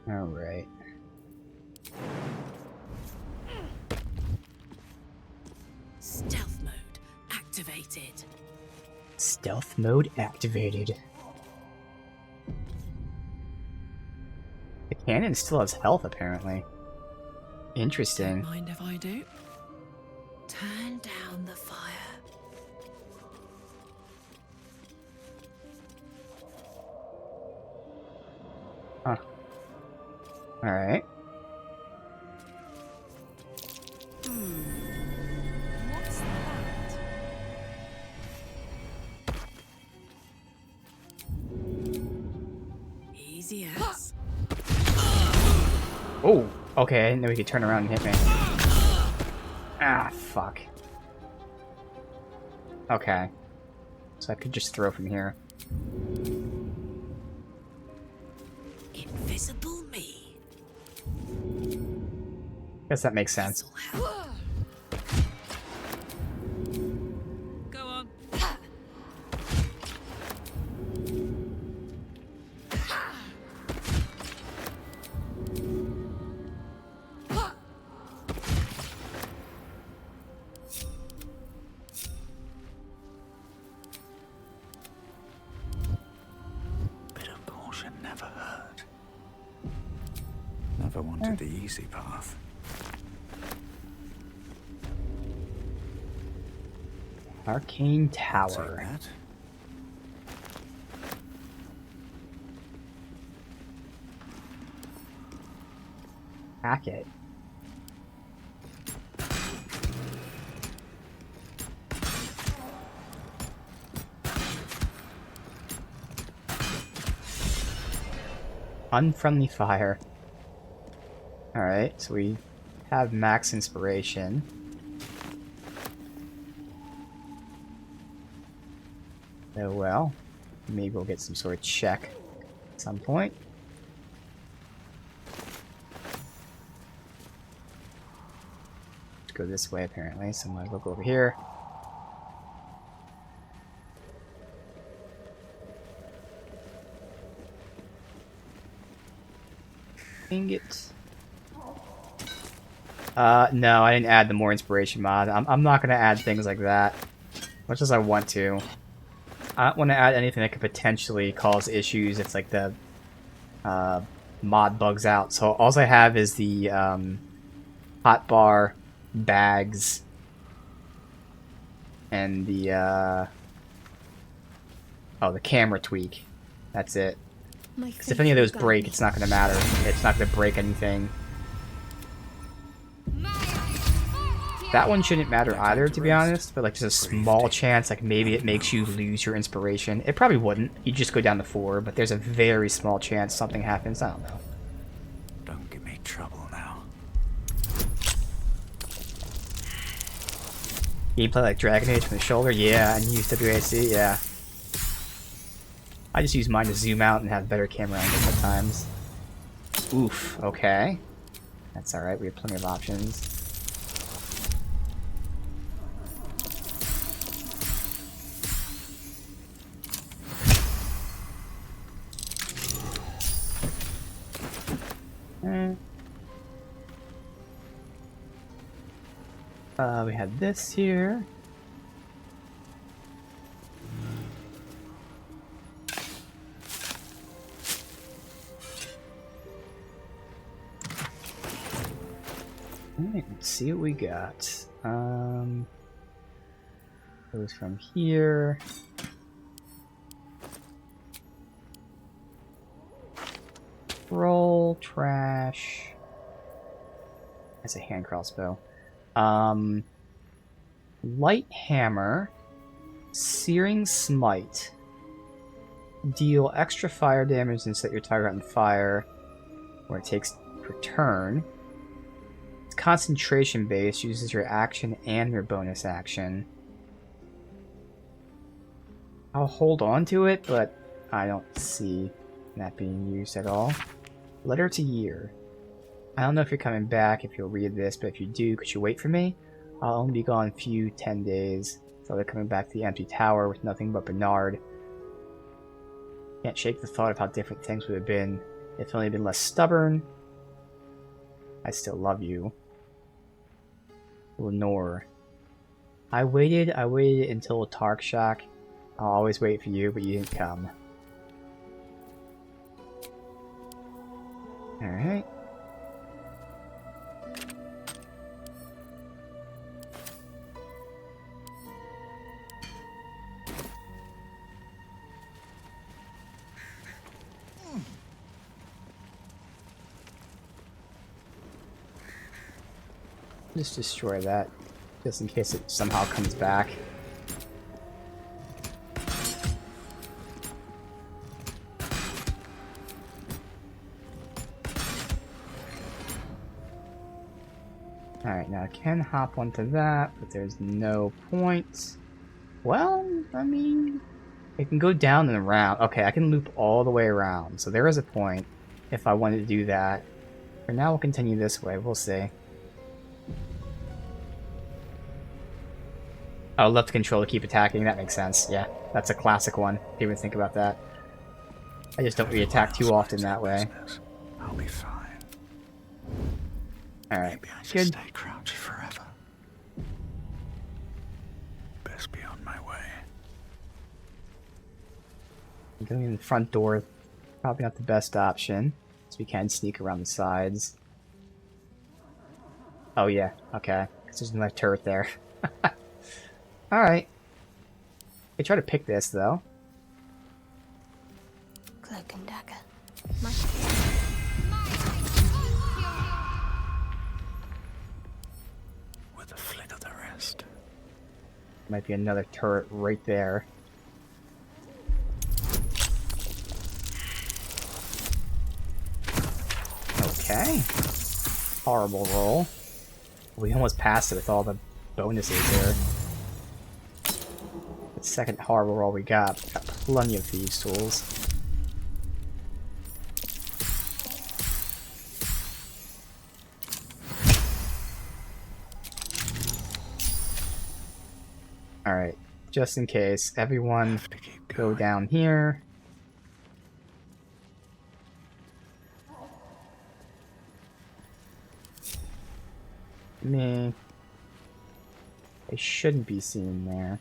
All right. Stealth mode activated. Stealth mode activated. The cannon still has health, apparently. Interesting. Don't mind if I do. Turn down the fire. Huh. Alright. What's that? Easy as. Oh, okay, I didn't know he could turn around and hit me. Ah, fuck. Okay. So I could just throw from here. invisible me. Guess that makes sense. Go on. Bit of caution never hurt. Never wanted the easy path. Arcane I'll take Tower. that. Hack it. Unfriendly fire. Alright, so we have max inspiration. Oh well. Maybe we'll get some sort of check at some point. Let's go this way apparently, so I'm gonna go over here. Ingot. No, I didn't add the more inspiration mod. I'm not gonna add things like that. Much as I want to. I don't want to add anything that could potentially cause issues if like the mod bugs out. So all I have is the hotbar, bags, and the the camera tweak. That's it. Because if any of those break, it's not going to matter. It's not going to break anything. That one shouldn't matter either, to be honest, but like just a small chance, like maybe it makes you lose your inspiration. It probably wouldn't. You just go down to 4, but there's a very small chance something happens. I don't know. Don't give me trouble now. Gameplay like Dragon Age from the shoulder? Yeah, and use WASD? Yeah. I just use mine to zoom out and have better camera angles at times. Oof, okay. That's alright, we have plenty of options. We had this here. Alright, let's see what we got. Goes from here. Roll, trash. That's a hand crossbow. Light hammer. Searing smite. Deal extra fire damage and set your target on fire, where it takes per turn. It's concentration based, uses your action and your bonus action. I'll hold on to it, but I don't see that being used at all. Letter to Year. I don't know if you're coming back, if you'll read this, but if you do, could you wait for me? I'll only be gone a few 10 days, so they're coming back to the empty tower with nothing but Bernard. Can't shake the thought of how different things would have been if only been less stubborn. I still love you. Lenore. I waited until Tarkshock. I'll always wait for you, but you didn't come. Alright. Just destroy that, just in case it somehow comes back. Alright, now I can hop onto that, but there's no point. Well, I mean, it can go down and around. Okay, I can loop all the way around, so there is a point. if I wanted to do that. For now, we'll continue this way. We'll see. Oh, left control to keep attacking. That makes sense. Yeah, that's a classic one. Didn't even think about that. I just don't really attack too often that way. I'll be fine. Alright, Maybe I should good. stay crouched forever. Best be on my way. Going in the front door, probably not the best option, so we can sneak around the sides. Oh yeah, okay. There's another turret there. Alright. I try to pick this, though. Cloak and dagger. With a flick of the wrist. Might be another turret right there. Okay. Horrible roll. We almost passed it with all the bonuses here. The second horrible roll we got. Got plenty of thieves' tools. Alright, just in case, everyone go down here. Me. They shouldn't be seen there.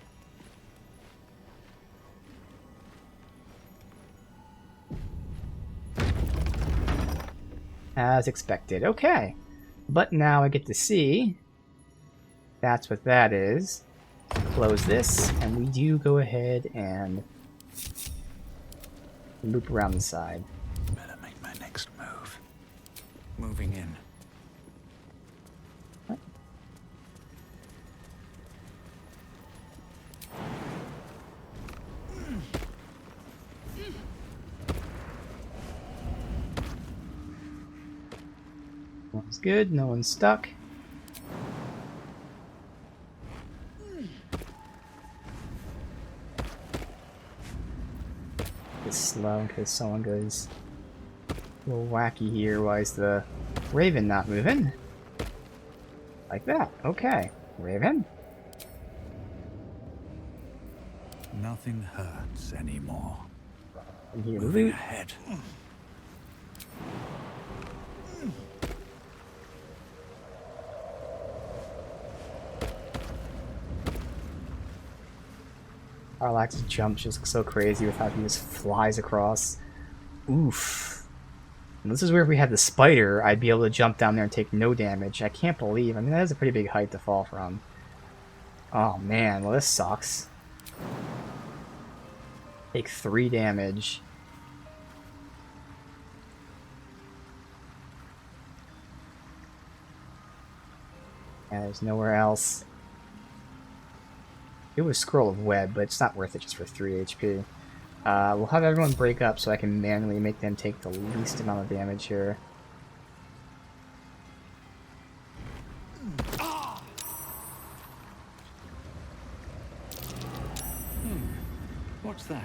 As expected. Okay. But now I get to see. That's what that is. Close this, and we do go ahead and loop around the side. Better make my next move. Moving in. One's good, no one's stuck. It's slow in case someone goes a little wacky here. Why is the Raven not moving? Like that. Okay. Raven. Nothing hurts anymore. And here Moving loot. ahead. Parallax jump just so crazy with how he just flies across. Oof. And this is where if we had the spider, I'd be able to jump down there and take no damage. I can't believe. I mean, that is a pretty big height to fall from. Oh man, well this sucks. Take 3 damage. Yeah, there's nowhere else. It was Scroll of Web, but it's not worth it just for 3 HP. We'll have everyone break up so I can manually make them take the least amount of damage here. What's that?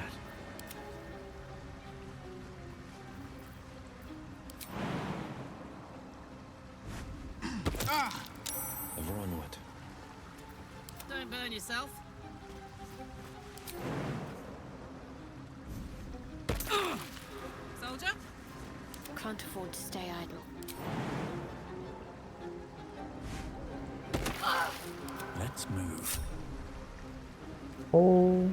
Over onward. Don't burn yourself. Soldier? Can't afford to stay idle. Let's move. Oh.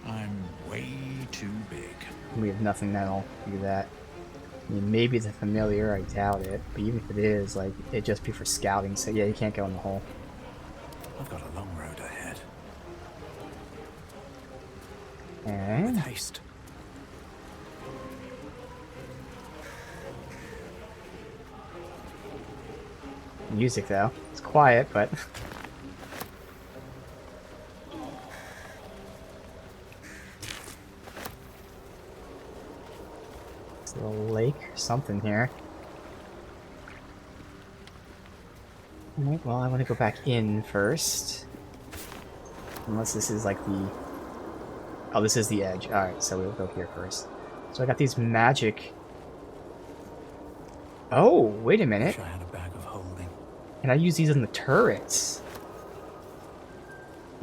I'm way too big. We have nothing that'll do that. I mean, maybe the familiar, I doubt it. But even if it is, like, it'd just be for scouting, so yeah, you can't go in the hole. I've got a long road ahead. And With haste. music, though. It's quiet, but... It's a little lake or something here. Alright, well, I want to go back in first. Unless this is like the... Oh, this is the edge. Alright, so we'll go here first. So I got these magic... Oh, wait a minute. Wish I had a bag of holding. Can I use these on the turrets?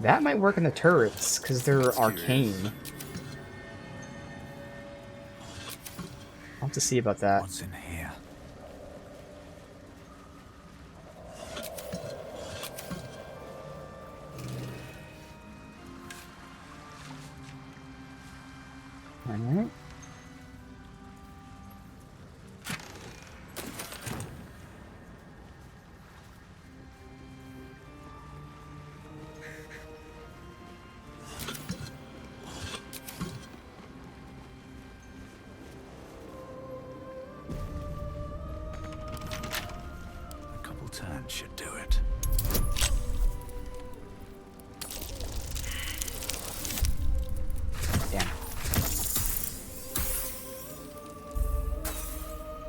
That might work on the turrets, because they're arcane. I'll have to see about that. What's in here? Alright. A couple turns should do it. Damn.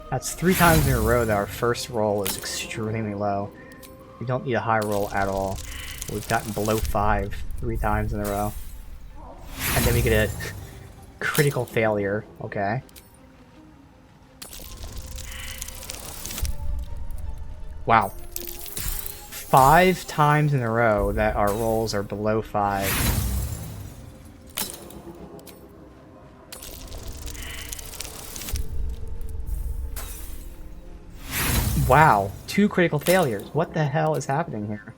That's 3 times in a row that our first roll is extremely low. We don't need a high roll at all. We've gotten below 5 3 times in a row. And then we get a critical failure. Okay. Wow. 5 times in a row that our rolls are below 5. Wow, 2 critical failures. What the hell is happening here?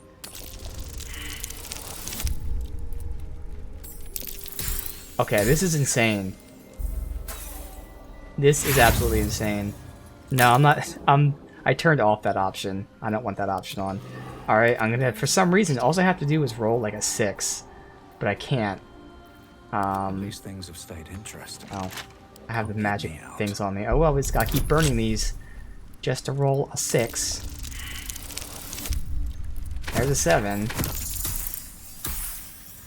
Okay, this is insane. This is absolutely insane. No, I'm not... I turned off that option. I don't want that option on. Alright, I'm gonna... For some reason, all I have to do is roll like a 6. But I can't. These things have stayed interesting. Oh. I have the magic things on me. Oh well, we just gotta keep burning these. Just to roll a 6. There's a 7.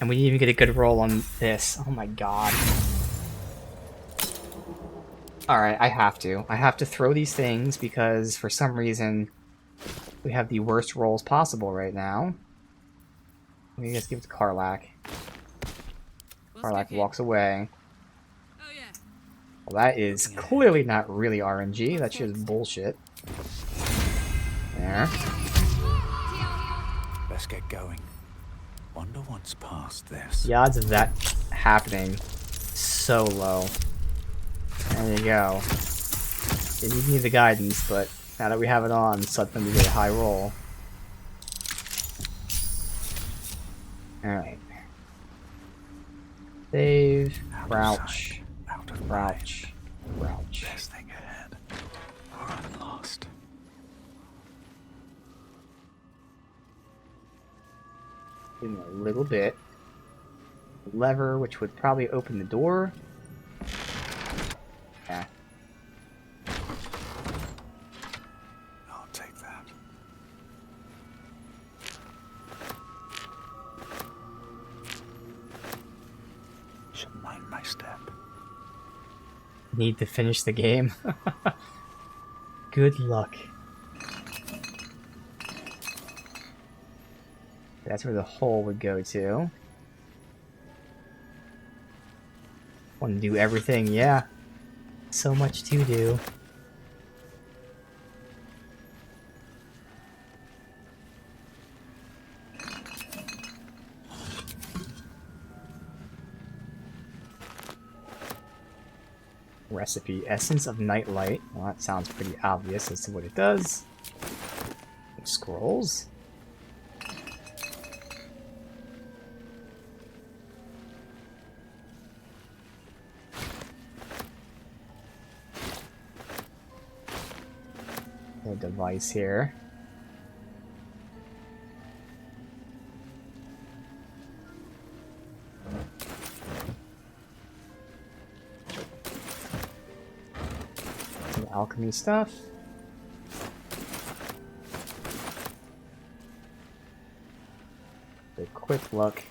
And we didn't even get a good roll on this. Oh my god. Alright, I have to. I have to throw these things because for some reason we have the worst rolls possible right now. Let me just give it to Karlak. Karlak walks away. Well, that is clearly not really RNG. That's just bullshit. There. Let's get going. Wonder what's past this. The odds of that happening so low. There you go. Didn't even need the guidance, but now that we have it on, suddenly we get a high roll. Alright. Save. Crouch. Crouch. Crouch. Best thing ahead. Or I'm lost. In a little bit. Lever, which would probably open the door. Yeah. I'll take that. Should mind my step. Need to finish the game. Good luck. That's where the hole would go to. Want to do everything? Yeah. So much to do. Recipe. Essence of Nightlight. Well, that sounds pretty obvious as to what it does. Scrolls. A device here. Some alchemy stuff. A quick look.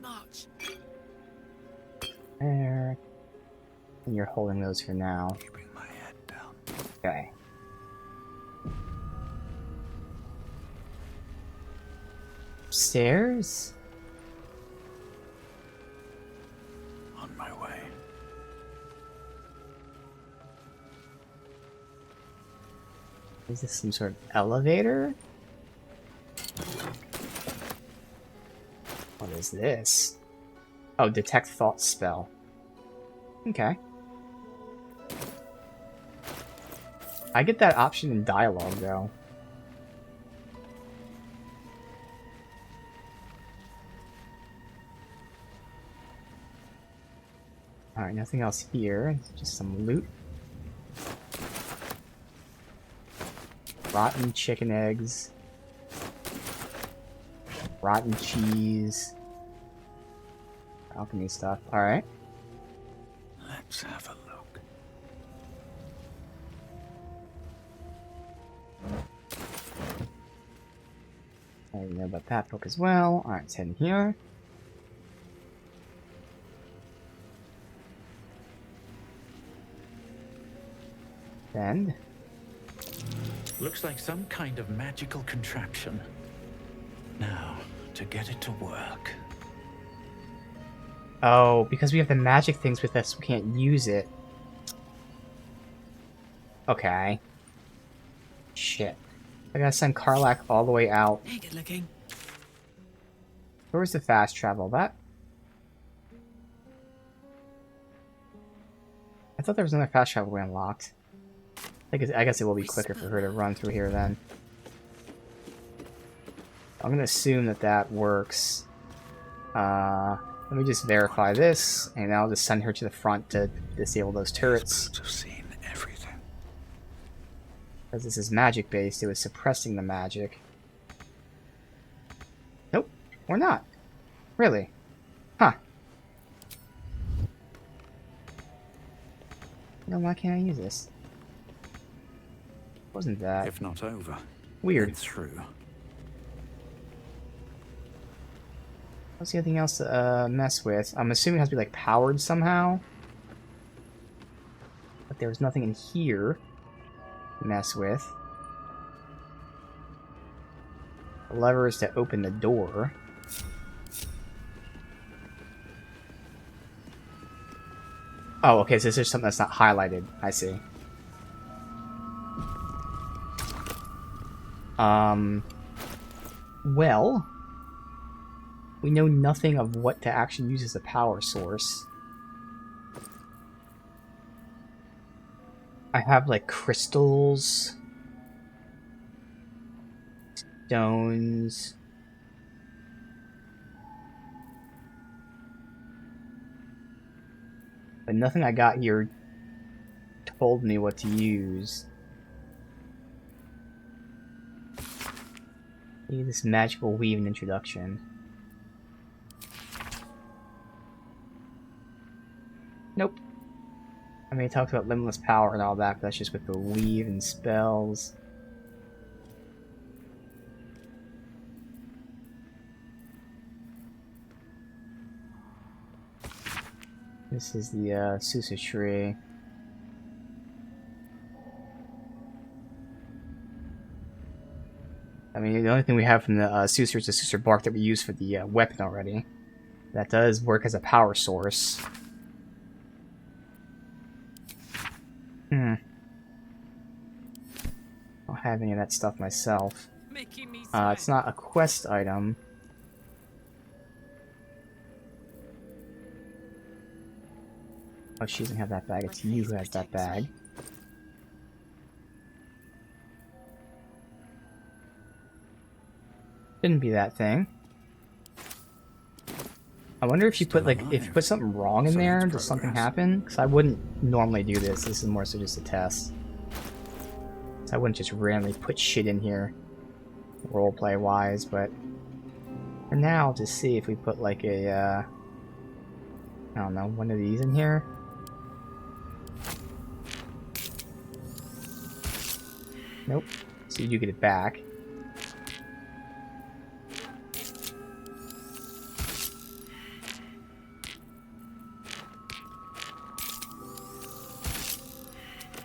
Let's march. There. And you're holding those for now. Keeping my head down. Okay. Upstairs? On my way. Is this some sort of elevator? What is this? Oh, detect thought spell. Okay. I get that option in dialogue, though. Alright, nothing else here. Just some loot. Rotten chicken eggs. Rotten cheese. Alchemy stuff. Alright. Let's have a look. I know about that book as well. Alright, let's head in here. Then. Looks like some kind of magical contraption. Now, to get it to work. Oh, because we have the magic things with us, we can't use it. Okay. Shit. I gotta send Karlach all the way out. Hey, good looking. Where's the fast travel? That? I thought there was another fast travel we unlocked. I guess it will be quicker for her to run through here then. I'm gonna assume that that works. Let me just verify this, and I'll just send her to the front to disable those turrets. I've seen everything. Because this is magic based, it was suppressing the magic. Nope, we're not. Really? Huh. No, why can't I use this? Wasn't that If not over. weird? then through. What's the other thing else to mess with? I'm assuming it has to be like powered somehow. But there was nothing in here to mess with. The lever is to open the door. Oh, okay, so this is something that's not highlighted. I see. Well, we know nothing of what to actually use as a power source. I have, like, crystals, stones, but nothing I got here told me what to use. Maybe this magical weave and introduction. Nope. I mean, it talks about limitless power and all that, but that's just with the weave and spells. This is the Susa tree. I mean, the only thing we have from the Susa is the Susa bark that we use for the weapon already. That does work as a power source. I don't have any of that stuff myself. It's not a quest item. Oh, she doesn't have that bag. It's you who has that bag. Shouldn't be that thing. I wonder if you put if you put something wrong in there, does something happen? Because I wouldn't normally do this. This is more so just a test. So I wouldn't just randomly put shit in here, roleplay wise. But for now, I'll just see if we put like a I don't know, one of these in here. Nope. So you do get it back.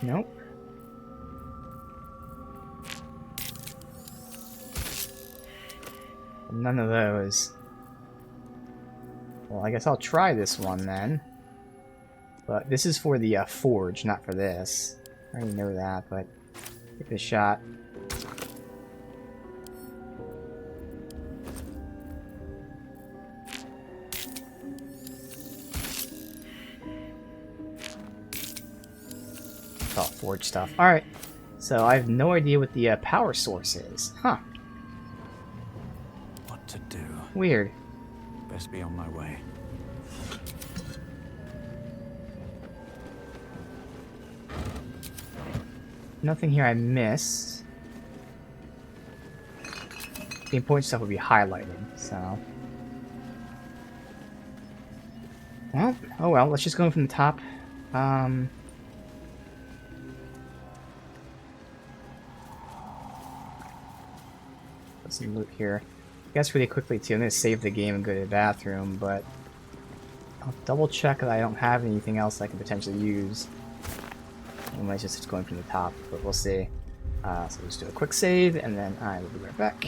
Nope. None of those. Well, I guess I'll try this one then. But this is for the forge, not for this. I already know that, but give it a shot. It's all forge stuff. Alright. So I have no idea what the power source is. Huh. What to do? Weird. Best be on my way. Nothing here I missed. The important stuff would be highlighted, so... Well, oh well, let's just go in from the top. Let's some loot here. I guess really quickly too, I'm gonna save the game and go to the bathroom, but I'll double check that I don't have anything else I can potentially use. I might just going from the top, but we'll see. So let's do a quick save, and then I will be right back.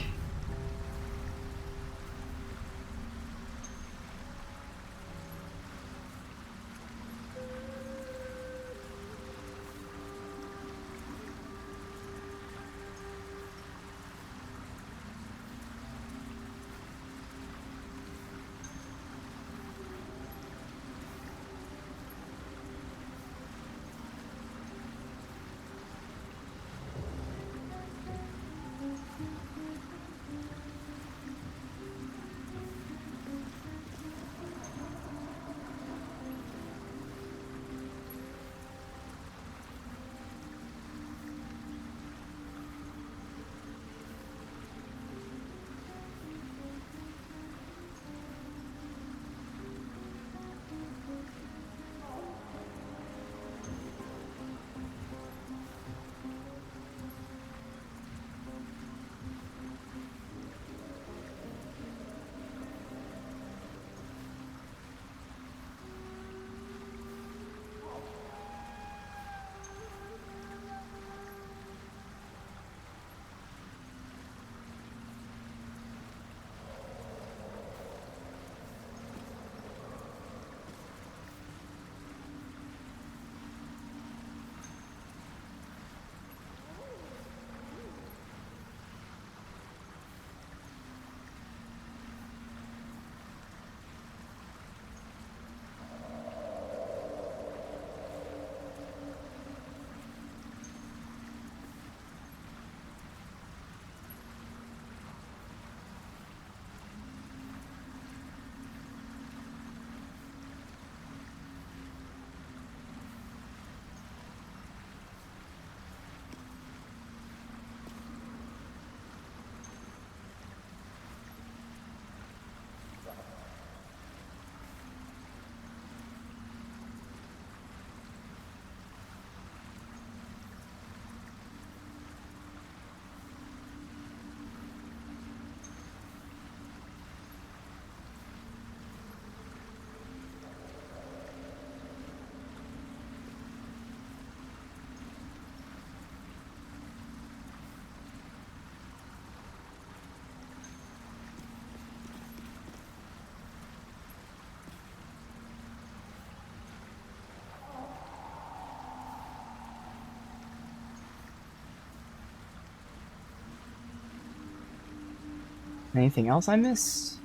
Anything else I missed?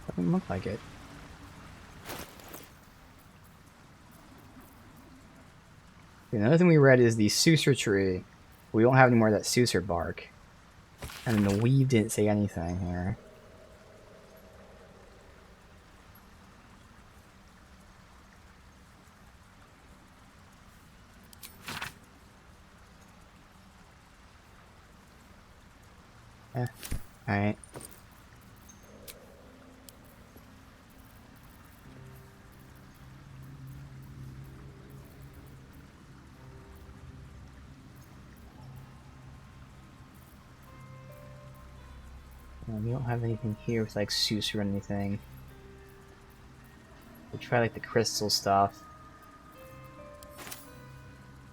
Doesn't look like it. Another thing we read is the Susur tree. We don't have any more of that Susur bark. And the weave didn't say anything here. Alright. We don't have anything here with like Susur or anything. We'll try like the crystal stuff.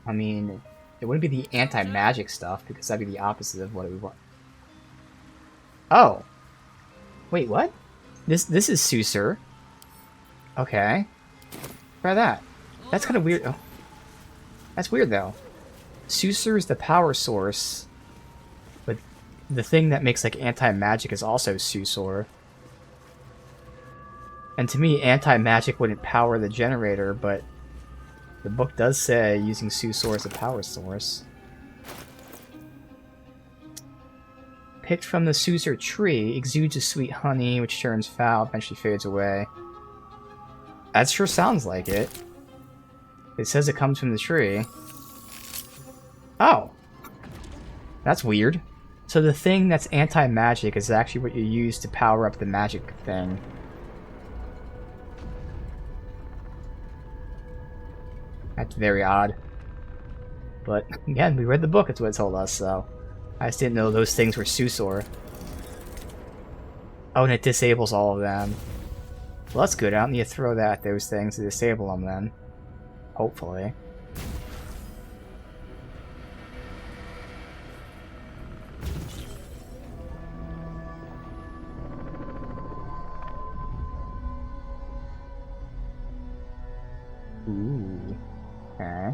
I mean, it wouldn't be the anti-magic stuff because that'd be the opposite of what we want. Oh, wait, what? This is Susur. Okay, try that. That's kind of weird. Oh, that's weird though. Susur is the power source, but the thing that makes like anti-magic is also Susur. And to me, anti-magic wouldn't power the generator, but the book does say using Susur as a power source. Picked from the Susur tree, exudes a sweet honey, which turns foul, eventually fades away. That sure sounds like it. It says it comes from the tree. Oh! That's weird. So the thing that's anti-magic is actually what you use to power up the magic thing. That's very odd. But, again, we read the book, it's what it told us, so... I just didn't know those things were Susur. Oh, and it disables all of them. Well, that's good. I don't need to throw that at those things to disable them, then. Hopefully. Ooh. Okay.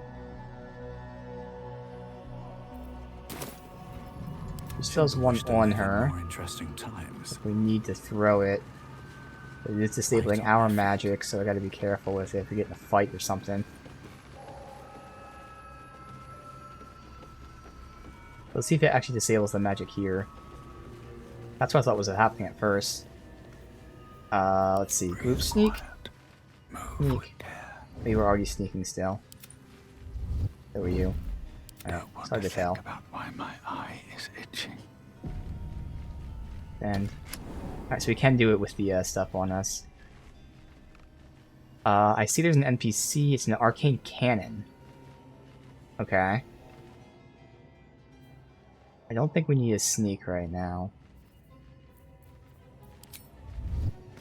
This fills one on her. Interesting times. We need to throw it. It is disabling our magic, so I gotta be careful with it if we get in a fight or something. Let's see if it actually disables the magic here. That's what I thought was happening at first. Let's see. Group sneak? Sneak. Oh, you were already sneaking still. So were you. Alright, it's hard to tell. About why my eye is itching. And alright, so we can do it with the stuff on us. I see there's an NPC. It's an arcane cannon. Okay. I don't think we need a sneak right now.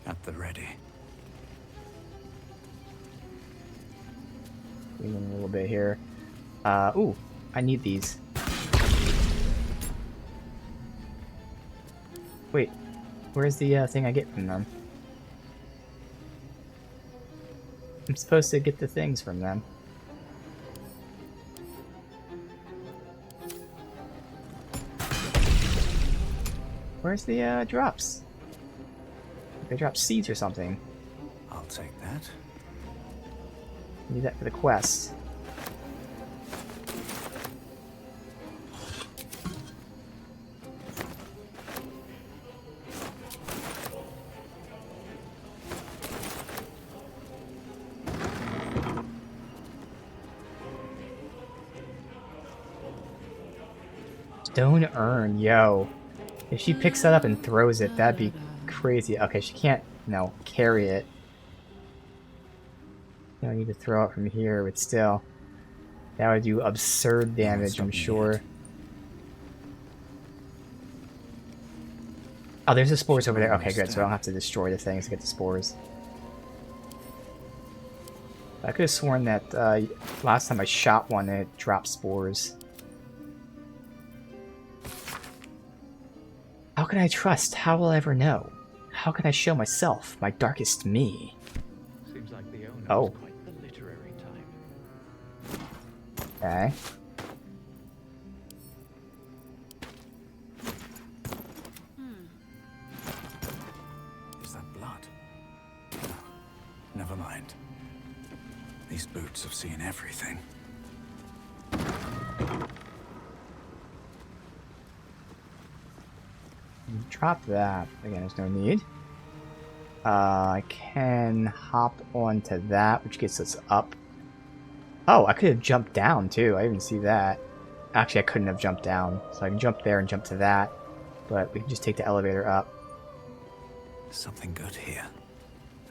At the ready. Even a little bit here. Ooh, I need these. Wait, where's the thing I get from them? I'm supposed to get the things from them. Where's the drops? They drop seeds or something. I'll take that. Need that for the quest. Stone urn, yo. If she picks that up and throws it, that'd be crazy. Okay, she can't, no, carry it. I need to throw it from here, but still. That would do absurd damage, I'm sure. Oh, there's the spores over there. Okay, good, so I don't have to destroy the things to get the spores. I could have sworn that last time I shot one, it dropped spores. How can I trust? How will I ever know? How can I show myself, my darkest me? Seems like the owner Oh. was quite the literary type. Okay. Is that blood? No. Never mind. These boots have seen everything. Drop that. Again, there's no need. I can hop onto that, which gets us up. Oh, I could have jumped down too. I didn't see that. Actually, I couldn't have jumped down. So I can jump there and jump to that. But we can just take the elevator up. Something good here.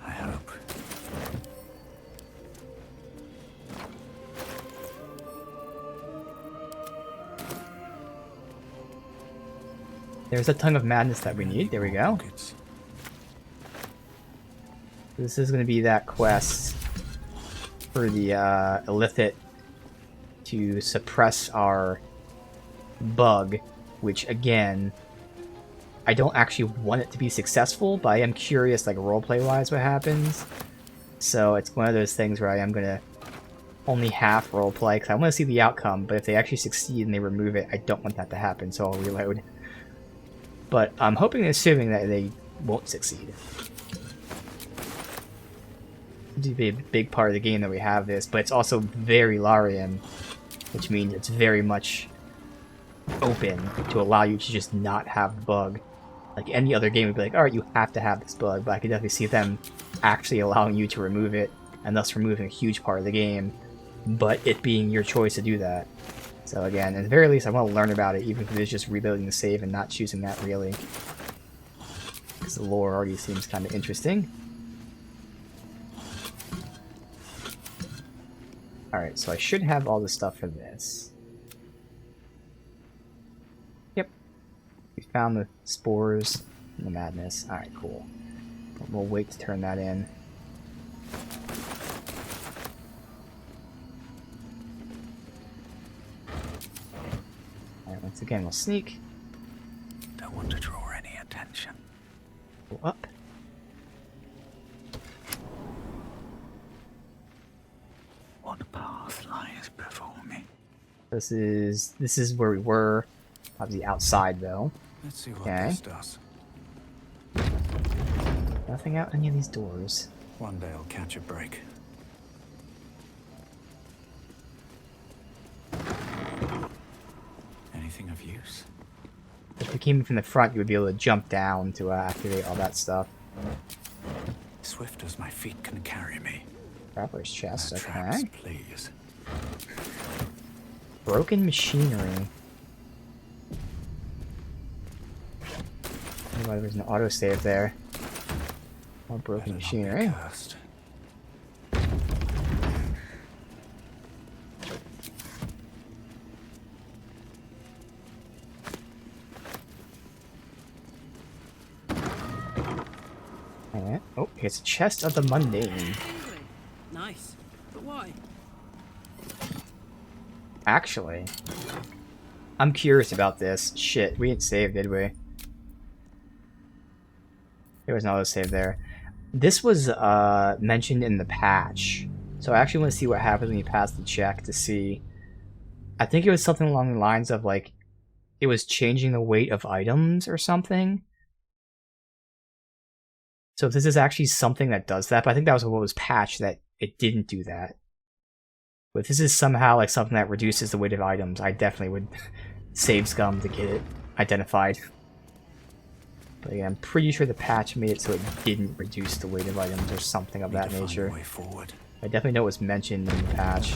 I hope. There's a tongue of madness that we need. There we go. This is going to be that quest for the Illithid to suppress our bug, which again, I don't actually want it to be successful, but I am curious, like roleplay wise, what happens. So it's one of those things where I am going to only half roleplay because I want to see the outcome, but if they actually succeed and they remove it, I don't want that to happen, so I'll reload. But I'm hoping and assuming that they won't succeed. It'd be a big part of the game that we have this, but it's also very Larian, which means it's very much open to allow you to just not have the bug. Like any other game would be like, alright, you have to have this bug, but I could definitely see them actually allowing you to remove it, and thus removing a huge part of the game, but it being your choice to do that. So again, at the very least, I want to learn about it, even if it is just rebuilding the save and not choosing that really. Because the lore already seems kind of interesting. Alright, so I should have all the stuff for this. Yep. We found the spores and the madness. Alright, cool. We'll wait to turn that in. Alright, once again, we'll sneak. Don't want to draw any attention. Go up. What path lies before me? This is where we were. Obviously outside though. Let's see what Okay. this does. Nothing out any of these doors. One day I'll catch a break. Anything of use? If we came from the front, you would be able to jump down to activate all that stuff. Swift as my feet can carry me. Traveler's chest, Traps, okay. please. Broken machinery. Why there's an autosave there. More broken machinery. Alright. Oh, it's a chest of the mundane. Nice. But why? Actually, I'm curious about this. Shit, we didn't save, did we? There was an autosave there. This was mentioned in the patch, so I actually want to see what happens when you pass the check to see. I think it was something along the lines of like, it was changing the weight of items or something. So if this is actually something that does that, but I think that was what was patched, that it didn't do that. But if this is somehow like something that reduces the weight of items, I definitely would save scum to get it identified. But yeah, I'm pretty sure the patch made it so it didn't reduce the weight of items or something of that nature. Way forward. I definitely know it was mentioned in the patch.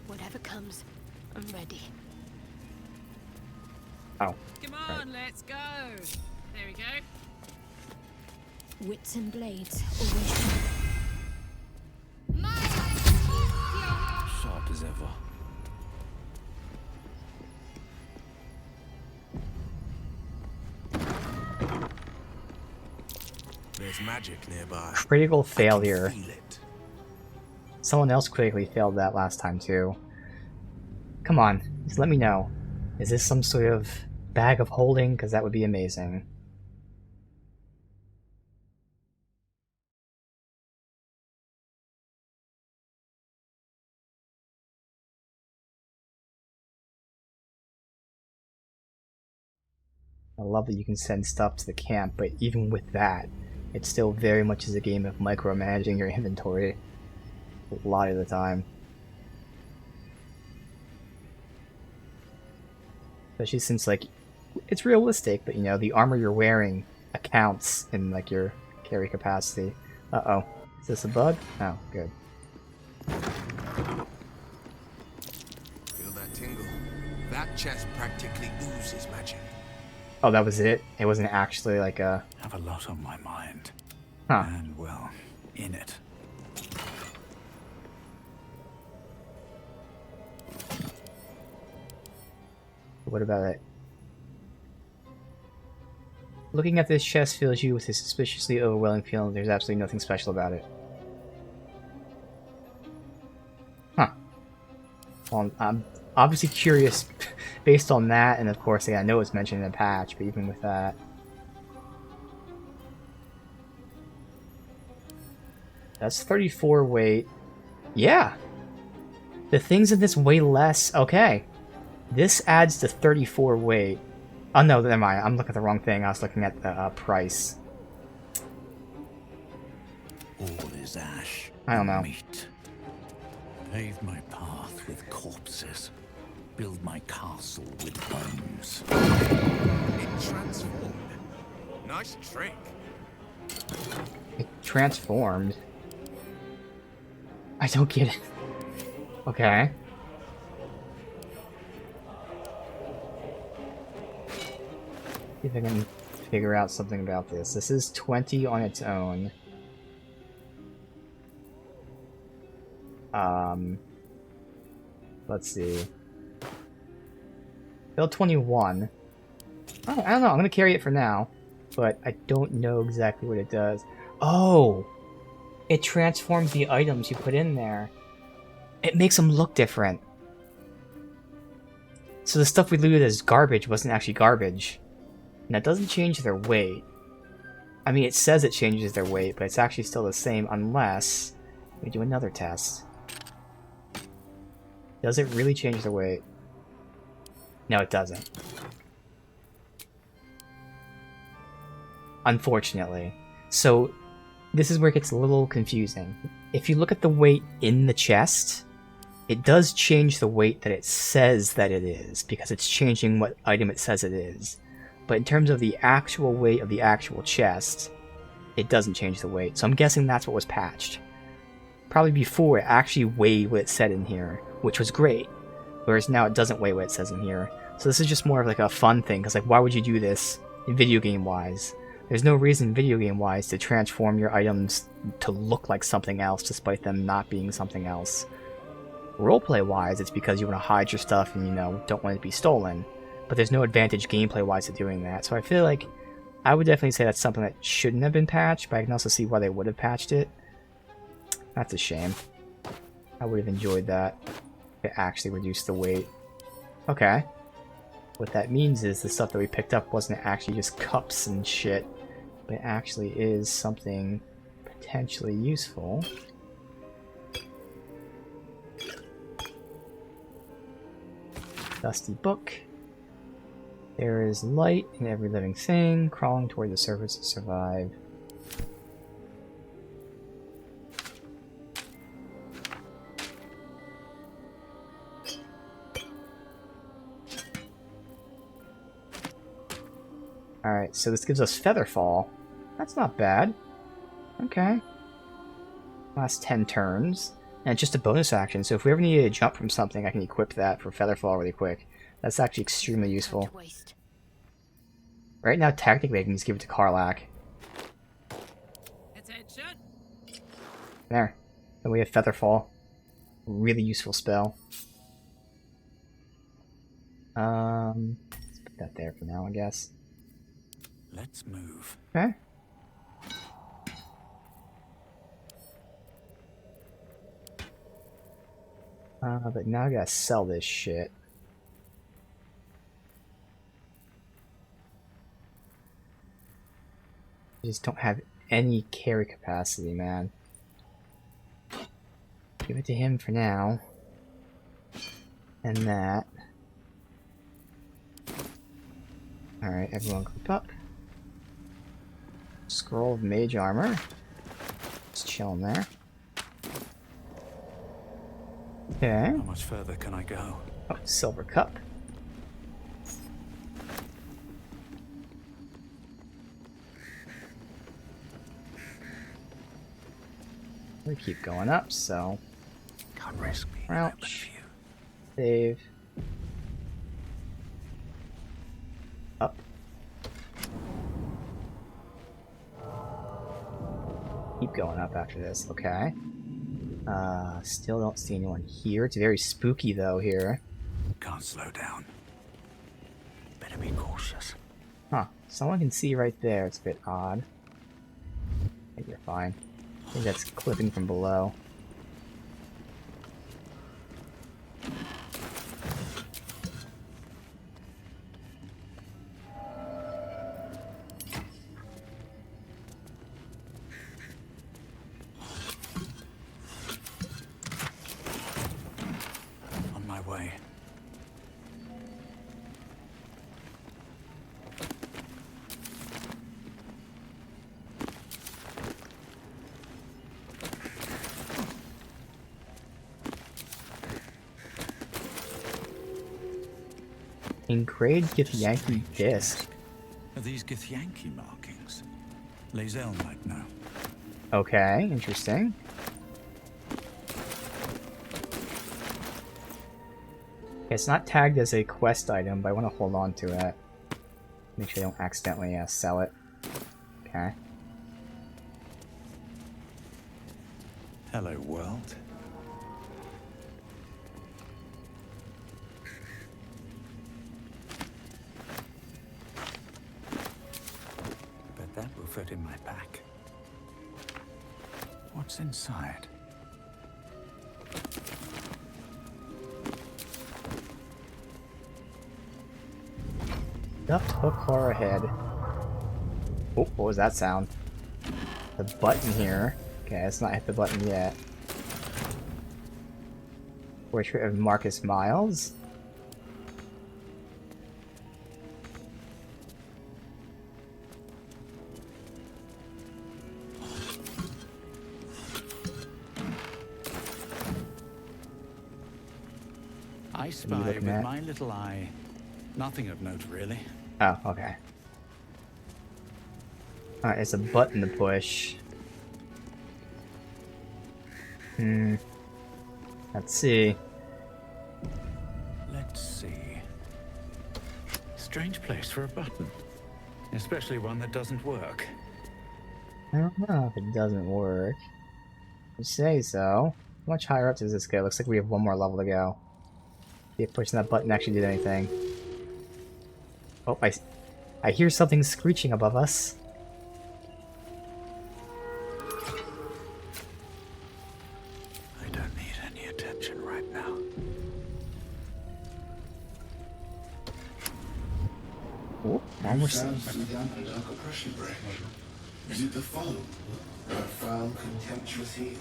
Whatever comes, I'm ready. Oh. Come on, let's go. There we go. Wits and blades, always. Sharp as ever. There's magic nearby. Critical failure. Feel it. Someone else critically failed that last time too. Come on, just let me know. Is this some sort of bag of holding? Because that would be amazing. I love that you can send stuff to the camp, but even with that, it still very much is a game of micromanaging your inventory a lot of the time. Especially since, like, it's realistic, but you know, the armor you're wearing accounts in, like, your carry capacity. Uh-oh. Is this a bug? Oh, good. Feel that tingle? That chest practically oozes magic. Oh, that was it? It wasn't actually like a... Have a lot on my mind. Huh. And, well, in it. What about it? Looking at this chest fills you with a suspiciously overwhelming feeling. There's absolutely nothing special about it. Huh. Well, I'm obviously curious based on that, and of course, yeah, I know it's mentioned in the patch, but even with that. That's 34 weight. Yeah! The things in this weigh less. Okay. This adds to 34 weight. Oh no, never mind. I'm looking at the wrong thing. I was looking at the price. All is ash. I don't know. Meat. Pave my path with corpses. Build my castle with bones. It transformed. Nice trick. It transformed. I don't get it. Okay. See if I can figure out something about this. This is 20 on its own. Let's see. Build 21. I don't know. I'm gonna carry it for now, but I don't know exactly what it does. Oh, it transforms the items you put in there. It makes them look different. So the stuff we looted as garbage wasn't actually garbage. And that doesn't change their weight. I mean, it says it changes their weight, but it's actually still the same unless we do another test. Does it really change their weight? No, it doesn't. Unfortunately. So, this is where it gets a little confusing. If you look at the weight in the chest, it does change the weight that it says that it is, because it's changing what item it says it is. But in terms of the actual weight of the actual chest, it doesn't change the weight. So I'm guessing that's what was patched. Probably before it actually weighed what it said in here, which was great. Whereas now it doesn't weigh what it says in here. So this is just more of like a fun thing, because like, why would you do this video game wise? There's no reason video game wise to transform your items to look like something else despite them not being something else. Roleplay wise, it's because you want to hide your stuff and, you know, don't want it to be stolen. But there's no advantage gameplay wise to doing that. So I feel like I would definitely say that's something that shouldn't have been patched, but I can also see why they would have patched it. That's a shame. I would have enjoyed that. It actually reduced the weight. Okay. What that means is the stuff that we picked up wasn't actually just cups and shit, but it actually is something potentially useful. Dusty book. There is light in every living thing, crawling toward the surface to survive. Alright, so this gives us Featherfall. That's not bad. Okay. Last 10 turns. And it's just a bonus action, so if we ever need to jump from something, I can equip that for Featherfall really quick. That's actually extremely useful. Right now, technically, I can just give it to Karlach. There. Then we have Featherfall. Really useful spell. Let's put that there for now, I guess. Let's move. Okay. But now I gotta sell this shit. I just don't have any carry capacity, man. Give it to him for now. And that. Alright, everyone group up. Scroll of Mage Armor. Just chilling there. Okay. How much further can I go? Oh, Silver Cup. We keep going up, so. Can't risk me. Crouch. Save. Up. Keep going up after this, okay. Still don't see anyone here. It's very spooky though here. Can't slow down. Better be cautious. Huh. Someone can see right there. It's a bit odd. I think you're fine. I think that's clipping from below. On my way. Engraved Githyanki disc. Are these Githyanki markings? Lae'zel might know. Okay, interesting. It's not tagged as a quest item, but I want to hold on to it. Make sure I don't accidentally sell it. Okay. Hello, world. Bet that will fit in my pack. What's inside? Stuffed hook horror head. Oh, what was that sound? The button here. Okay, let's not hit the button yet. Portrait of Marcus Miles. I spy with my little eye. Nothing of note, really. Oh, okay. Alright, it's a button to push. Let's see. Let's see. Strange place for a button. Especially one that doesn't work. I don't know if it doesn't work. You say so. How much higher up does this go? Looks like we have one more level to go. See if pushing that button actually did anything. Oh, I hear something screeching above us. I don't need any attention right now. Oh, almost. Sounds through the underdark oppression break. Is it the foe? That foul, contemptuous heel?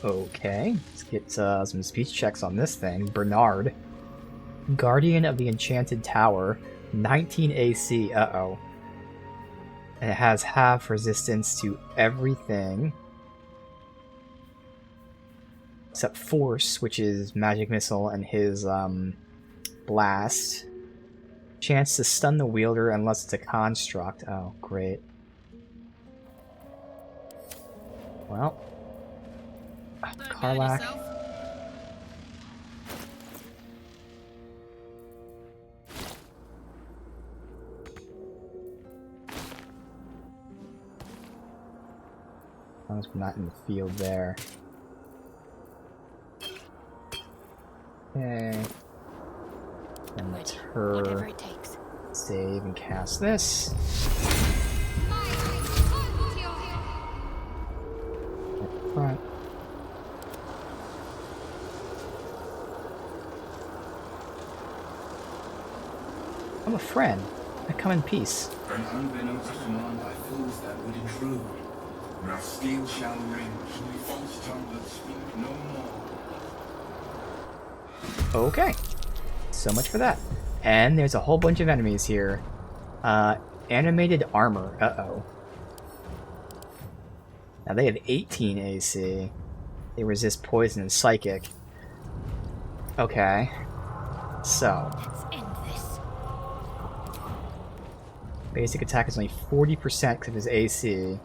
Okay, let's get some speech checks on this thing. Bernard. Guardian of the Enchanted Tower. 19 AC. Uh-oh. And it has half resistance to everything. Except Force, which is Magic Missile and his, Blast. Chance to stun the wielder unless it's a construct. Oh, great. Well. Karlach. As long as we're not in the field there. Okay. And let's her save and cast this. Up front. I'm a friend. I come in peace. An unbeknownst command by fools that would intrude. Now steel shall ring, false tongue will speak no more. Okay. So much for that. And there's a whole bunch of enemies here. Animated armor. Uh-oh. Now they have 18 AC. They resist poison and psychic. Okay. So. Basic attack is only 40% because of his AC.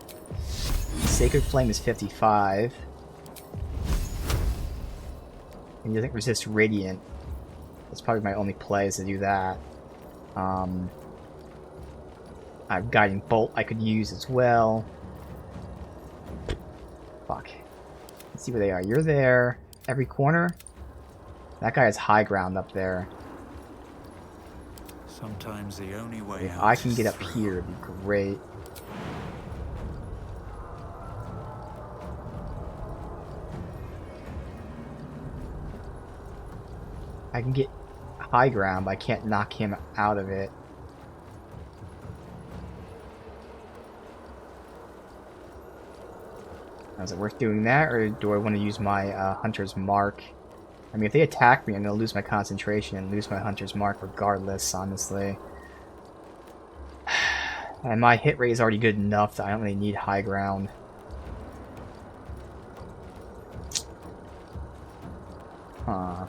Sacred Flame is 55. And he doesn't resist Radiant. That's probably my only play is to do that. I have Guiding Bolt I could use as well. Fuck. Let's see where they are. You're there. Every corner? That guy has high ground up there. Sometimes the only way If out I can is get up through. here, it'd be great. I can get high ground, but I can't knock him out of it. Is it worth doing that, or do I want to use my Hunter's Mark? I mean, if they attack me, I'm going to lose my concentration and lose my Hunter's Mark regardless, honestly. And my hit rate is already good enough that I don't really need high ground. Huh.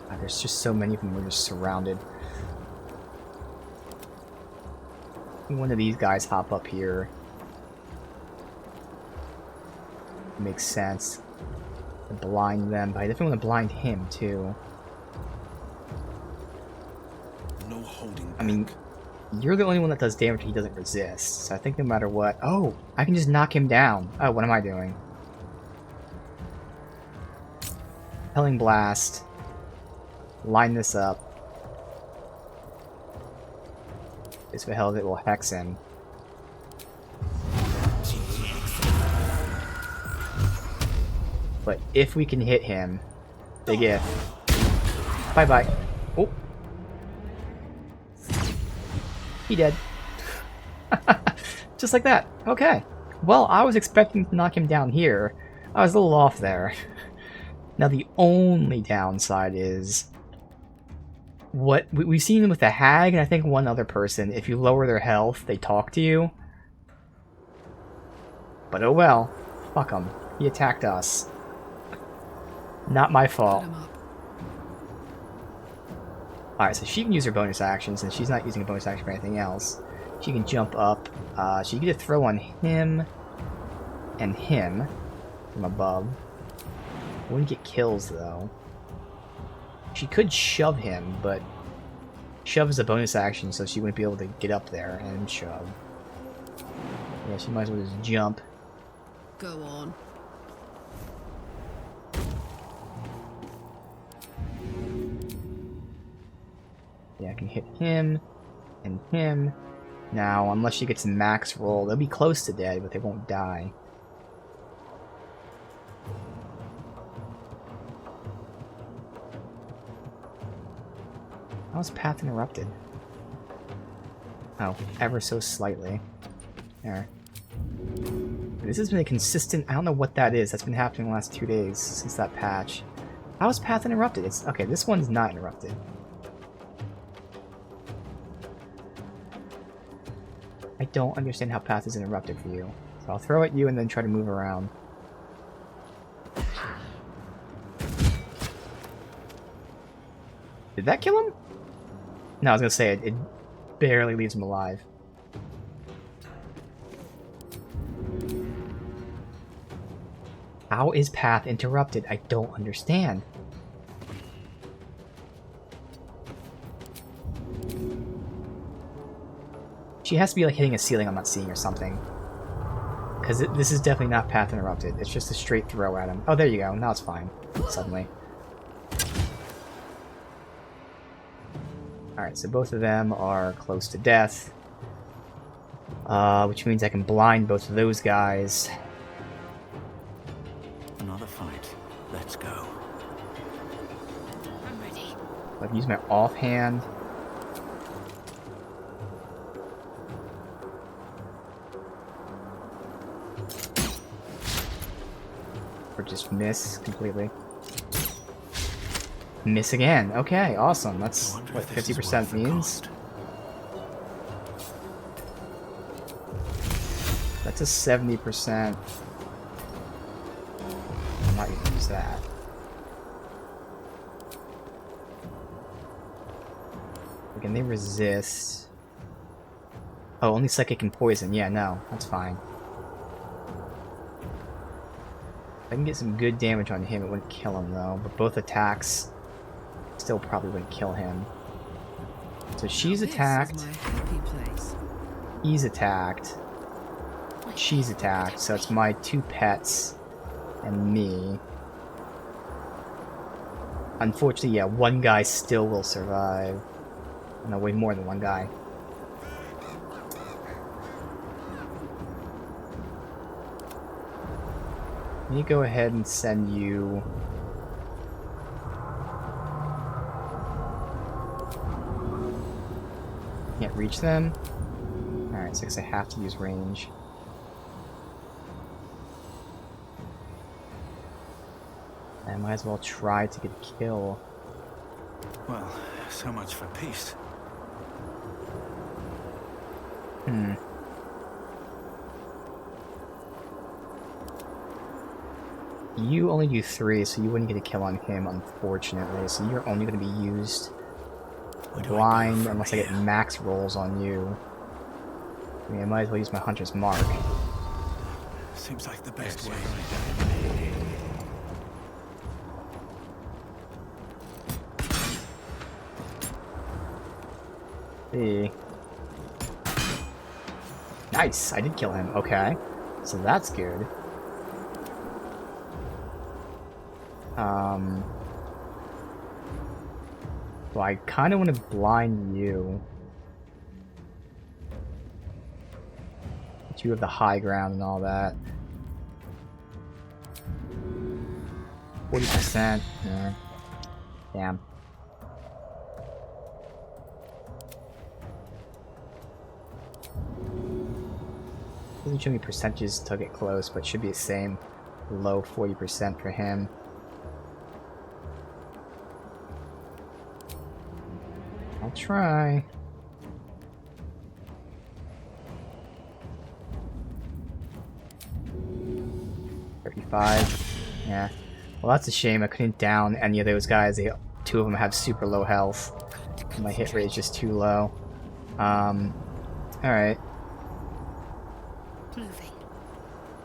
God, there's just so many of them. We're just surrounded. One of these guys hop up here. Makes sense. To blind them, but I definitely want to blind him too. No holding back. I mean, you're the only one that does damage he doesn't resist, so I think no matter what... Oh! I can just knock him down. Oh, what am I doing? Helling Blast. Line this up. This way, hell of it will hex him. But if we can hit him, big if. Bye-bye. Oh. He dead. Just like that. Okay. Well, I was expecting to knock him down here. I was a little off there. Now the only downside is... what we've seen with the Hag, and I think one other person, if you lower their health, they talk to you. But oh well. Fuck him. He attacked us. Not my fault. Alright, so she can use her bonus action since she's not using a bonus action for anything else. She can jump up. She can get a throw on him and him from above. Wouldn't get kills though. She could shove him, but shove is a bonus action, so she wouldn't be able to get up there and shove. Yeah, she might as well just jump. Go on. Yeah, I can hit him and him. Now, unless she gets a max roll, they'll be close to dead, but they won't die. How's Path interrupted? Oh, ever so slightly. There. This has been a consistent... I don't know what that is. That's been happening the last 2 days since that patch. How is Path interrupted? It's okay, this one's not interrupted. I don't understand how Path is interrupted for you. So I'll throw at you and then try to move around. Did that kill him? No, I was gonna say, it barely leaves him alive. How is Path interrupted? I don't understand. She has to be like hitting a ceiling I'm not seeing or something. Because this is definitely not Path interrupted. It's just a straight throw at him. Oh, there you go. Now it's fine. Suddenly. Alright, so both of them are close to death. Which means I can blind both of those guys. Another fight. Let's go. I'm ready. I can use my offhand. Or just miss completely. Miss again. Okay, awesome. That's what 50% means. That's a 70%. I'm not gonna use that. Again, they resist. Oh, only psychic and poison. Yeah, no, that's fine. I can get some good damage on him. It wouldn't kill him though, but both attacks still probably wouldn't kill him. So she's attacked. He's attacked. She's attacked. So it's my two pets and me. Unfortunately, yeah, one guy still will survive. No, way more than one guy. Let me go ahead and send you... Can't reach them? Alright, so I guess I have to use range. I might as well try to get a kill. Well, so much for peace. Hmm. You only do 3, so you wouldn't get a kill on him, unfortunately. So you're only going to be used blind unless I get max rolls on you. I mean, I might as well use my Hunter's Mark. Seems like the best way. See. Nice! I did kill him. Okay. So that's good. Well, I kind of want to blind you. But you have the high ground and all that. 40%. Yeah. Damn. Doesn't show me percentages to get close, but should be the same. Low 40% for him. I'll try. Yeah. Well, that's a shame. I couldn't down any of those guys. Two of them have super low health. My hit rate is just too low. Alright.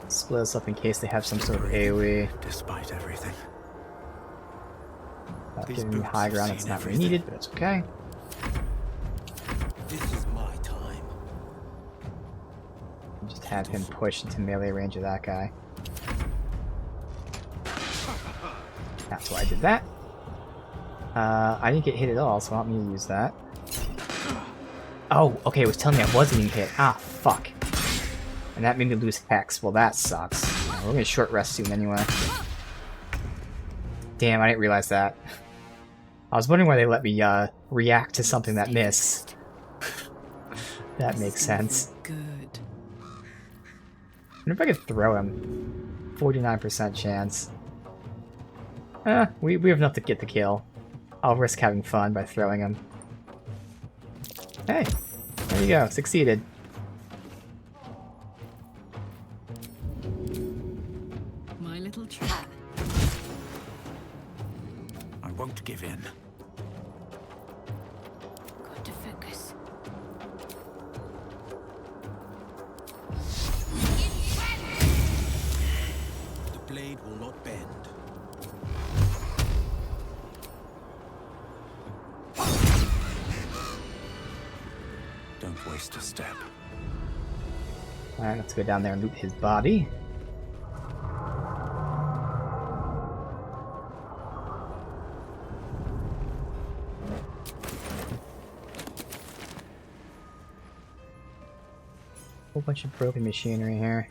Split us up in case they have some sort of AoE. Despite everything. Giving me high ground, it's not really needed, but it's okay. This is my time. Just have him push into melee range of that guy. That's why I did that. I didn't get hit at all, so I don't need to use that. Oh, okay, it was telling me I wasn't getting hit. Ah, fuck. And that made me lose Hex. Well, that sucks. We're gonna short rest soon anyway. Damn, I didn't realize that. I was wondering why they let me react to something that missed. That makes sense. Good. I wonder if I could throw him. 49% chance. We have enough to get the kill. I'll risk having fun by throwing him. Hey, there you go, succeeded. My little trap. I won't give in. Got to focus. The blade will not bend. Don't waste a step. Alright, let's go down there and loot his body. Whole bunch of broken machinery here.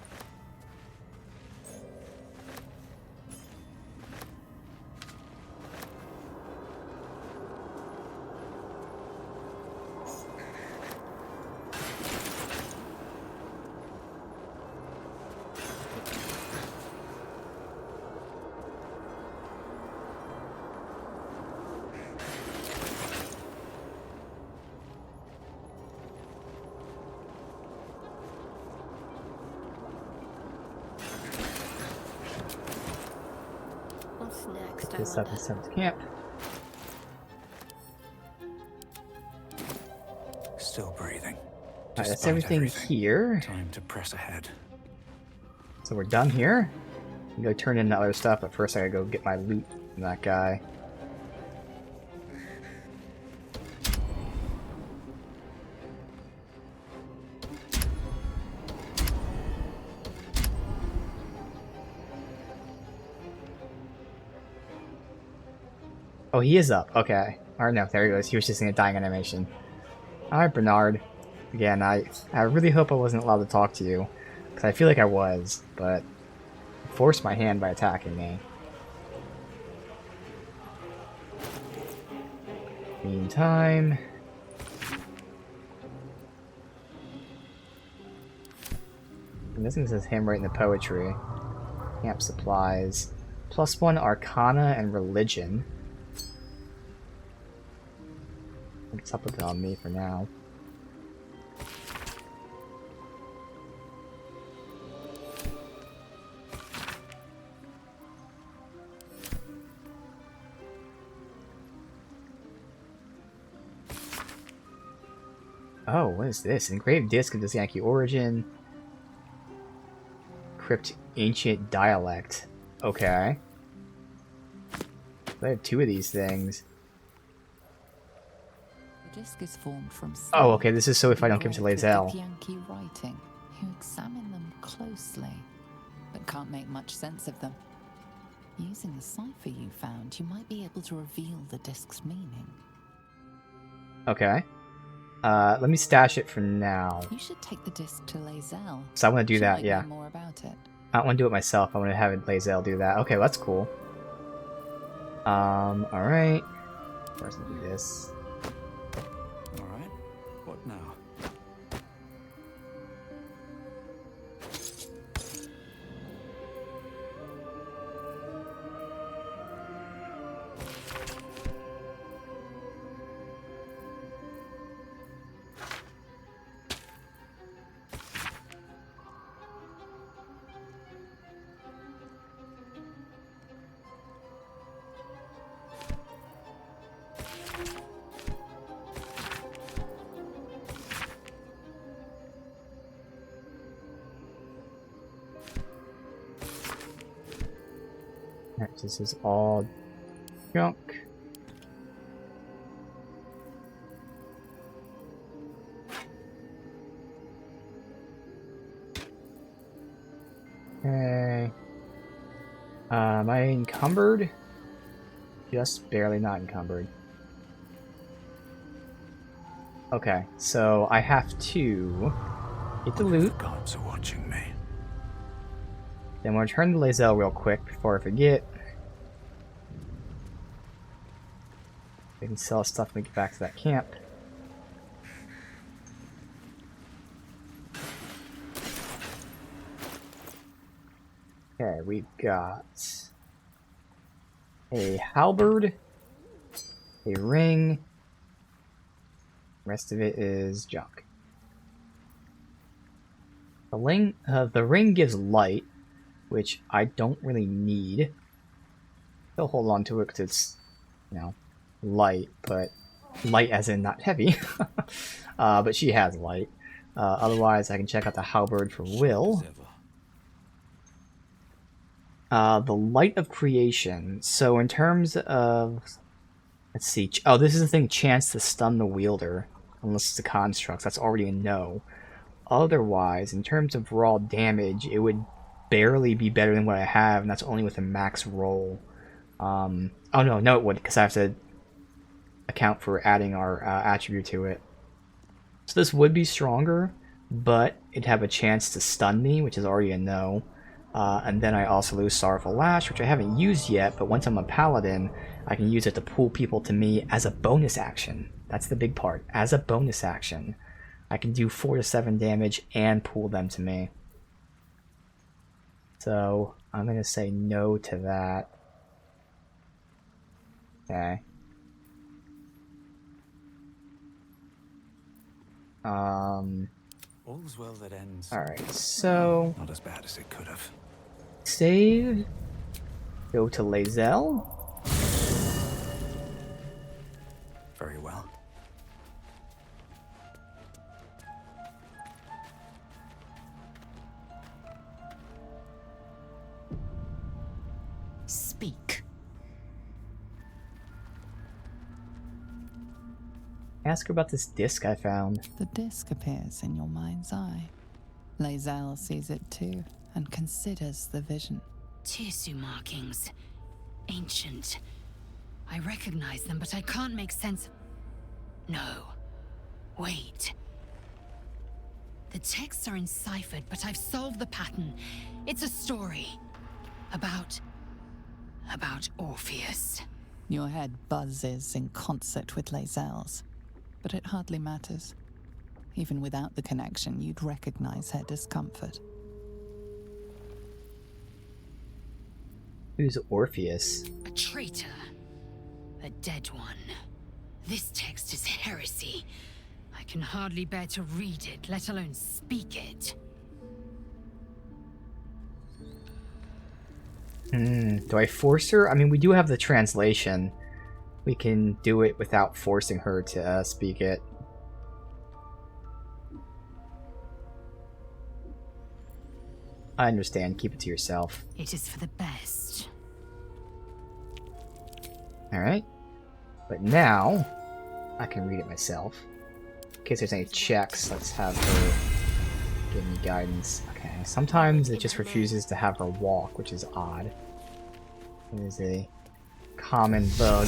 What's next, I This up and sent to camp. Still breathing. Alright, that's Despite everything here. Time to press ahead. So we're done here. We can go turn in other stuff, but first I gotta go get my loot from that guy. Oh, he is up. Okay. Or no, there he goes. He was just in a dying animation. Alright, Bernard. Again, I really hope I wasn't allowed to talk to you. Because I feel like I was, but forced my hand by attacking me. Meantime... I'm guessing this is him writing the poetry. Camp supplies. +1 Arcana and Religion. What's up with it on me for now? Oh, what is this? Engraved disc of the Yankee origin. Crypt ancient dialect. Okay. I have 2 of these things. The disc is formed from Oh, okay, this is so if I don't give it to Lae'zel. Yankee writing. You examine them closely, but can't make much sense of them. Using the cipher you found, you might be able to reveal the disc's meaning. Okay. Let me stash it for now. You should take the disc to Lae'zel. So I want to do She that, might yeah. know more about it. I don't want to do it myself. I want to have Lae'zel do that. Okay, that's cool. Alright. First, do this. Alright, what now? Alright, this is all junk. Okay. Am I encumbered? Just barely not encumbered. Okay, so I have to get the loot. The gods are watching me. Then we'll return to Lae'zel real quick before I forget. We can sell stuff when we get back to that camp. Okay, we've got a halberd, a ring. The rest of it is junk. The ring gives light, which I don't really need. I'll hold on to it because it's, you know, light, but light as in not heavy. But she has light. Otherwise, I can check out the halberd for Will. The Light of Creation. So in terms of... Let's see. Oh, this is the thing. Chance to stun the wielder. Unless it's a construct. That's already a no. Otherwise, in terms of raw damage, it would barely be better than what I have, and that's only with a max roll. Oh no it would, because I have to account for adding our attribute to it. So this would be stronger, but it'd have a chance to stun me, which is already a no. And then I also lose Sorrowful Lash, which I haven't used yet, but once I'm a paladin, I can use it to pull people to me as a bonus action. That's the big part. As a bonus action, I can do 4 to 7 damage and pull them to me. So I'm going to say no to that. Okay. All's well that ends. Alright, so... Not as bad as it could have. Save. Go to Lae'zel. Very well. Speak. Ask her about this disc I found. The disc appears in your mind's eye. Lae'zel sees it too, and considers the vision. Tissue markings. Ancient. I recognize them, but I can't make sense of... No. Wait. The texts are enciphered, but I've solved the pattern. It's a story. About Orpheus. Your head buzzes in concert with Lae'zel's, but it hardly matters. Even without the connection, you'd recognize her discomfort. Who's Orpheus? A traitor. A dead one. This text is heresy. I can hardly bear to read it, let alone speak it. Do I force her? I mean, we do have the translation. We can do it without forcing her to speak it. I understand. Keep it to yourself. It is for the best. Alright. But now, I can read it myself. In case there's any checks, let's have her give me guidance. Okay, sometimes it just refuses to have her walk, which is odd. It is a common bug.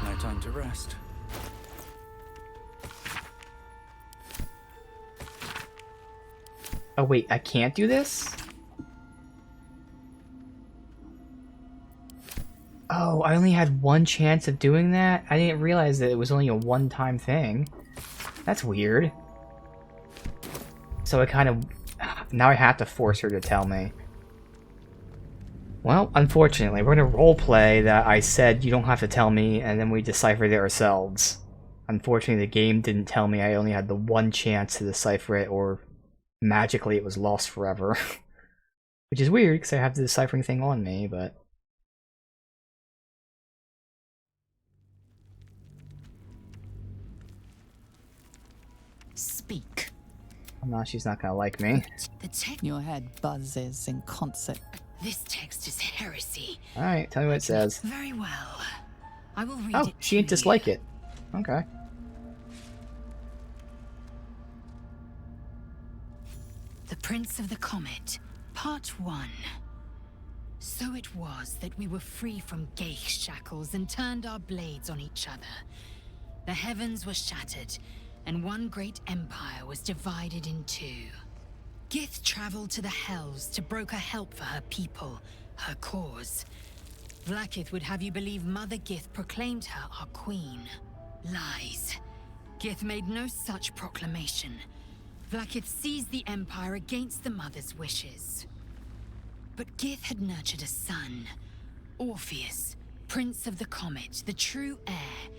No time to rest. Oh wait, I can't do this? Oh, I only had one chance of doing that? I didn't realize that it was only a one-time thing. That's weird. So I kind of... Now I have to force her to tell me. Well, unfortunately, we're gonna roleplay that I said you don't have to tell me, and then we deciphered it ourselves. Unfortunately, the game didn't tell me I only had the one chance to decipher it, or magically it was lost forever. Which is weird, because I have the deciphering thing on me, but... Speak. Oh, no, she's not gonna like me. Your head buzzes in concert. This text is heresy. Alright, tell me what it says. Very well. I will read Oh, it. she didn't dislike it. Okay. The Prince of the Comet, Part 1. So it was that we were free from Geich shackles and turned our blades on each other. The heavens were shattered, and one great empire was divided in two. Gith traveled to the Hells to broker help for her people, her cause. Vlaakith would have you believe Mother Gith proclaimed her our queen. Lies. Gith made no such proclamation. Vlaakith seized the Empire against the Mother's wishes. But Gith had nurtured a son, Orpheus, Prince of the Comet, the true heir.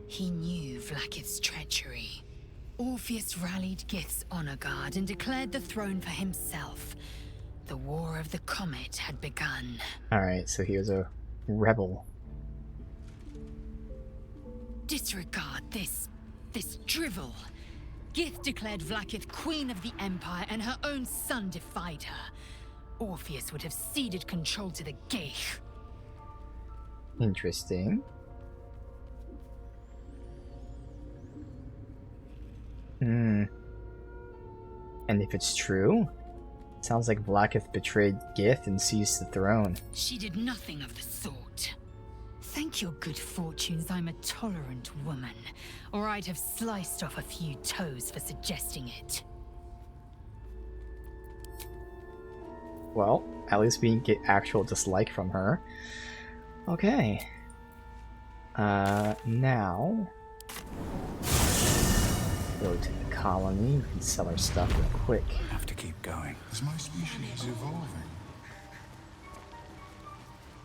He knew Vlaakith's treachery. Orpheus rallied Gith's honor guard and declared the throne for himself. The War of the Comet had begun. Alright, so he was a rebel. Disregard this drivel. Gith declared Vlaakith queen of the Empire, and her own son defied her. Orpheus would have ceded control to the Geich. Interesting. And if it's true, sounds like Vlaakith betrayed Gith and seized the throne. She did nothing of the sort. Thank your good fortunes I'm a tolerant woman, or I'd have sliced off a few toes for suggesting it. Well, at least we get actual dislike from her. Okay. Now... go to the colony. We can sell our stuff real quick. Have to keep going. Is my species evolving?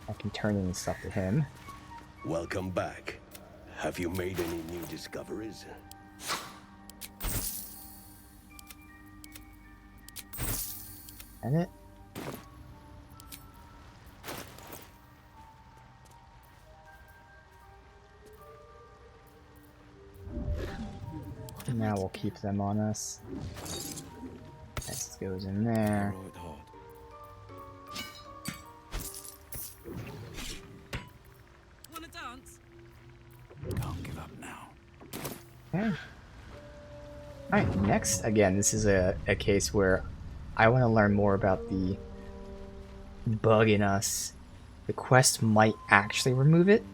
I can turn in stuff to him. Welcome back. Have you made any new discoveries? And it. Now we'll keep them on us. This goes in there. Wanna dance? Can't give up now. Okay. Alright, next, again, this is a case where I want to learn more about the bug in us The quest might actually remove it,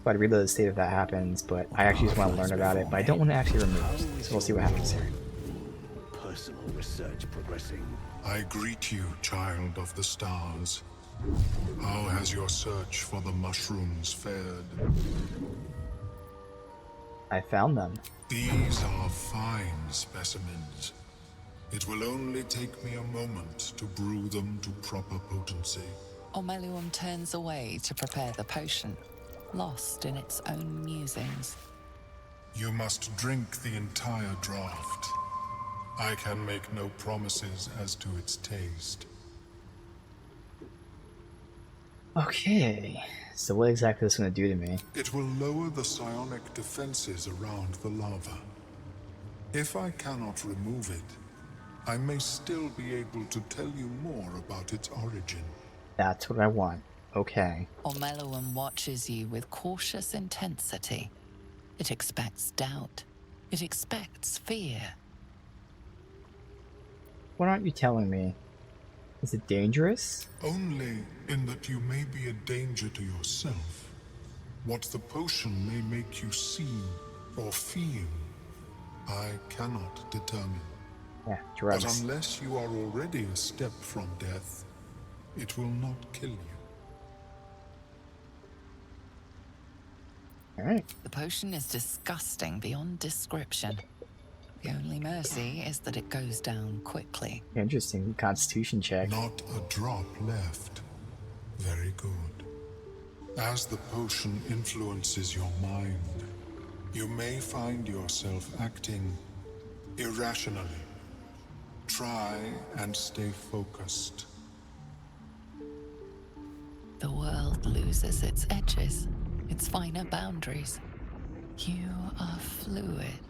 but I'd reload the state if that happens, but I actually just want to learn about it, but I don't want to actually remove it, so we'll see what happens here. Personal research progressing. I greet you, child of the stars. How has your search for the mushrooms fared? I found them. These are fine specimens. It will only take me a moment to brew them to proper potency. Omeluum turns away to prepare the potion, lost in its own musings. You must drink the entire draught. I can make no promises as to its taste. Okay, so what exactly is this going to do to me? It will lower the psionic defenses around the lava. If I cannot remove it, I may still be able to tell you more about its origin. That's what I want. Okay. Omeluum watches you with cautious intensity. It expects doubt. It expects fear. What aren't you telling me? Is it dangerous? Only in that you may be a danger to yourself. What the potion may make you see or feel, I cannot determine. Yeah, drugs. But unless you are already a step from death, it will not kill you. Alright. The potion is disgusting beyond description. The only mercy is that it goes down quickly. Interesting. Constitution check. Not a drop left. Very good. As the potion influences your mind, you may find yourself acting irrationally. Try and stay focused. The world loses its edges, its finer boundaries. You are fluid,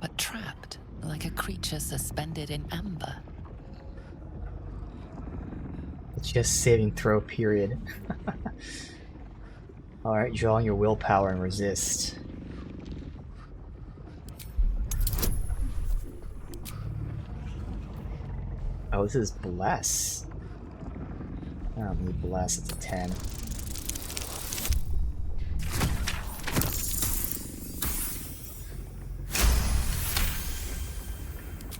but trapped like a creature suspended in amber. It's just saving throw, period. Alright, draw on your willpower and resist. Oh, this is bless. I don't need bless, it's a 10.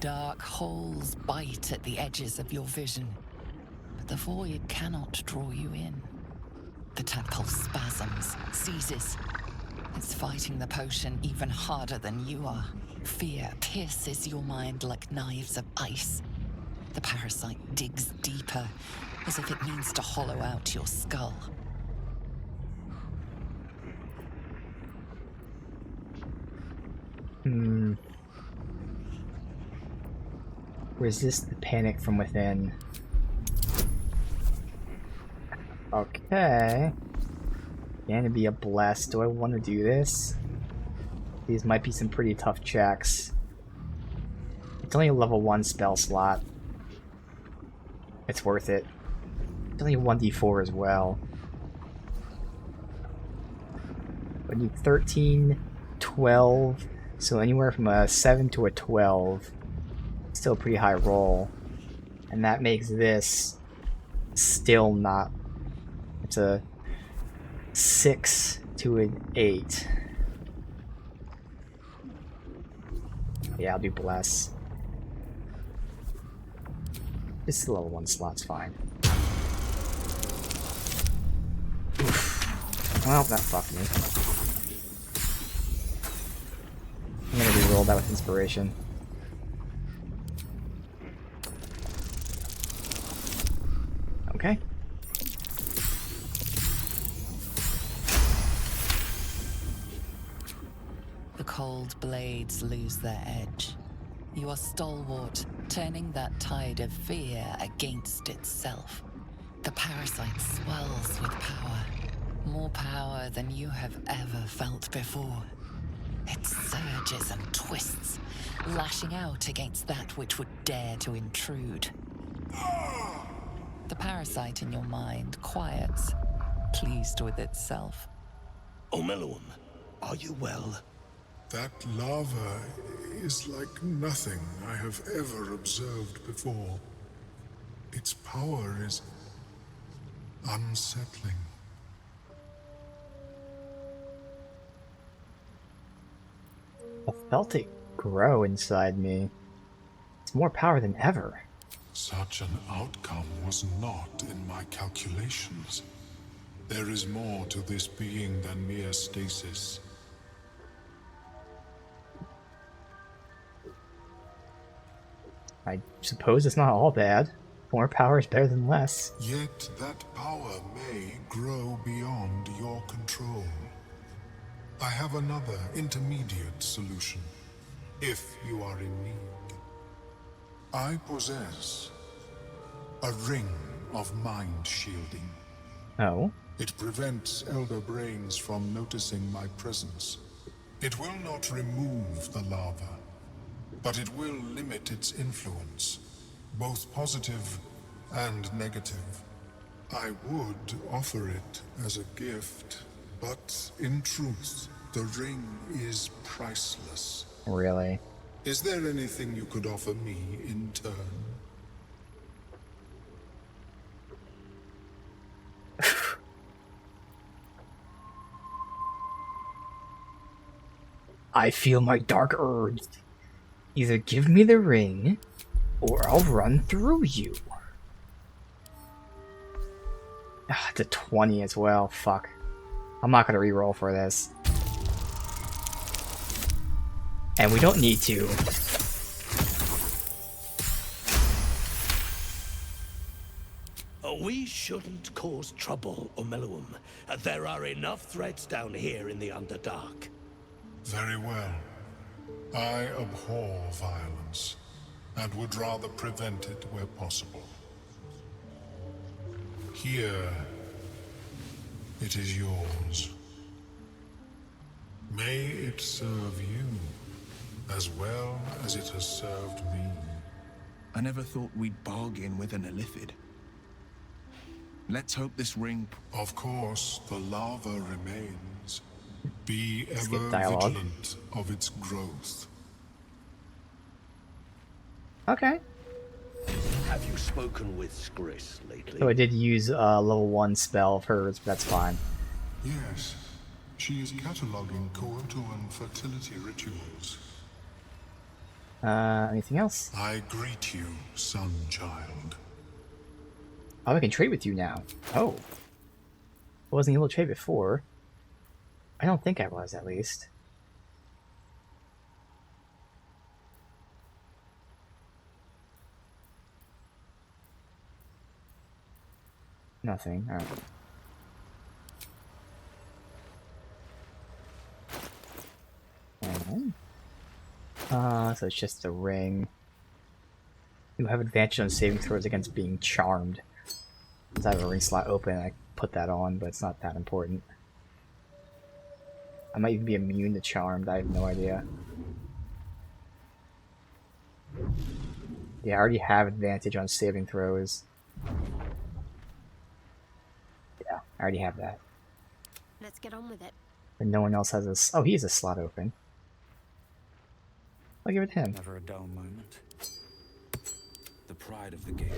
Dark holes bite at the edges of your vision, but the void cannot draw you in. The tadpole spasms, seizes. It's fighting the potion even harder than you are. Fear pierces your mind like knives of ice. The parasite digs deeper, as if it means to hollow out your skull. Resist the panic from within. Okay. Gonna be a bless. Do I want to do this? These might be some pretty tough checks. It's only a level 1 spell slot. It's worth it. It's only 1d4 as well. I need 13, 12, so anywhere from a 7 to a 12. Still a pretty high roll. And that makes this still not... It's a 6 to an 8. Yeah, I'll do bless. This level 1 slot's fine. Oof. Well, that fucked me. I'm gonna re-roll that with inspiration. Okay. The cold blades lose their edge. You are stalwart, turning that tide of fear against itself. The parasite swells with power. More power than you have ever felt before. It surges and twists, lashing out against that which would dare to intrude. The parasite in your mind quiets, pleased with itself. Omeluum, are you well? That lava is like nothing I have ever observed before. Its power is unsettling. I felt it grow inside me. It's more power than ever. Such an outcome was not in my calculations. There is more to this being than mere stasis. I suppose it's not all bad. More power is better than less. Yet that power may grow beyond your control. I have another intermediate solution, if you are in need. I possess a ring of mind shielding. Oh? It prevents elder brains from noticing my presence. It will not remove the lava, but it will limit its influence, both positive and negative. I would offer it as a gift, but in truth, the ring is priceless. Really? Is there anything you could offer me in turn? I feel my dark urge. Either give me the ring, or I'll run through you. Ah, it's a 20 as well. Fuck. I'm not gonna reroll for this. And we don't need to. We shouldn't cause trouble, Omeluum. There are enough threats down here in the Underdark. Very well. I abhor violence, and would rather prevent it where possible. Here, it is yours. May it serve you, as well as it has served me. I never thought we'd bargain with an Illithid. Let's hope this ring... Of course, the lava remains. Be Skip ever dialogue. vigilant of its growth. Okay. Have you spoken with Skris lately? So I did use a level 1 spell of hers, but that's fine. Yes, she is cataloging coital and fertility rituals. Anything else? I greet you, son child. Oh, I can trade with you now. Oh. I wasn't able to trade before. I don't think I was, at least. Nothing. Alright. So it's just a ring. You have advantage on saving throws against being charmed. Since I have a ring slot open, I put that on, but it's not that important. I might even be immune to charmed, I have no idea. Yeah, I already have advantage on saving throws. Yeah, I already have that. Let's get on with it. And no one else has this. Oh, he has a slot open. I'll give it to him. Never a dull moment. The pride of the game.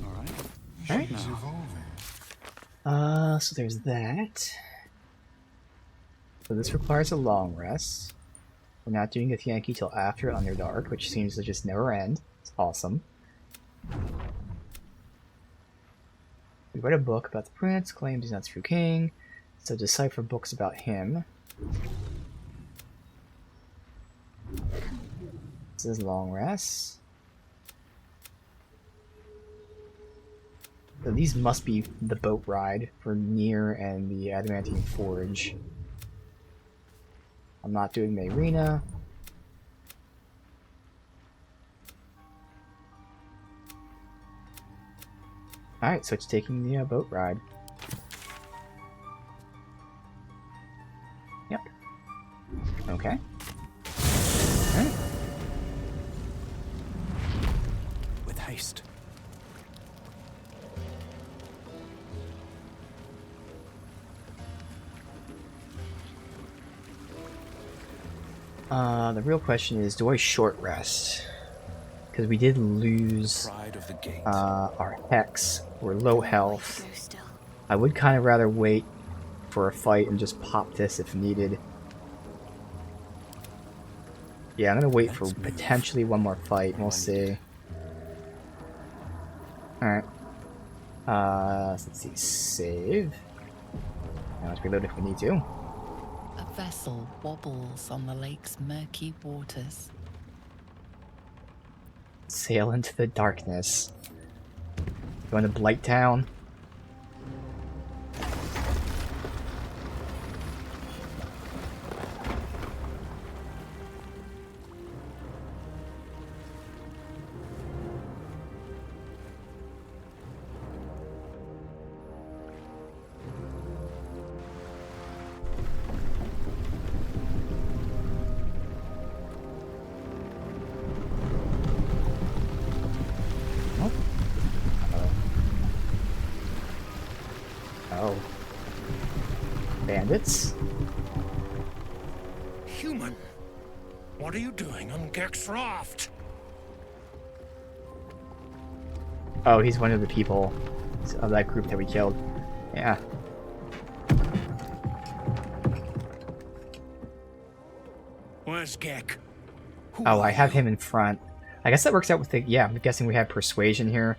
Alright. Alright. She's evolving. So there's that. So this requires a long rest. We're not doing a Yankee till after Underdark, which seems to just never end. It's awesome. We read a book about the prince, claims he's not true king, so decipher books about him. This is long rest. So these must be the boat ride for Nier and the Adamantine Forge. I'm not doing Mayrina. Alright, so it's taking the boat ride. Yep. Okay. Alright. With haste. The real question is, do I short rest? Because we did lose our Hex. We're low health. I would kind of rather wait for a fight and just pop this if needed. Yeah, I'm gonna wait for potentially one more fight. We'll see. Alright. Let's see. Save. Now let's reload if we need to. A vessel wobbles on the lake's murky waters. Sail into the darkness. Going to Blight Town. Oh. Bandits? Human, what are you doing on Gek's raft? Oh, he's one of the people of that group that we killed. Yeah. Where's Gek? Oh, I have him in front. I guess that works out with the... Yeah, I'm guessing we have persuasion here.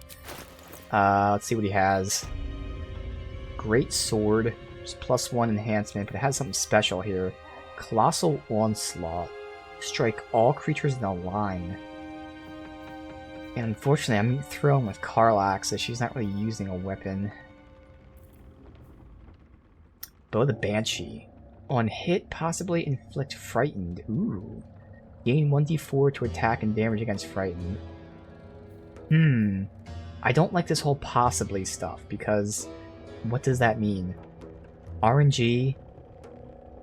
Let's see what he has. Great sword. Just +1 enhancement, but it has something special here. Colossal Onslaught. Strike all creatures in a line. And unfortunately, I'm thrown with Karlach, so she's not really using a weapon. Bow the Banshee. On hit, possibly inflict Frightened. Ooh. Gain 1d4 to attack and damage against Frightened. I don't like this whole possibly stuff, because what does that mean? RNG?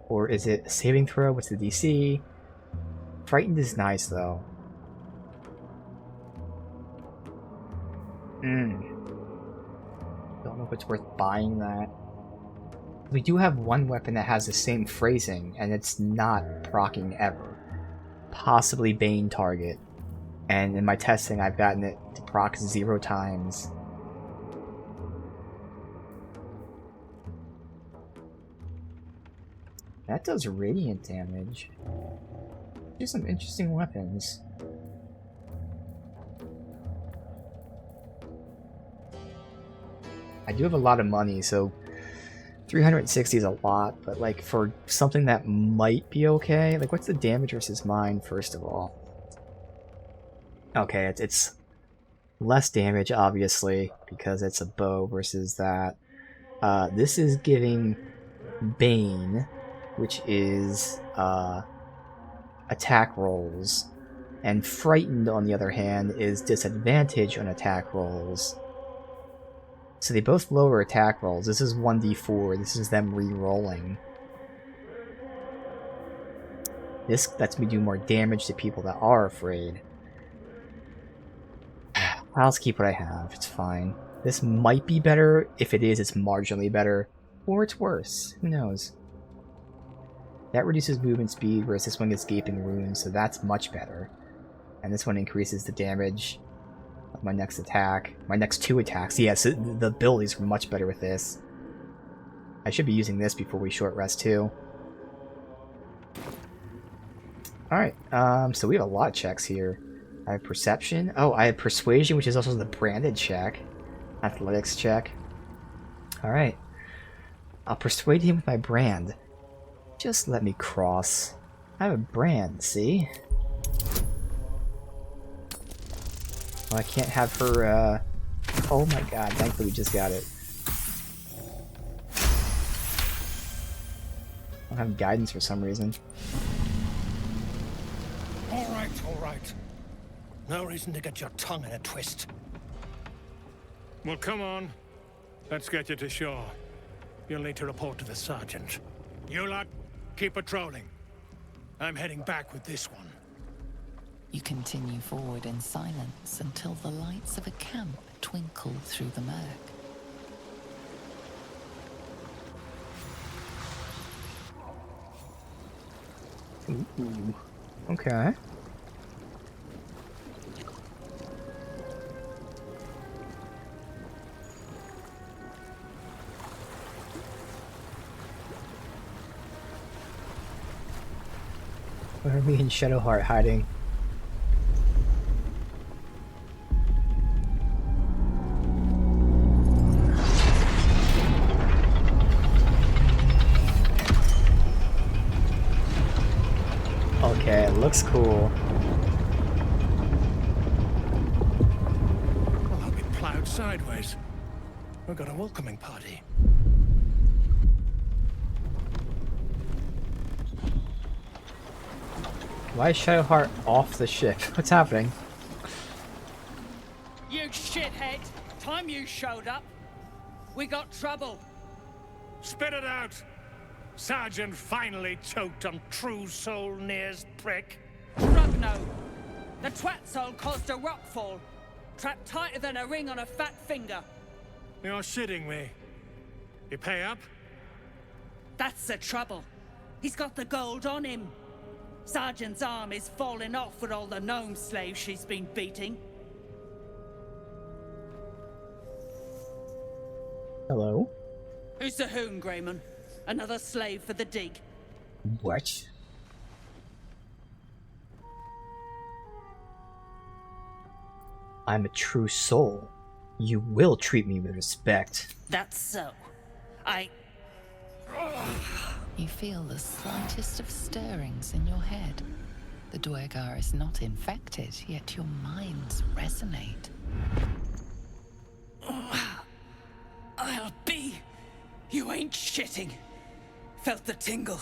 Or is it a saving throw? What's the DC? Frightened is nice, though. Don't know if it's worth buying that. We do have one weapon that has the same phrasing, and it's not proccing ever. Possibly Bane target. And in my testing, I've gotten it to proc 0 times. That does radiant damage. There's some interesting weapons. I do have a lot of money, so 360 is a lot, but like for something that might be okay, like what's the damage versus mine first of all? Okay, it's less damage obviously because it's a bow versus that. This is giving Bane, which is attack rolls, and Frightened on the other hand is disadvantage on attack rolls. So they both lower attack rolls. This is 1d4. This is them re-rolling. This lets me do more damage to people that are afraid. I'll just keep what I have. It's fine. This might be better. If it is, it's marginally better. Or it's worse. Who knows? That reduces movement speed, whereas this one gets Gaping Wounds, so that's much better. And this one increases the damage of my next attack. My next 2 attacks. Yes, the abilities are much better with this. I should be using this before we short rest too. Alright, so we have a lot of checks here. I have Perception. Oh, I have Persuasion, which is also the branded check. Athletics check. Alright. I'll persuade him with my brand. Just let me cross. I have a brand, see? Oh, I can't have her, oh my god, thankfully we just got it. I don't have guidance for some reason. Alright. No reason to get your tongue in a twist. Well, come on. Let's get you to shore. You'll need to report to the sergeant. You lot, keep patrolling. I'm heading back with this one. You continue forward in silence until the lights of a camp twinkle through the murk. Ooh. Okay. Where are me and Shadowheart hiding? Okay, it looks cool. Well, I'll be plowed sideways. We've got a welcoming party. Why is Shadowheart off the ship? What's happening? You shithead! Time you showed up, we got trouble. Spit it out! Sergeant finally choked on True Soul Near's prick. Rugno! The twat soul caused a rockfall, trapped tighter than a ring on a fat finger. You're shitting me. You pay up? That's the trouble. He's got the gold on him. Sergeant's arm is falling off with all the gnome slaves she's been beating. Hello? Who's the hoon, Greyman? Another slave for the dig? What? I'm a true soul. You will treat me with respect. That's so. You feel the slightest of stirrings in your head. The Dwergar is not infected, yet your minds resonate. I'll be. You ain't shitting. Felt the tingle.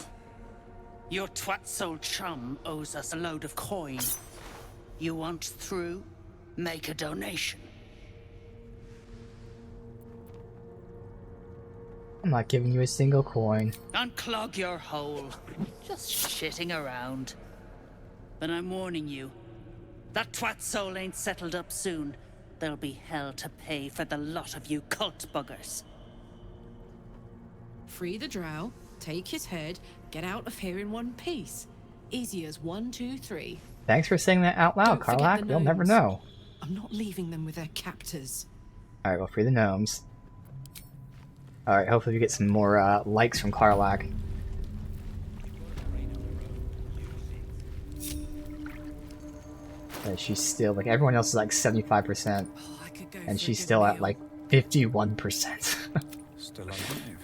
Your twat soul chum owes us a load of coin. You want through? Make a donation. I'm not giving you a single coin. Unclog your hole. Just shitting around. But I'm warning you. That twat soul ain't settled up soon. There'll be hell to pay for the lot of you cult buggers. Free the drow, take his head, get out of here in one piece. Easy as 1, 2, 3. Thanks for saying that out loud, Karlach. We'll never know. I'm not leaving them with their captors. Alright, we'll free the gnomes. Alright, hopefully we get some more likes from Karlach. She's still, like, everyone else is like 75%. And she's still at like 51%. Still alive.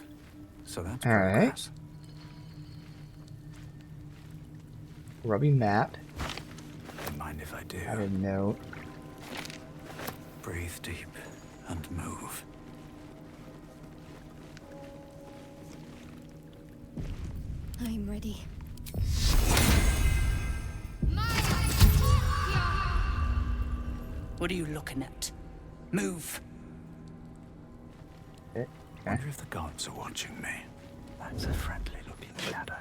So that's alright. Grubby map. Don't mind if I do. I didn't know. Breathe deep and move. I'm ready. What are you looking at? Move. Wonder if the gods are watching me. That's a friendly-looking shadow.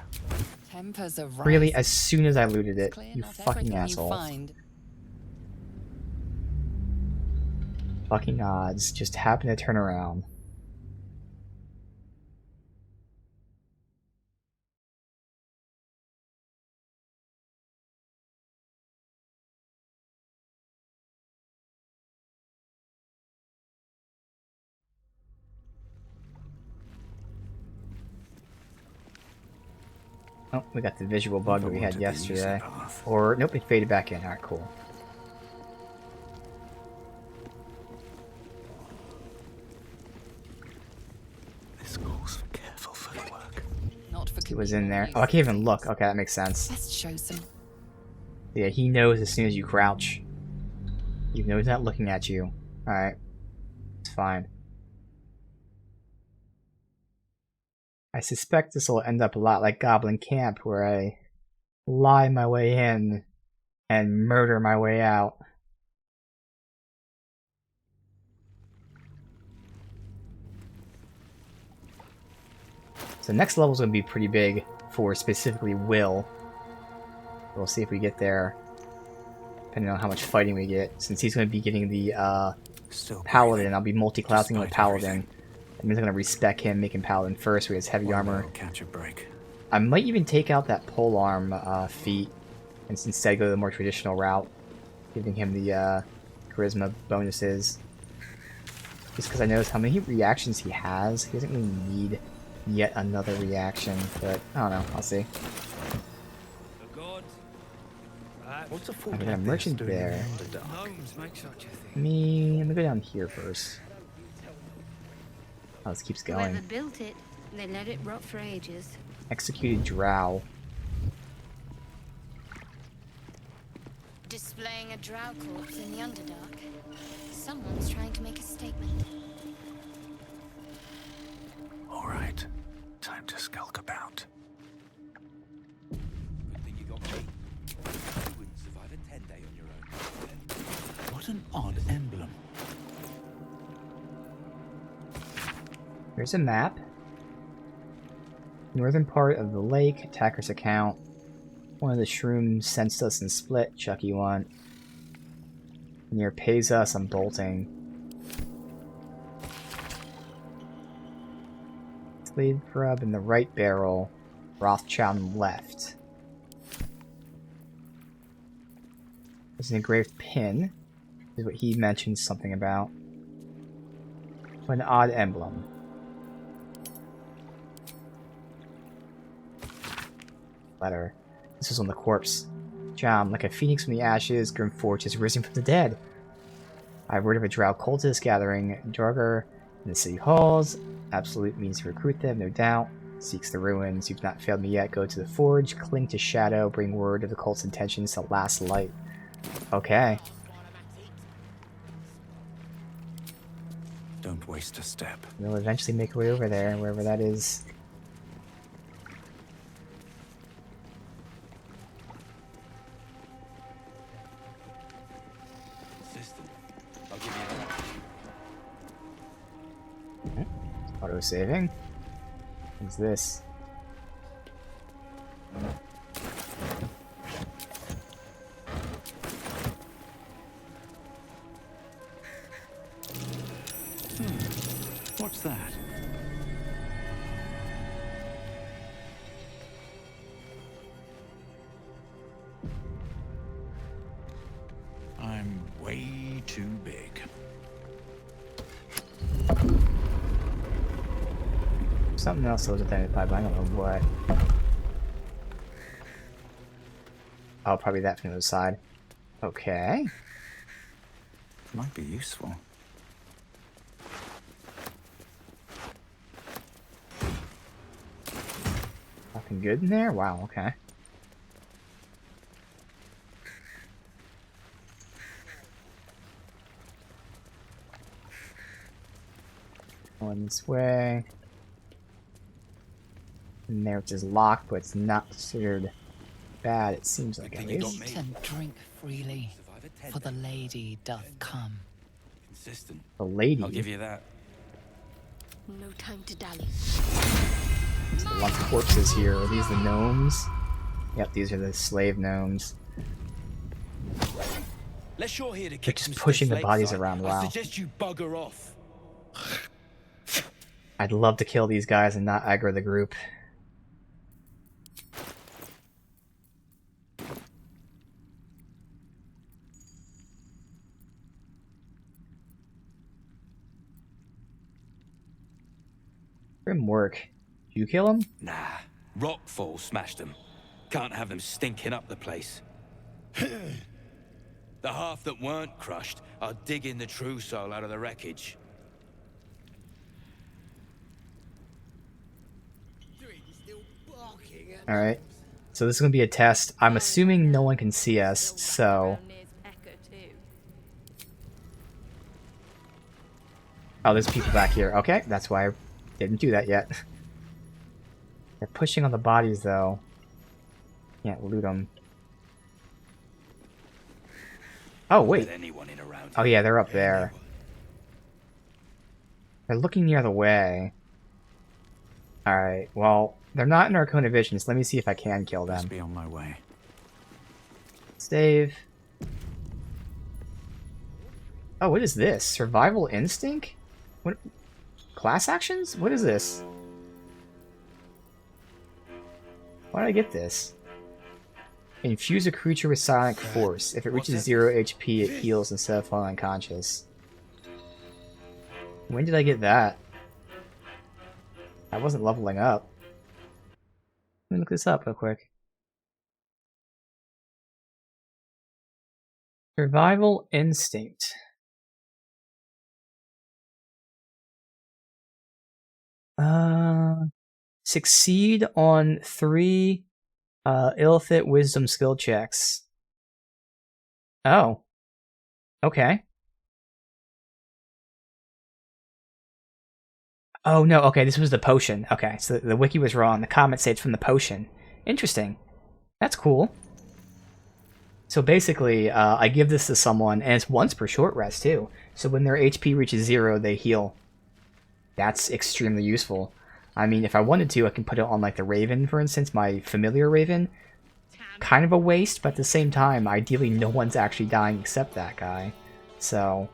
Tempers are Really, rising. as soon as I looted it, Clear you not fucking everything asshole. You find. Fucking odds just happen to turn around. Oh, we got the visual bug that we had yesterday. Or, nope, it faded back in. Alright, cool. This calls for careful footwork. Not for He was in there. Oh, I can't even look. Okay, that makes sense. Let's show some. Yeah, he knows as soon as you crouch. Even though he's not looking at you. Alright. It's fine. I suspect this will end up a lot like Goblin Camp, where I lie my way in and murder my way out. So next level is going to be pretty big for specifically Will. We'll see if we get there, depending on how much fighting we get. Since he's going to be getting the Paladin, I'll be multi-classing with Paladin. That means I'm going to respec him, make him Paladin first, where he has heavy armor. Catch a break. I might even take out that polearm feat, and instead go the more traditional route, giving him the charisma bonuses. Just because I notice how many reactions he has, he doesn't really need yet another reaction, but I don't know, I'll see. The gods What's a I fort got a like this merchant doing in the there. Underdark? Let me go down here first. Oh, this keeps going. Whoever built it, they let it rot for ages. Executed drow. Displaying a drow corpse in the Underdark. Someone's trying to make a statement. All right, time to skulk about. Good thing you got me. You wouldn't survive a 10-day on your own. What an odd emblem. Here's a map. Northern part of the lake, attacker's account. One of the shrooms sensed us and split, Chucky want. Near pays us, I'm bolting. Slave grub in the right barrel, Rothschild in the left. There's an engraved pin, is what he mentioned something about. An odd emblem. Letter. This was on the corpse. Jam, like a phoenix from the ashes, Grimforge has risen from the dead. I've heard of a drow cultist gathering Jorger in the city halls. Absolute means to recruit them, no doubt. Seeks the ruins. You've not failed me yet. Go to the forge, cling to Shadow, bring word of the cult's intentions to last light. Okay. Don't waste a step. We'll eventually make our way over there, wherever that is. I'll give you that. Auto saving. What's this? What's that? I'm way too big. Something else that was identified, but I don't know what. Oh, probably that from the other side. Okay. Might be useful. Nothing good in there? Wow, okay. Going this way. And there it is locked, but it's not considered bad, it seems like at least. Eat and drink freely, for the lady doth come. Consistent. The lady? I'll give you that. No time to dally. There's a lot of corpses here. Are these the gnomes? Yep, these are the slave gnomes. Let's you're here to They're kick just some pushing the stiff bodies legs, around, I wow. suggest you bugger off. I'd love to kill these guys and not aggro the group. Grim work. Did you kill him? Nah, rockfall smashed them. Can't have them stinking up the place. The half that weren't crushed are digging the true soul out of the wreckage. Alright. So this is going to be a test. I'm assuming no one can see us, so... Oh, there's people back here. Okay, that's why I didn't do that yet. They're pushing on the bodies, though. Can't loot them. Oh, wait. Oh, yeah, they're up there. They're looking the other way. Alright, well, they're not in our cone of vision, so let me see if I can kill them. Must be on my way. Save. Oh, what is this? Survival instinct? What? Class actions? What is this? Why did I get this? Infuse a creature with psionic force. If it reaches 0 HP, it heals instead of falling unconscious. When did I get that? I wasn't leveling up. Let me look this up real quick. Survival instinct. Succeed on 3 ill-fit wisdom skill checks. Oh. Okay. Oh no, okay, this was the potion. Okay, so the wiki was wrong. The comment said it's from the potion. Interesting. That's cool. So basically, I give this to someone, and it's once per short rest too. So when their HP reaches 0, they heal. That's extremely useful. I mean, if I wanted to, I can put it on like the Raven, for instance, my familiar Raven. Kind of a waste, but at the same time, ideally no one's actually dying except that guy. So,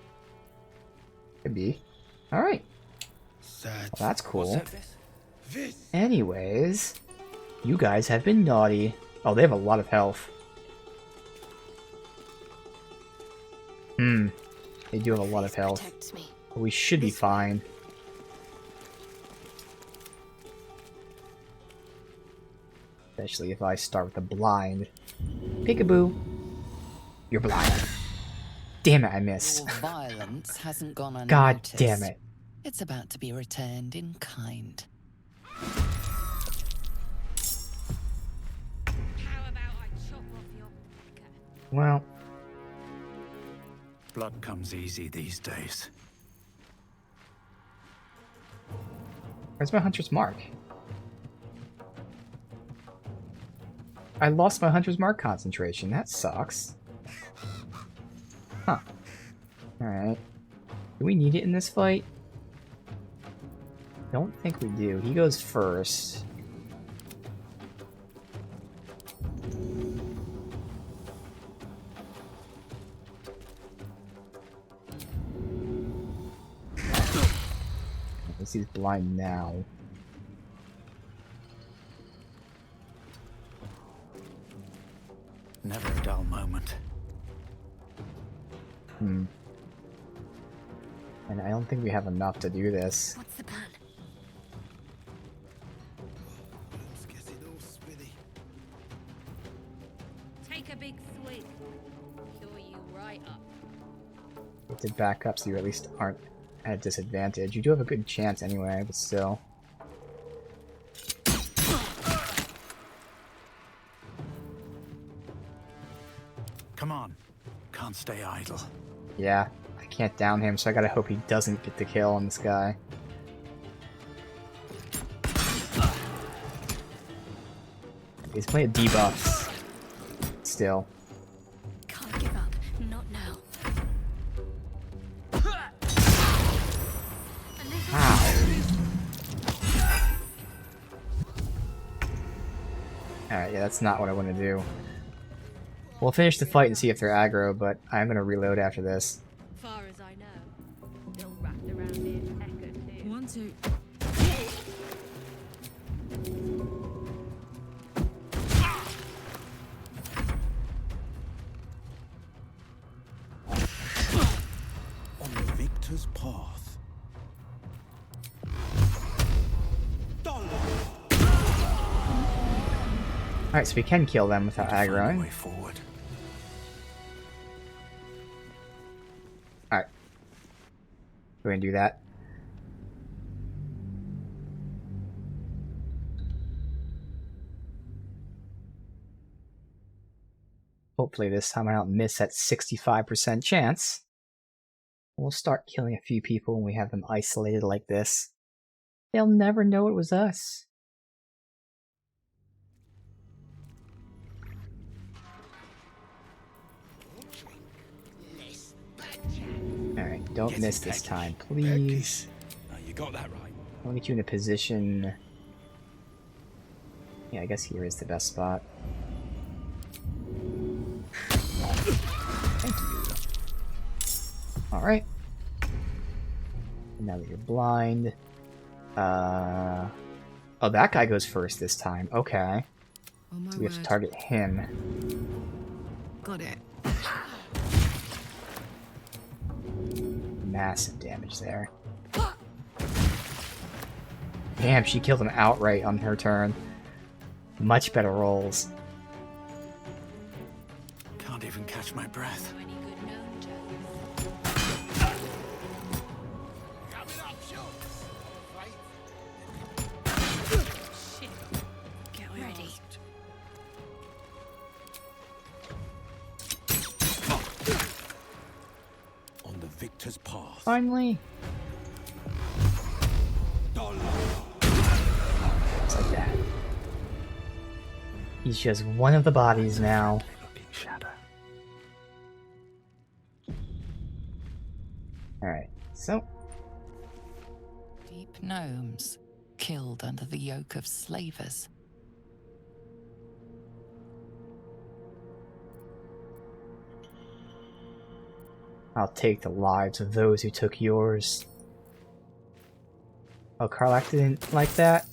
could be. Alright. Well, that's cool. Anyways, you guys have been naughty. Oh, they have a lot of health. They do have a lot of health. But we should be fine. Especially if I start with a blind. Peekaboo. You're blind. Damn it, I missed. Your violence hasn't gone unnoticed. God damn it. It's about to be returned in kind. Well. Blood comes easy these days. Where's my hunter's mark? I lost my hunter's mark concentration. That sucks. Huh. Alright. Do we need it in this fight? Don't think we do. He goes first. Let's see, he's blind now. Never a dull moment. And I don't think we have enough to do this. What's the plan? Take a big swig. Cure you right up. We have to back up so you at least aren't at a disadvantage. You do have a good chance anyway, but still. Come on. Can't stay idle. Yeah, I can't down him, so I gotta hope he doesn't get the kill on this guy. He's playing debuffs. Still. Can't give up. Not now. Alright, yeah, that's not what I want to do. We'll finish the fight and see if they're aggro, but I'm gonna reload after this. Far as I know, still wrapped around his pecker too. 1, 2. On the victor's path. Alright, so we can kill them without aggroing. Alright. We're gonna do that. Hopefully this time I don't miss that 65% chance. We'll start killing a few people when we have them isolated like this. They'll never know it was us. Alright, don't miss this time, please. You got that right. I want to get you in a position... Yeah, I guess here is the best spot. Thank you. Alright. Now that you're blind... Oh, that guy goes first this time. Okay. Oh, so we have to target him. Got it. Massive damage there. Damn, she killed him outright on her turn. Much better rolls. Can't even catch my breath. finally? It's like that. He's just one of the bodies now. Alright, so... Deep gnomes, killed under the yoke of slavers. I'll take the lives of those who took yours. Oh, Karlach didn't like that?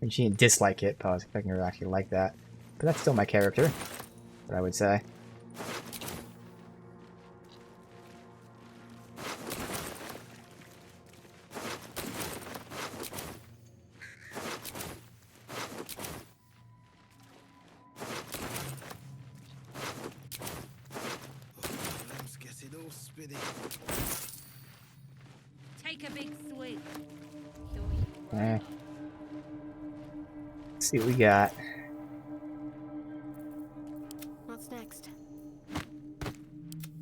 And she didn't dislike it, but I was expecting her to actually like that. But that's still my character, what I would say. Take a big swig. Eh. Let's see what we got. What's next?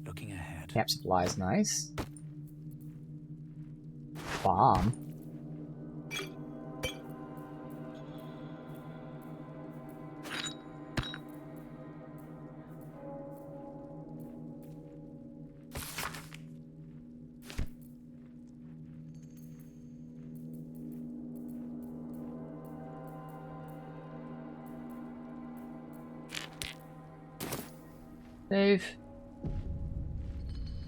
Looking ahead. Camp supplies, nice. Bomb. Save.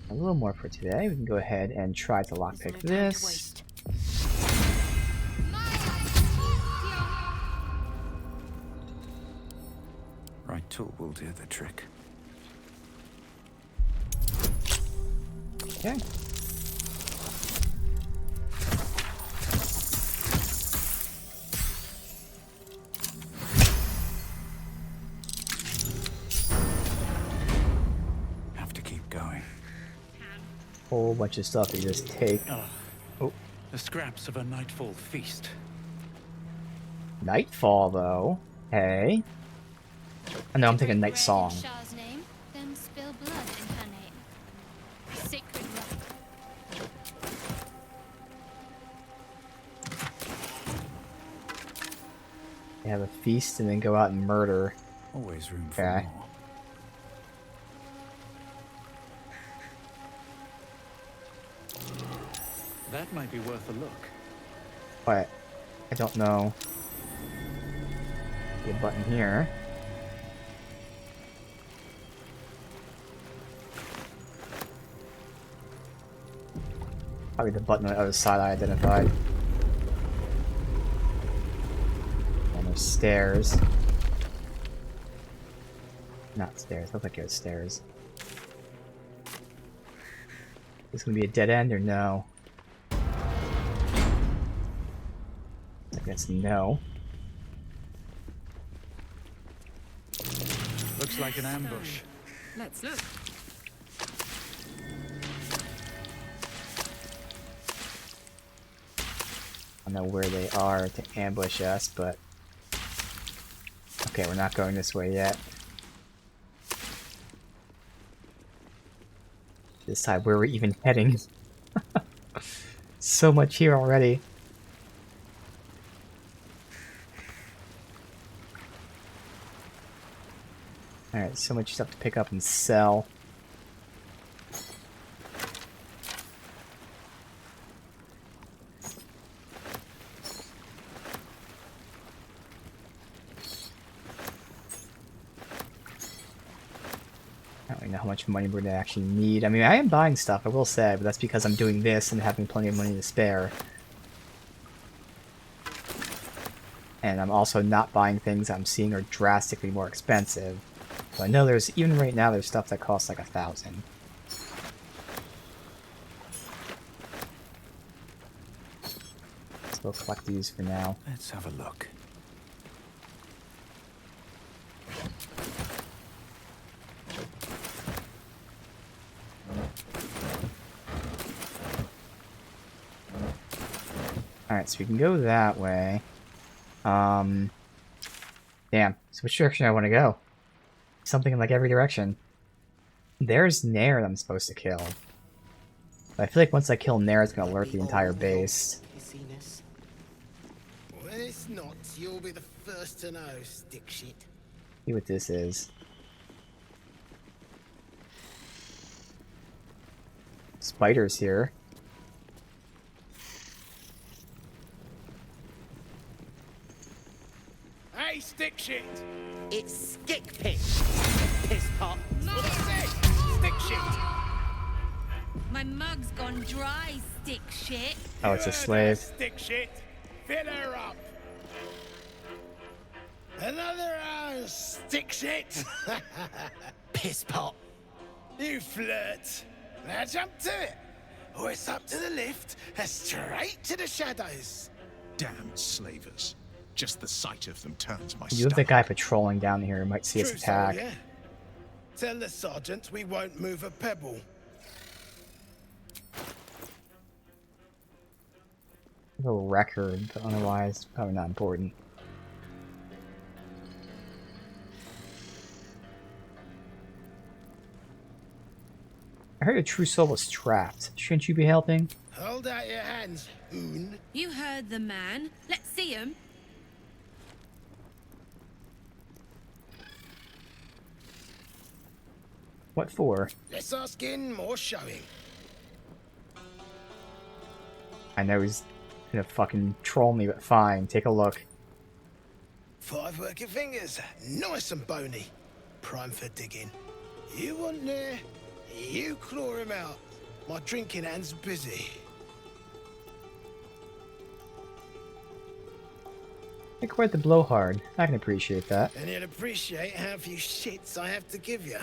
A little more for today. We can go ahead and try to lockpick this. Right tool will do the trick. Okay. Have to keep going. Whole bunch of stuff you just take. Oh. The scraps of a nightfall feast. Nightfall, though. Hey. I know I'm thinking Night Song. Shah's name, then spill blood in her name. Sacred rock. They have a feast and then go out and murder. Always room for Okay. more. That might be worth a look. But I don't know. The button here. Probably the button on the other side I identified. And there's stairs. Not stairs, look like it was stairs. Is this gonna be a dead end or no? I guess no. Looks like an ambush. Let's look. I don't know where they are to ambush us, but... Okay, we're not going this way yet. Decide where we're even heading. So much here already. Alright, so much stuff to pick up and sell. I don't really know how much money we're gonna actually need. I mean, I am buying stuff, I will say, but that's because I'm doing this and having plenty of money to spare. And I'm also not buying things I'm seeing are drastically more expensive. So I know there's, even right now, there's stuff that costs like 1,000. So we'll collect these for now. Let's have a look. Alright, so we can go that way. Damn. So which direction do I want to go? Something in like every direction. There's Nair that I'm supposed to kill. But I feel like once I kill Nair, it's gonna alert the entire base. When it's not, you'll be the first to know, stick shit. See what this is. Spiders here. Hey, stick shit! It's stick piss. Piss pot. Stick shit. My mug's gone dry, stick shit. Oh, it's a slave. Stick shit. Fill her up. Another stick shit. Piss pot. You flirt. Now jump to it. Or it's up to the lift and straight to the shadows. Damn slavers. Just the sight of them turns my You have the guy patrolling down here who might see us attack. Yeah. Tell the sergeant we won't move a pebble. A little record, but otherwise probably not important. I heard a true soul was trapped. Shouldn't you be helping? Hold out your hands, Hoon. You heard the man. Let's see him. What for? Less our skin, more showing. I know he's gonna fucking troll me, but fine. Take a look. 5 working fingers, nice and bony. Prime for digging. You want there? You claw him out. My drinking hand's busy. I quite the blowhard. I can appreciate that. And you'll appreciate how few shits I have to give you.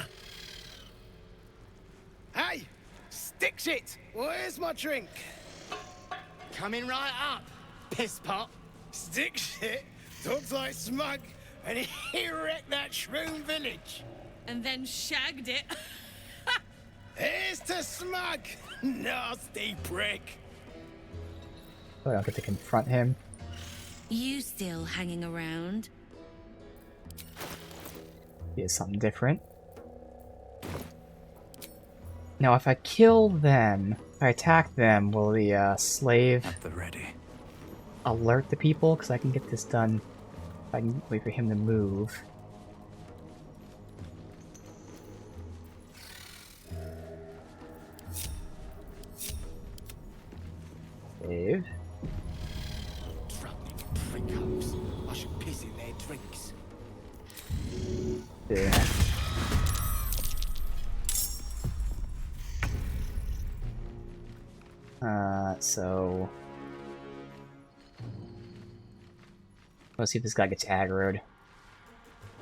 Hey! Stick shit! Where's my drink? Coming right up, piss pot. Stick shit talks like smug, and he wrecked that shroom village. And then shagged it. Here's to smug, nasty prick. Oh, I don't get to confront him. You still hanging around? He has something different. Now, if I kill them, if I attack them, will the slave At the ready. alert the people? Because I can get this done if I can wait for him to move. Save. Prickos. I should piss in their drinks. Yeah. So let's see if this guy gets aggroed.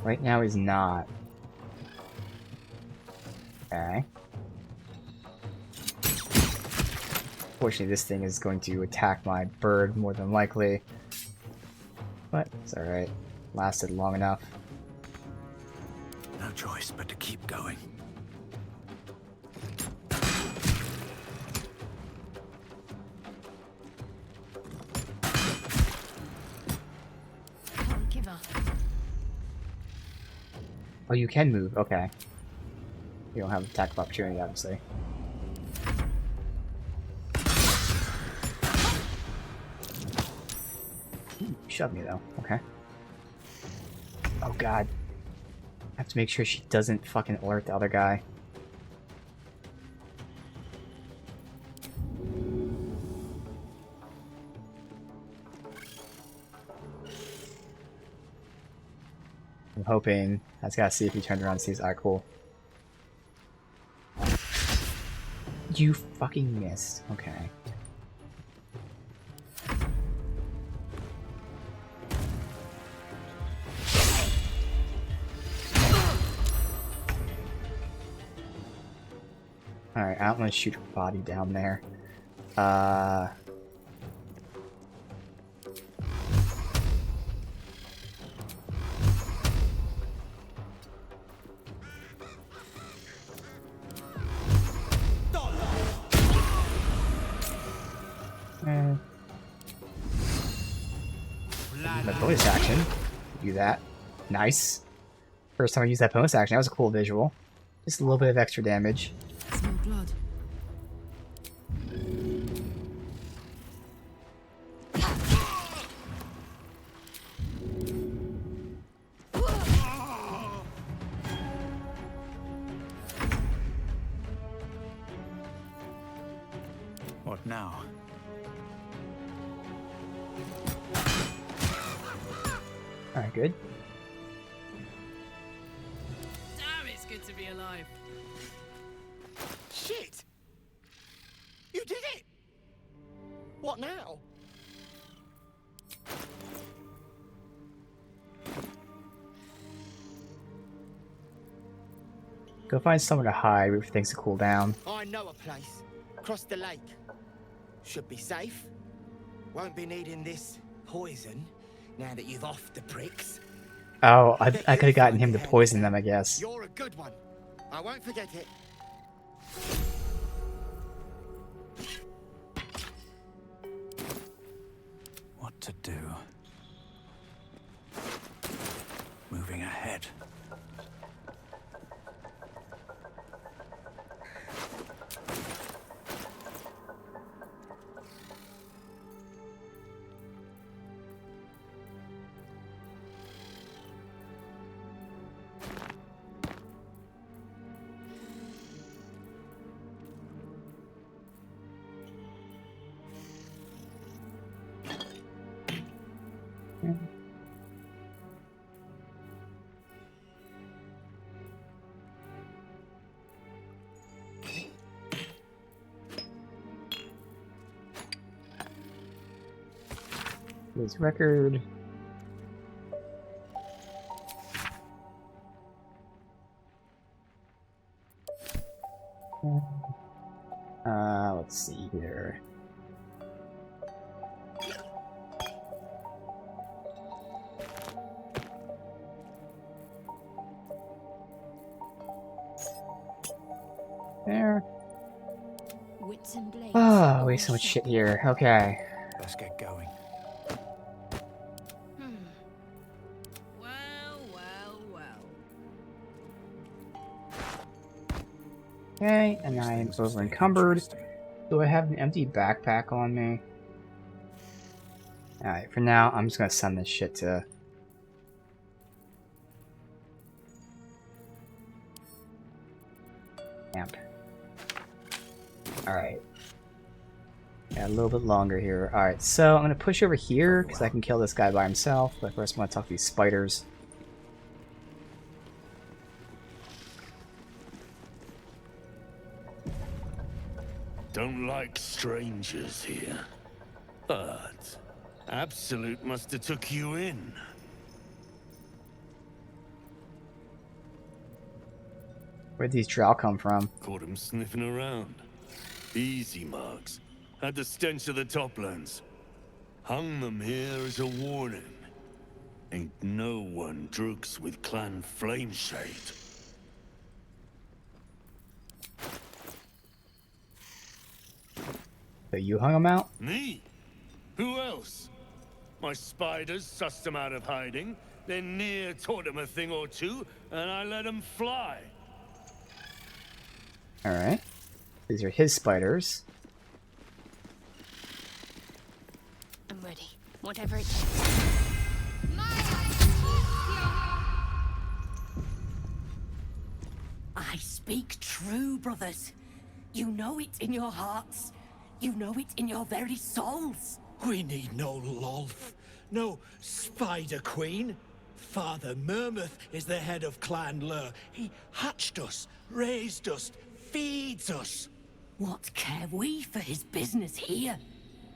Right now he's not. Okay. Fortunately, this thing is going to attack my bird more than likely. But it's alright. Lasted long enough. No choice but to keep going. Can't give up. Oh, you can move. Okay. You don't have attack of opportunity, obviously. Ooh, shove me, though. Okay. Oh, God. I have to make sure she doesn't fucking alert the other guy. I'm hoping. I just gotta see if he turned around and sees. Alright, cool. You fucking missed. Okay. Alright, I don't want to shoot her body down there. My bonus action. Do that. Nice. First time I used that bonus action. That was a cool visual. Just a little bit of extra damage. Smell blood. Now. Alright, good. Damn, it's good to be alive. Shit! You did it! What now? Go find somewhere to hide where things to cool down. I know a place. Across the lake. Should be safe. Won't be needing this poison now that you've offed the pricks. Oh, I could have gotten him to poison them, I guess. You're a good one. I won't forget it. What to do? Moving ahead. His record. Let's see here. There. Wits and blades. Oh, we have so much shit here. Okay. Let's get going. Okay, and I'm over encumbered. Do I have an empty backpack on me? Alright, for now, I'm just gonna send this shit to... camp. Alright. Got a little bit longer here. Alright, so I'm gonna push over here, because I can kill this guy by himself, but first I want to talk to these spiders. Don't like strangers here. But Absolute must have took you in. Where'd these drow come from? Caught him sniffing around. Easy marks. Had the stench of the Toplands. Hung them here as a warning. Ain't no one drugs with Clan Flameshade. So you hung them out? Me? Who else? My spiders sussed them out of hiding, then Near taught them a thing or two, and I let them fly. Alright. These are his spiders. I'm ready. Whatever it takes. I speak true, brothers. You know it in your hearts. You know it in your very souls. We need no Lolth, no Spider Queen. Father Mermuth is the head of Clan Lur. He hatched us, raised us, feeds us. What care we for his business here?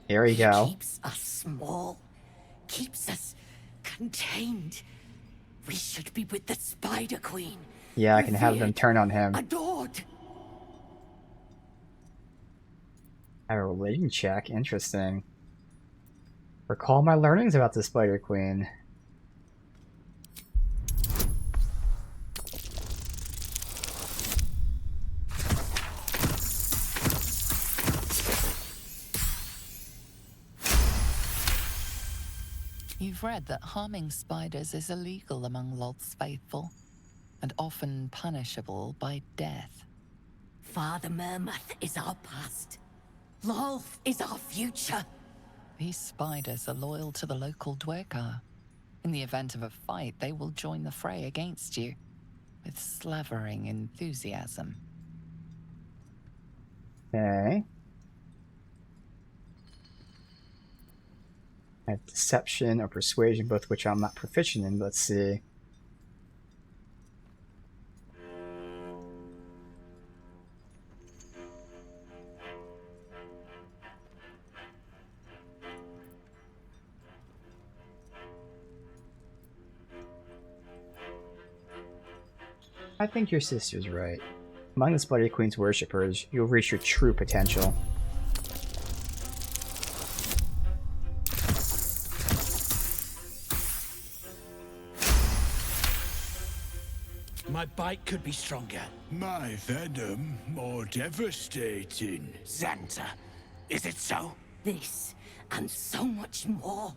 Here we go. He keeps us small, keeps us contained. We should be with the Spider Queen. Yeah, I can have them turn on him. Adored. Have a religion check. Interesting. Recall my learnings about the Spider Queen. You've read that harming spiders is illegal among Lod's faithful, and often punishable by death. Father Mermuth is our past. Lolth is our future. These spiders are loyal to the local Dwergar. In the event of a fight, they will join the fray against you, with slavering enthusiasm. Okay. I have deception or persuasion, both which I'm not proficient in. Let's see. I think your sister's right. Among the Bloody Queen's worshippers, you'll reach your true potential. My bite could be stronger. My venom more devastating. Xanta, is it so? This, and so much more.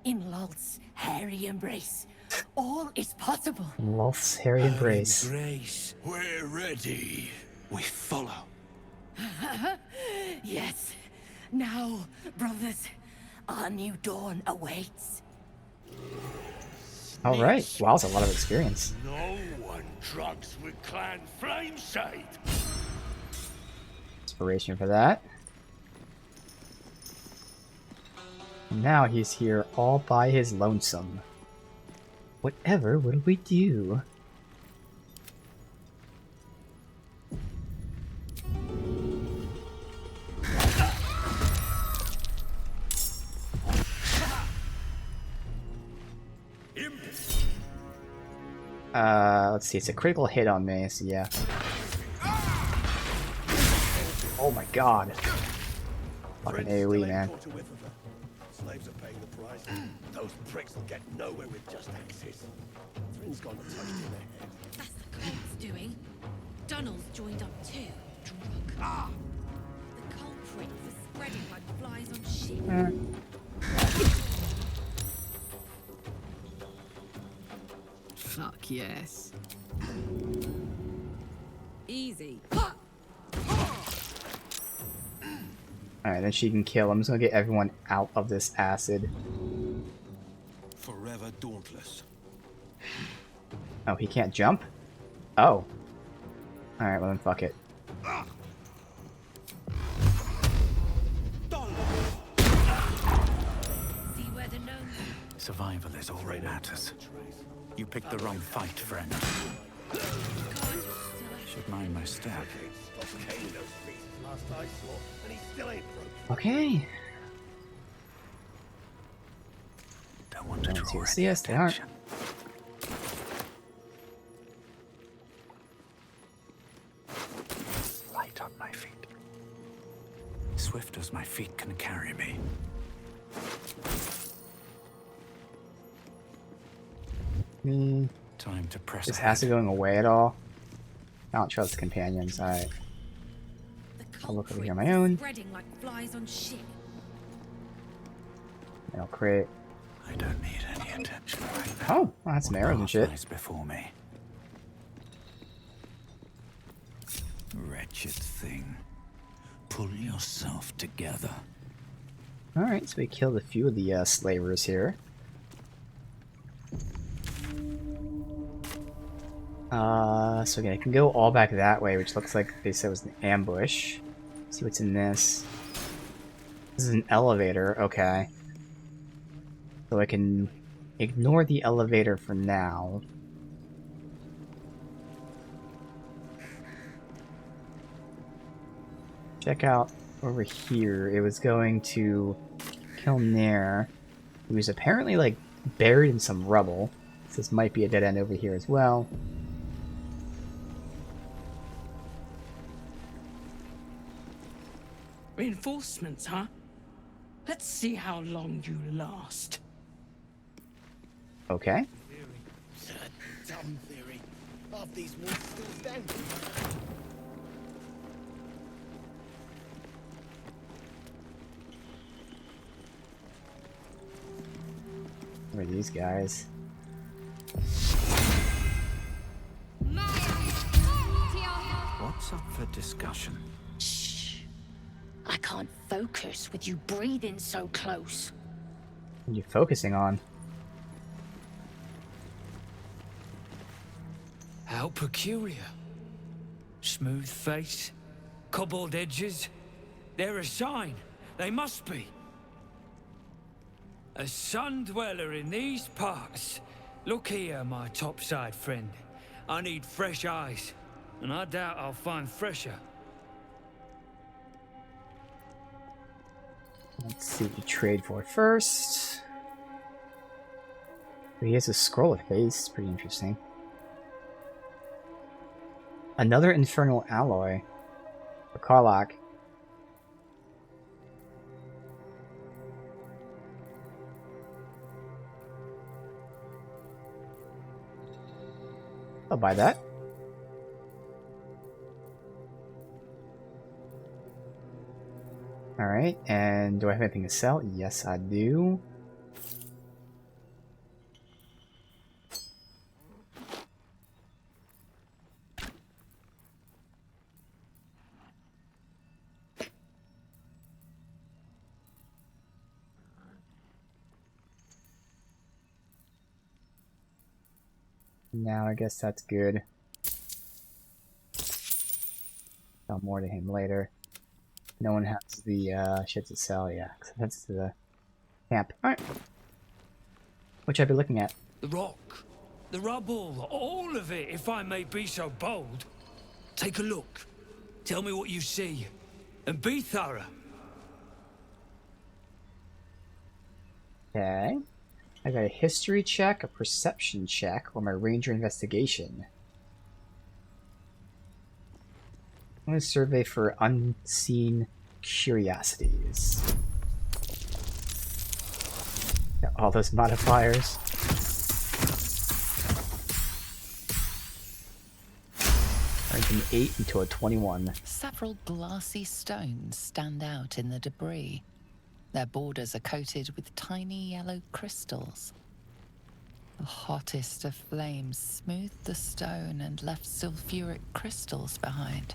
In Lolth's hairy embrace, all is possible. Lolth's hairy embrace. Embrace. We're ready. We follow. Yes. Now, brothers, our new dawn awaits. Alright, wow, that's a lot of experience. No one drugs with Clan Flameshade. Inspiration for that. And now he's here all by his lonesome. Whatever will we do? Let's see, it's a critical hit on me, so yeah. Oh my god. Fucking AoE, man. Slaves are paying the price. Those pricks will get nowhere with just axes. Thrin's gone to toast in their head. That's the cult's doing. Donald's joined up too. Drunk. The culprits are spreading like flies on shit. Fuck yes. Easy. Alright, then she can kill. I'm just gonna get everyone out of this acid. Forever dauntless. Oh, he can't jump? Oh. Alright, well then fuck it. Survival is all that matters. You picked the wrong fight, friend. Should mind my step. Okay. Don't want to draw any yes, they aren't. Light on my feet. Swift as my feet can carry me. Time to press. Is acid going away at all? I don't trust companions. Alright. I'll look over here on my own. Spreading like flies on shit. I'll create. I don't need any attention right now. Oh, well, that's some arrows and shit. Before me. Wretched thing. Pull yourself together. Alright, so we killed a few of the slavers here. So again, I can go all back that way, which looks like they said was an ambush. Let's see what's in this. This is an elevator, okay. So I can ignore the elevator for now. Check out over here. It was going to kill Nair. He was apparently like buried in some rubble. So this might be a dead end over here as well. Reinforcements, huh? Let's see how long you last. Okay. It's a dumb theory. Half these walls still standing. Who are these guys? What's up for discussion? I can't focus with you breathing so close. What are you focusing on? How peculiar. Smooth face, cobbled edges. They're a sign. They must be. A sun dweller in these parts. Look here, my topside friend. I need fresh eyes, and I doubt I'll find fresher. Let's see what we trade for first. He has a scroll of haste, pretty interesting. Another infernal alloy for Karlach. I'll buy that. Alright, and do I have anything to sell? Yes, I do. Now I guess that's good. Sell more to him later. No one has the shit to sell, yeah. So that's to the camp. Alright. What should I be looking at? The rock, the rubble, all of it, if I may be so bold. Take a look. Tell me what you see. And be thorough. Okay. I got a history check, a perception check, or my ranger investigation. I'm going to survey for unseen curiosities. Got all those modifiers. Turned an 8 into a 21. Several glassy stones stand out in the debris. Their borders are coated with tiny yellow crystals. The hottest of flames smoothed the stone and left sulfuric crystals behind.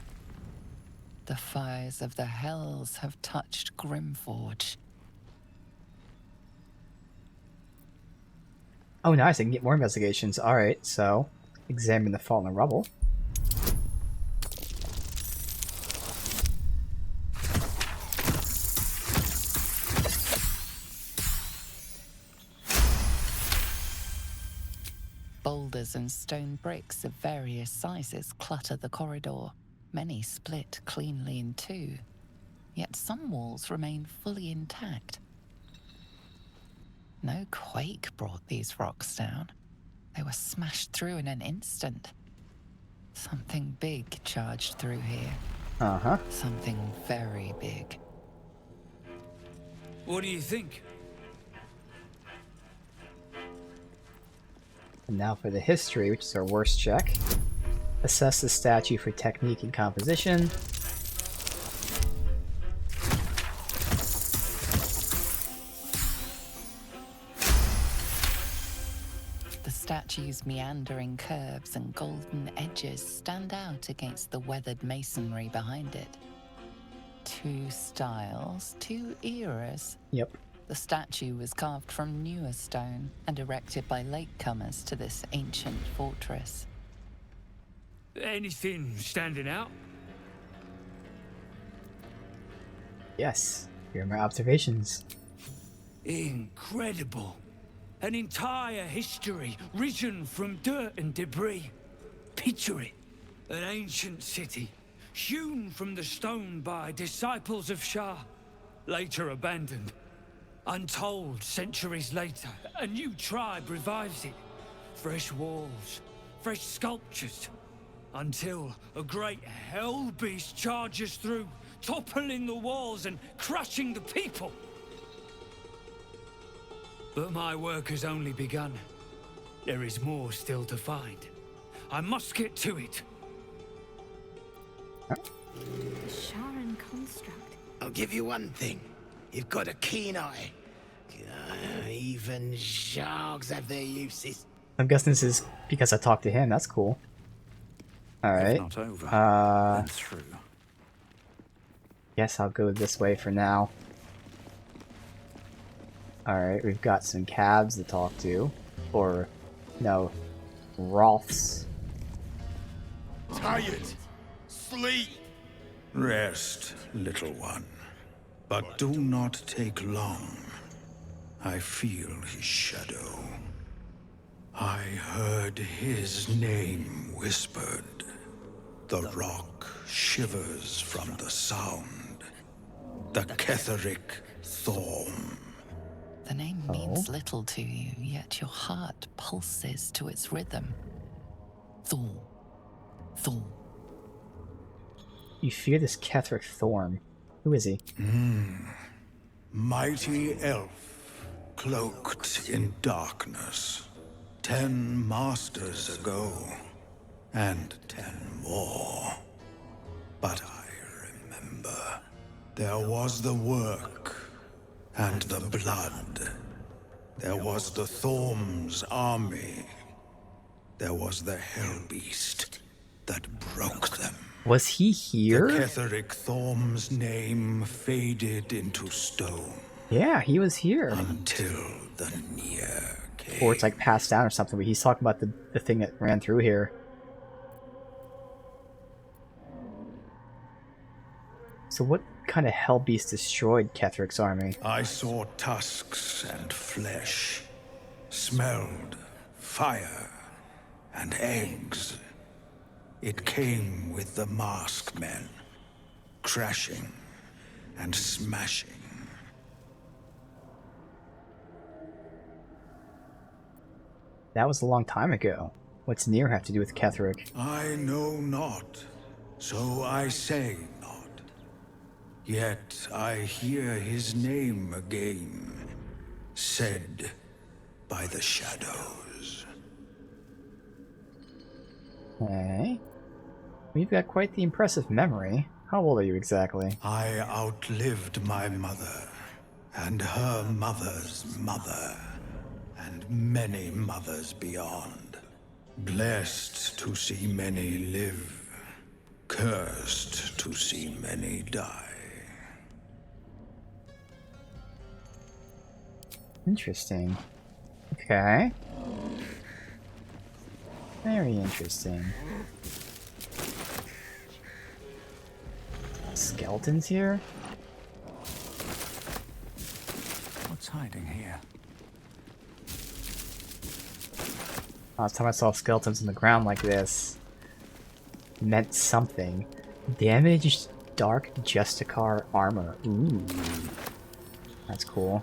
The fires of the hells have touched Grimforge. Oh nice, I can get more investigations. Alright, so examine the fallen rubble. Boulders and stone bricks of various sizes clutter the corridor. Many split cleanly in two, yet some walls remain fully intact. No quake brought these rocks down. They were smashed through in an instant. Something big charged through here. Uh-huh. Something very big. What do you think? And now for the history, which is our worst check. Assess the statue for technique and composition. The statue's meandering curves and golden edges stand out against the weathered masonry behind it. Two styles, two eras. Yep. The statue was carved from newer stone and erected by latecomers to this ancient fortress. Anything standing out? Yes, here are my observations. Incredible. An entire history risen from dirt and debris. Picture it. An ancient city, hewn from the stone by disciples of Shah, later abandoned. Untold centuries later, a new tribe revives it. Fresh walls, fresh sculptures. Until a great hell beast charges through, toppling the walls and crushing the people. But my work has only begun. There is more still to find. I must get to it. The Sharan construct. I'll give you one thing. You've got a keen eye. Even Zhargs have their uses. I'm guessing this is because I talked to him. That's cool. Alright. Not over, then through. Guess I'll go this way for now. Alright, we've got some cabs to talk to. Or, no, Rolfs. Tired. Sleep. Rest, little one. But do not take long. I feel his shadow. I heard his name whispered. The rock shivers from the sound. The Ketheric Thorm. The name means little to you, yet your heart pulses to its rhythm. Thor. Thor. You fear this Ketheric Thorm. Who is he? Mighty elf, cloaked in darkness. 10 masters ago, and 10 more. But I remember. There was the work, and the blood. There was the Thorm's army. There was the Hell Beast that broke them. Was he here? The Ketheric Thorm's name faded into stone. Yeah, he was here. Until the Near came. Or it's like passed down or something, but he's talking about the thing that ran through here. So what kind of hell beast destroyed Ketheric's army? I saw tusks and flesh, smelled fire and eggs. It came with the masked men, crashing and smashing. That was a long time ago. What's Nier have to do with Ketheric? I know not, so I say not. Yet I hear his name again, said by the shadows. Okay. We've got quite the impressive memory. How old are you exactly? I outlived my mother, and her mother's mother, and many mothers beyond. Blessed to see many live, cursed to see many die. Interesting. Okay. Very interesting. Skeletons here? What's hiding here? Last time I saw skeletons on the ground like this, it meant something. Damaged Dark Justicar armor. Ooh. That's cool.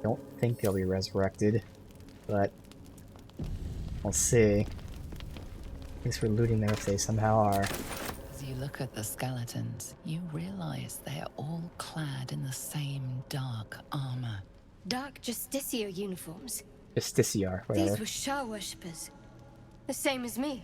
Don't think they'll be resurrected, but we'll see. At least we're looting them if they somehow are. As you look at the skeletons, you realize they are all clad in the same dark armor. Dark Justicia uniforms. Justiciar, whatever. These were Shah worshippers. The same as me.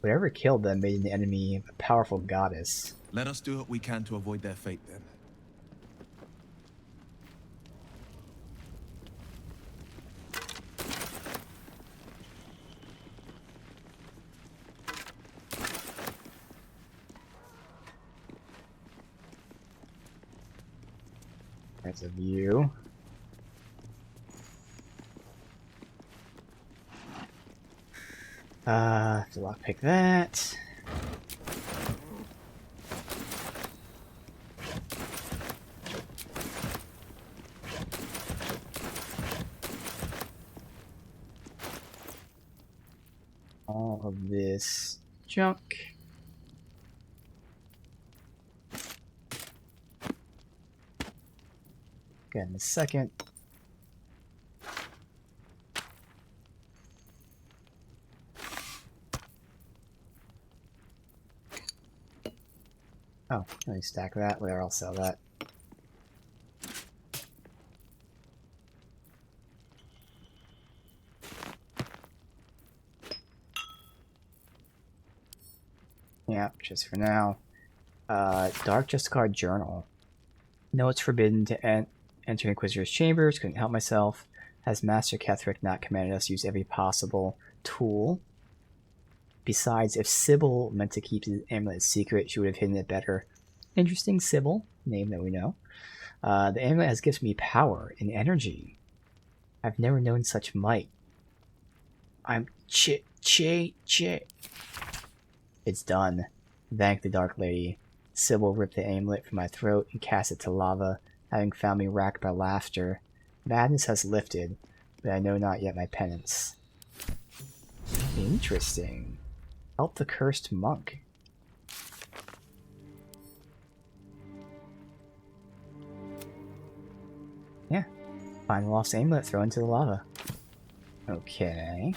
Whatever killed them made an enemy a powerful goddess. Let us do what we can to avoid their fate, then. There's a view. Have to lockpick that. All of this junk. Again, in a second. Oh, let me stack that. Whatever, I'll sell that. Yeah, just for now. Dark Justicar Journal. No, it's forbidden to enter Inquisitor's chambers. Couldn't help myself. Has Master Ketheric not commanded us to use every possible tool? Besides, if Sybil meant to keep the amulet secret, she would have hidden it better. Interesting, Sybil, name that we know. The amulet has given me power and energy. I've never known such might. Cheat. It's done. Thank the Dark Lady. Sybil ripped the amulet from my throat and cast it to lava, having found me racked by laughter. Madness has lifted, but I know not yet my penance. Interesting. Help the cursed monk. Yeah. Find the lost amulet, throw into the lava. Okay.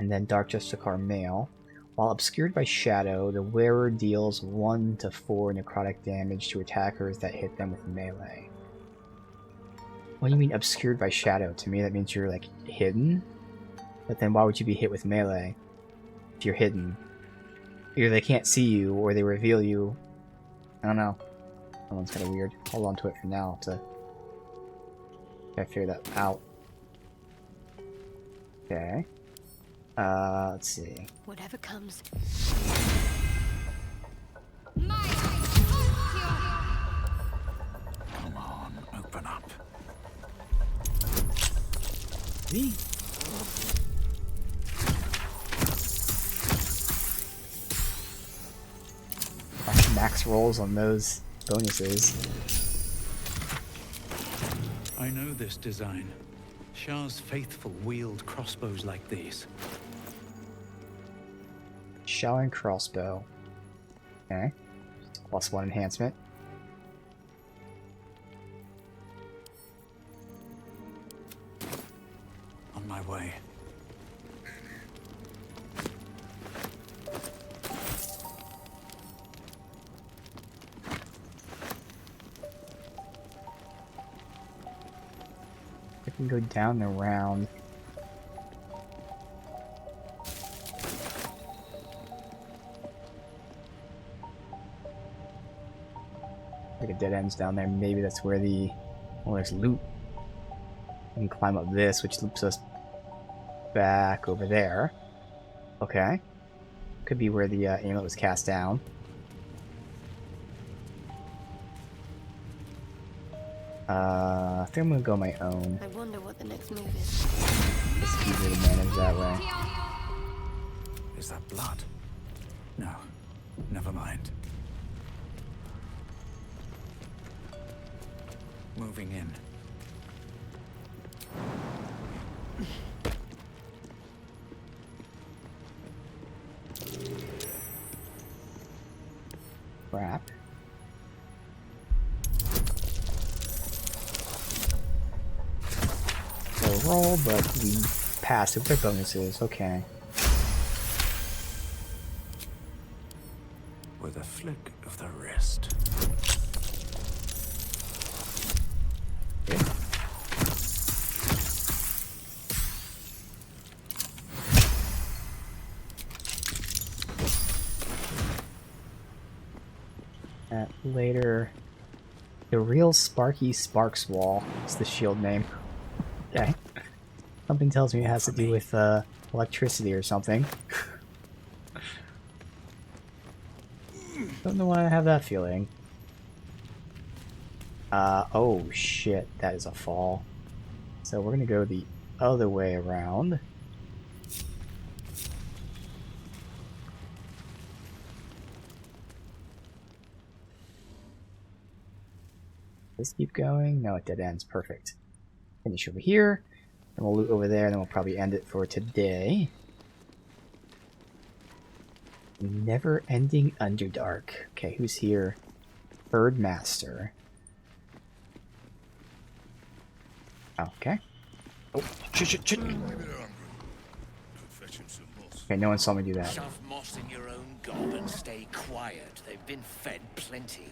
And then Dark Justicar mail. While obscured by shadow, the wearer deals 1 to 4 necrotic damage to attackers that hit them with melee. What do you mean obscured by shadow? To me that means you're like hidden? But then why would you be hit with melee if you're hidden? Either they can't see you or they reveal you. I don't know. That one's kind of weird. Hold on to it for now to figure that out. Okay. Let's see. Whatever comes. Come on, open up. Me? Max rolls on those bonuses. I know this design. Shah's faithful wield crossbows like these. Showering crossbow. Okay. +1 enhancement. On my way. I can go down and around. Like a dead end's down there. Maybe that's where the... well, there's loot. We can climb up this, which loops us back over there. Okay. Could be where the amulet was cast down. I think I'm gonna go my own. I wonder what the next move is. It's easier to manage that way. Is that blood? No. Never mind. Moving in. Crap. So roll, but we passed it with our bonuses. Okay. With a flick of the wrist. Later, the real Sparky Sparks wall is the shield name. Okay. Something tells me it has to do with electricity or something. Don't know why I have that feeling. Oh shit, that is a fall. So we're gonna go the other way around. Let's keep going. No, it dead ends. Perfect. Finish over here. And we'll loot over there, and then we'll probably end it for today. Never-ending Underdark. Okay, who's here? Beastmaster. Okay. Oh, shit. Okay, no one saw me do that. Shove moss in your own gob and stay quiet. They've been fed plenty.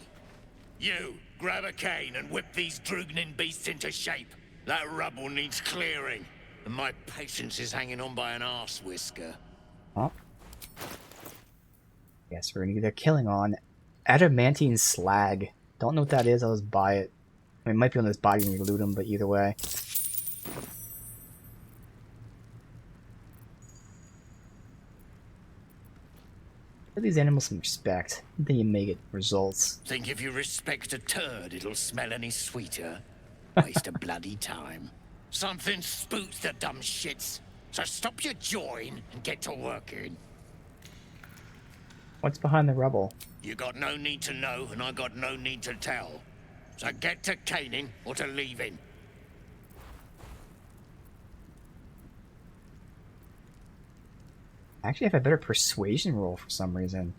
You, grab a cane and whip these Drugnin beasts into shape. That rubble needs clearing, and my patience is hanging on by an arse whisker. Oh. Yes, we're gonna get their killing on. Adamantine slag. Don't know what that is, I'll just buy it. I mean, it might be on this body when we loot them, but either way. Give these animals some respect, then you may get results. Think if you respect a turd, it'll smell any sweeter? Waste of bloody time. Something spooks the dumb shits. So stop your jawing and get to working. What's behind the rubble? You got no need to know, and I got no need to tell. So get to caning or to leaving. I actually have a better persuasion roll for some reason.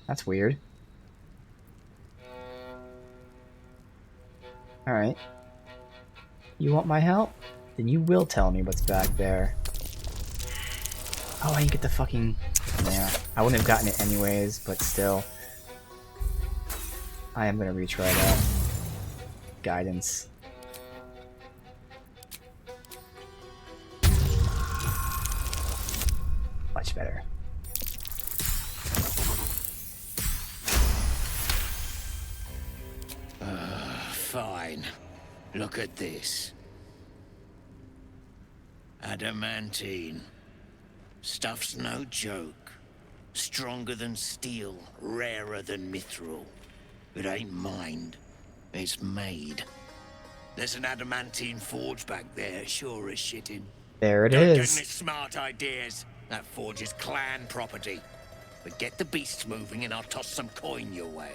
That's weird. Alright. You want my help? Then you will tell me what's back there. Oh, I didn't get the fucking... Yeah, I wouldn't have gotten it anyways, but still. I am gonna retry that. Guidance. Much better. Fine. Look at this. Adamantine. Stuff's no joke. Stronger than steel, rarer than mithril. It ain't mined. It's made. There's an adamantine forge back there, sure as shitting. There it Don't is. get any smart ideas. That forge is clan property. But get the beasts moving and I'll toss some coin your way.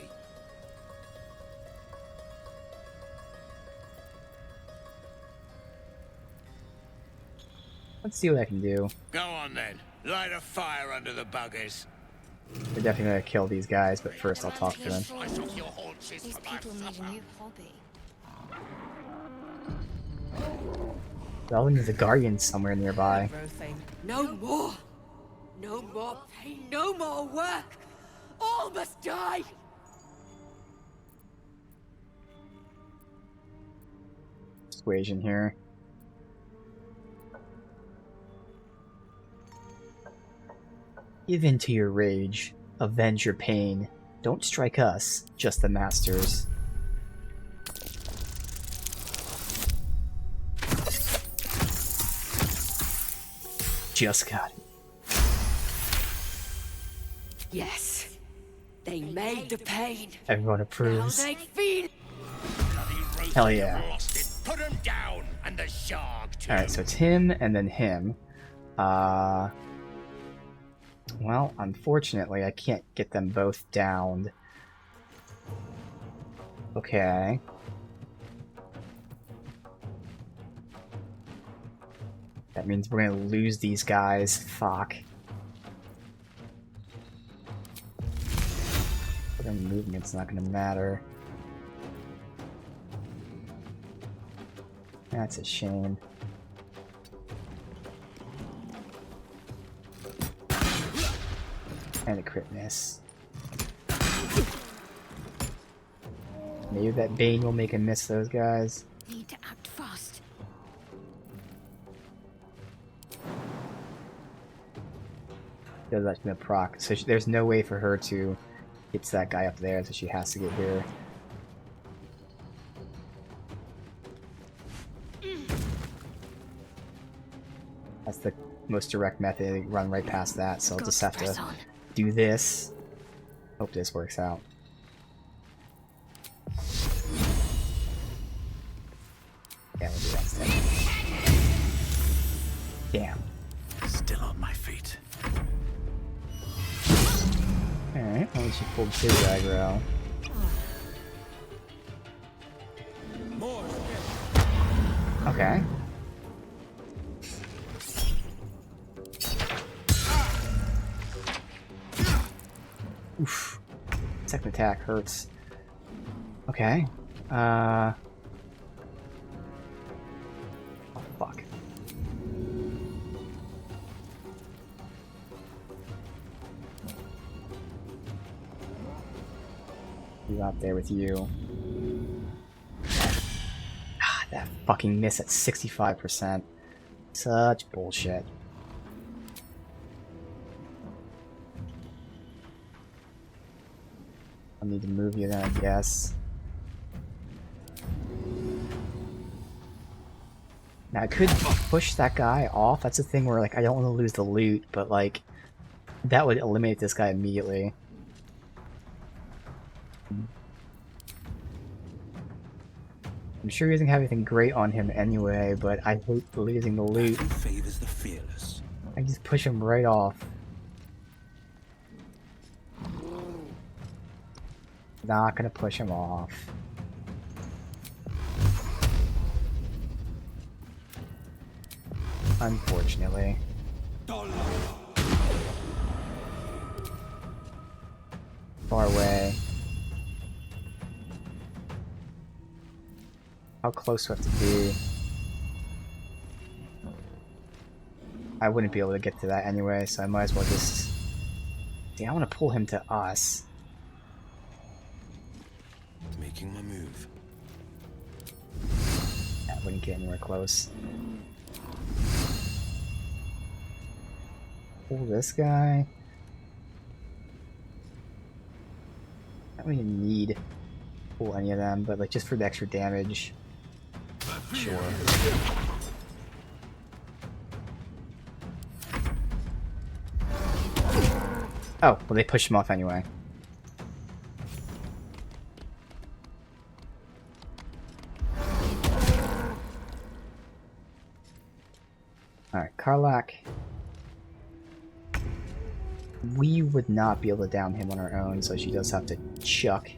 Let's see what I can do. Go on then. Light a fire under the buggers. We're definitely gonna kill these guys, but first I'll talk to them. These people need a new hobby. Well, there's a guardian somewhere nearby. No more! No more pain, no more work! All must die! Persuasion here. Give in to your rage. Avenge your pain. Don't strike us, just the masters. Just got it. Yes. They made the pain. Everyone Now approves. they feel. Hell yeah. Put him down, and the shark too. Alright, so it's him and then him. Well, unfortunately, I can't get them both downed. Okay. That means we're gonna lose these guys. Fuck. Their movement's not gonna matter. That's a shame. And a crit miss. Maybe that Bane will make him miss those guys. Need to act fast. Does that's gonna proc. So there's no way for her to get to that guy up there, so she has to get here. That's the most direct method. Run right past that, so I'll just have to do this. Hope this works out. Yeah, we'll do that instead. Damn. Still on my feet. Alright, well, she pulled his aggro. Okay. Oof. Second attack hurts. Okay. Oh, fuck. He's out there with you. Ah, that fucking miss at 65%. Such bullshit. I need to move you then, I guess. Now I could push that guy off. That's the thing where, like, I don't want to lose the loot, but, like, that would eliminate this guy immediately. I'm sure he doesn't have anything great on him anyway, but I hate losing the loot. Favors the fearless. I just push him right off. Not gonna push him off. Unfortunately. Far away. How close do I have to be? I wouldn't be able to get to that anyway, so I might as well just... See, I want to pull him to us. Making my move. That wouldn't get anywhere close. Pull this guy. I don't even need to pull any of them, but like just for the extra damage. Sure. Oh, well they pushed him off anyway. Alright, Karlach. We would not be able to down him on our own, so she does have to chuck.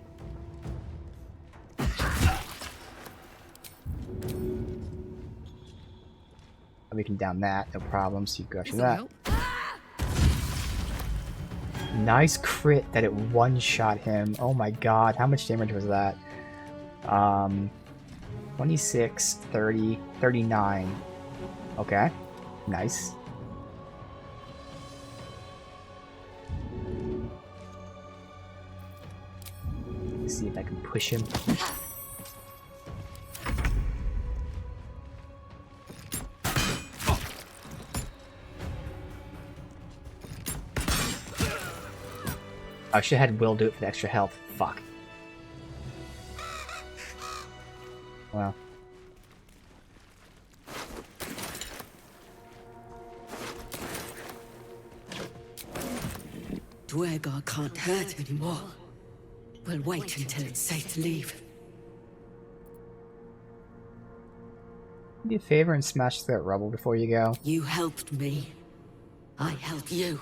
We can down that, no problem, so you go after that. Nice crit that it one-shot him. Oh my god, how much damage was that? 26, 30, 39. Okay, nice. Let's see if I can push him. I should have had Will do it for the extra health. Fuck. Well. Dwergar can't hurt anymore. We'll wait until it's safe to leave. Do me a favor and smash that rubble before you go. You helped me. I helped you.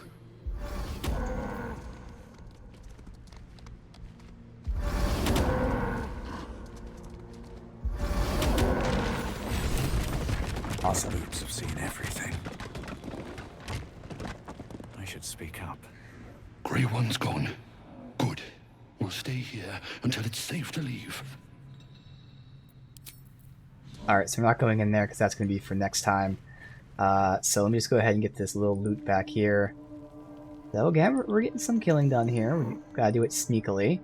Awesome. Boots have seen everything. I should speak up. Grey One's gone. Good. We'll stay here until it's safe to leave. Alright, so we're not going in there because that's going to be for next time. So let me just go ahead and get this little loot back here. So again, we're getting some killing done here. We gotta do it sneakily.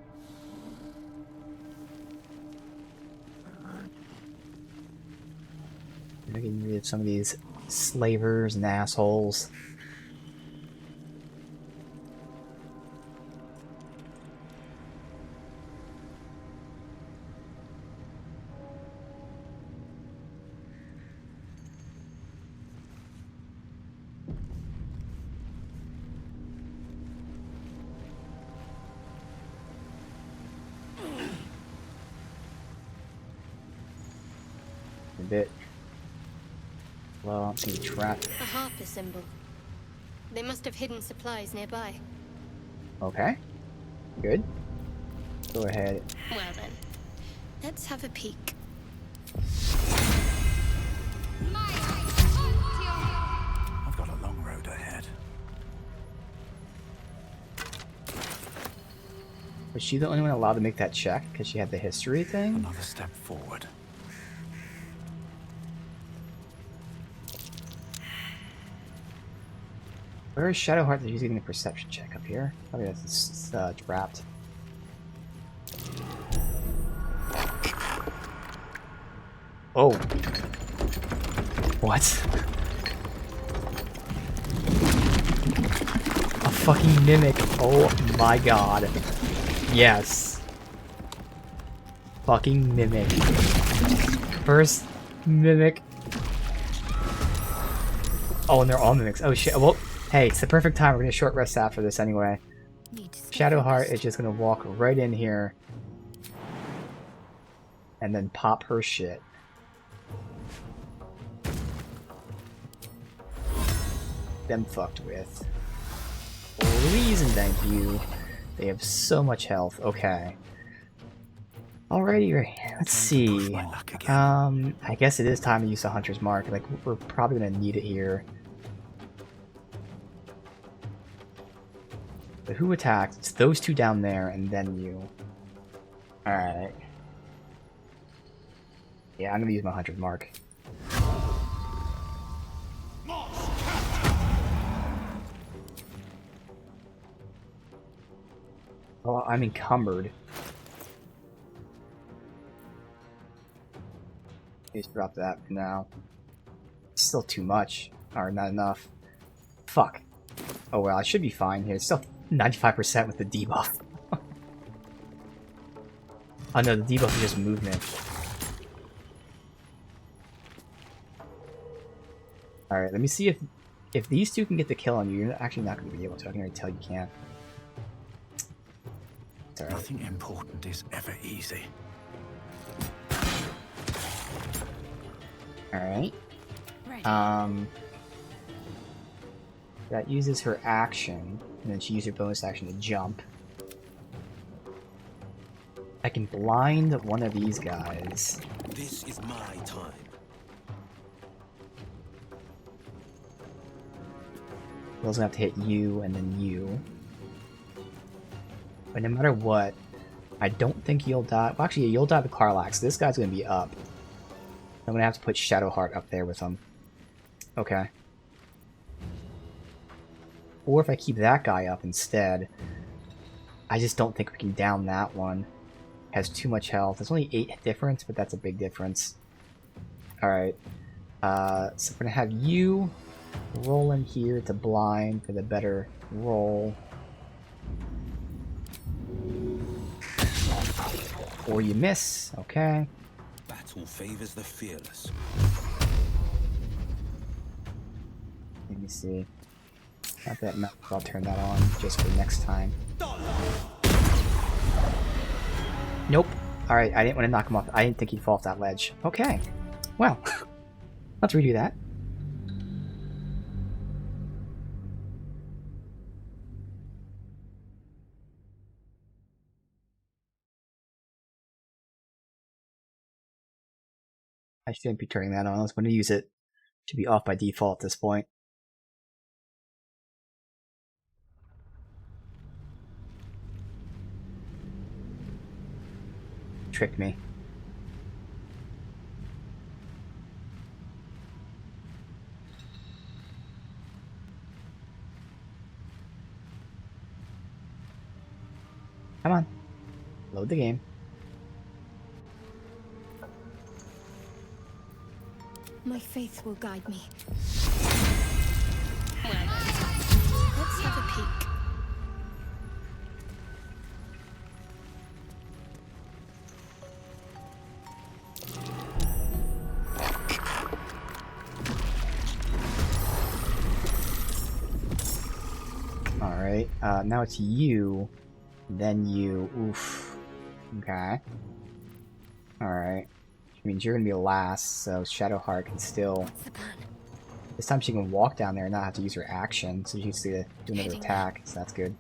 We're getting rid of some of these slavers and assholes. A bit. Well, I'm seeing trapped. A harper symbol. They must have hidden supplies nearby. Okay. Good. Go ahead. Well then, let's have a peek. I've got a long road ahead. Was she the only one allowed to make that check because she had the history thing? Another step forward. Where is Shadowheart that she's getting a perception check up here? Oh yeah, it's trapped. Oh. What? A fucking mimic. Oh my god. Yes. Fucking mimic. First mimic. Oh, and they're all mimics. Oh shit. Well, hey, it's the perfect time. We're gonna short rest after this anyway. Shadowheart is just gonna walk right in here. and then pop her shit. Them fucked with. Please and thank you. They have so much health. Okay. Alrighty, let's see. I guess it is time to use the Hunter's Mark. Like, we're probably gonna need it here. But who attacked? It's those two down there, and then you. Alright. Yeah, I'm gonna use my Hunter's Mark. Oh, I'm encumbered. Just drop that for now. It's still too much. Or not enough. Fuck. Oh well, I should be fine here. It's still 95% with the debuff. Oh no, the debuff is just movement. Alright, let me see if these two can get the kill on you. You're actually not going to be able to. I can already tell you can't. Right. Nothing important is ever easy. Alright. That uses her action, and then she uses her bonus action to jump. I can blind one of these guys. This is my time. He also have to hit you and then you. But no matter what, I don't think you'll die. Well, actually, you'll die with Karlax. This guy's going to be up. I'm going to have to put Shadowheart up there with him. Okay. Or if I keep that guy up instead, I just don't think we can down that one. Has too much health. It's only 8 difference, but that's a big difference. Alright. So we're going to have you roll in here to blind for the better roll. Or you miss. Okay. Battle favors the fearless. Let me see. Not that map, I'll turn that on just for next time. Nope. Alright, I didn't want to knock him off. I didn't think he'd fall off that ledge. Okay. Well, let's redo that. I shouldn't be turning that on. I was going to use it to be off by default at this point. Tricked me. Come on. Load the game. My faith will guide me. Let's have a peek. Alright, now it's you, then you. Oof. Okay. Alright. Which means you're gonna be last, so Shadowheart can still... This time she can walk down there and not have to use her action, so she can do another attack, so that's good.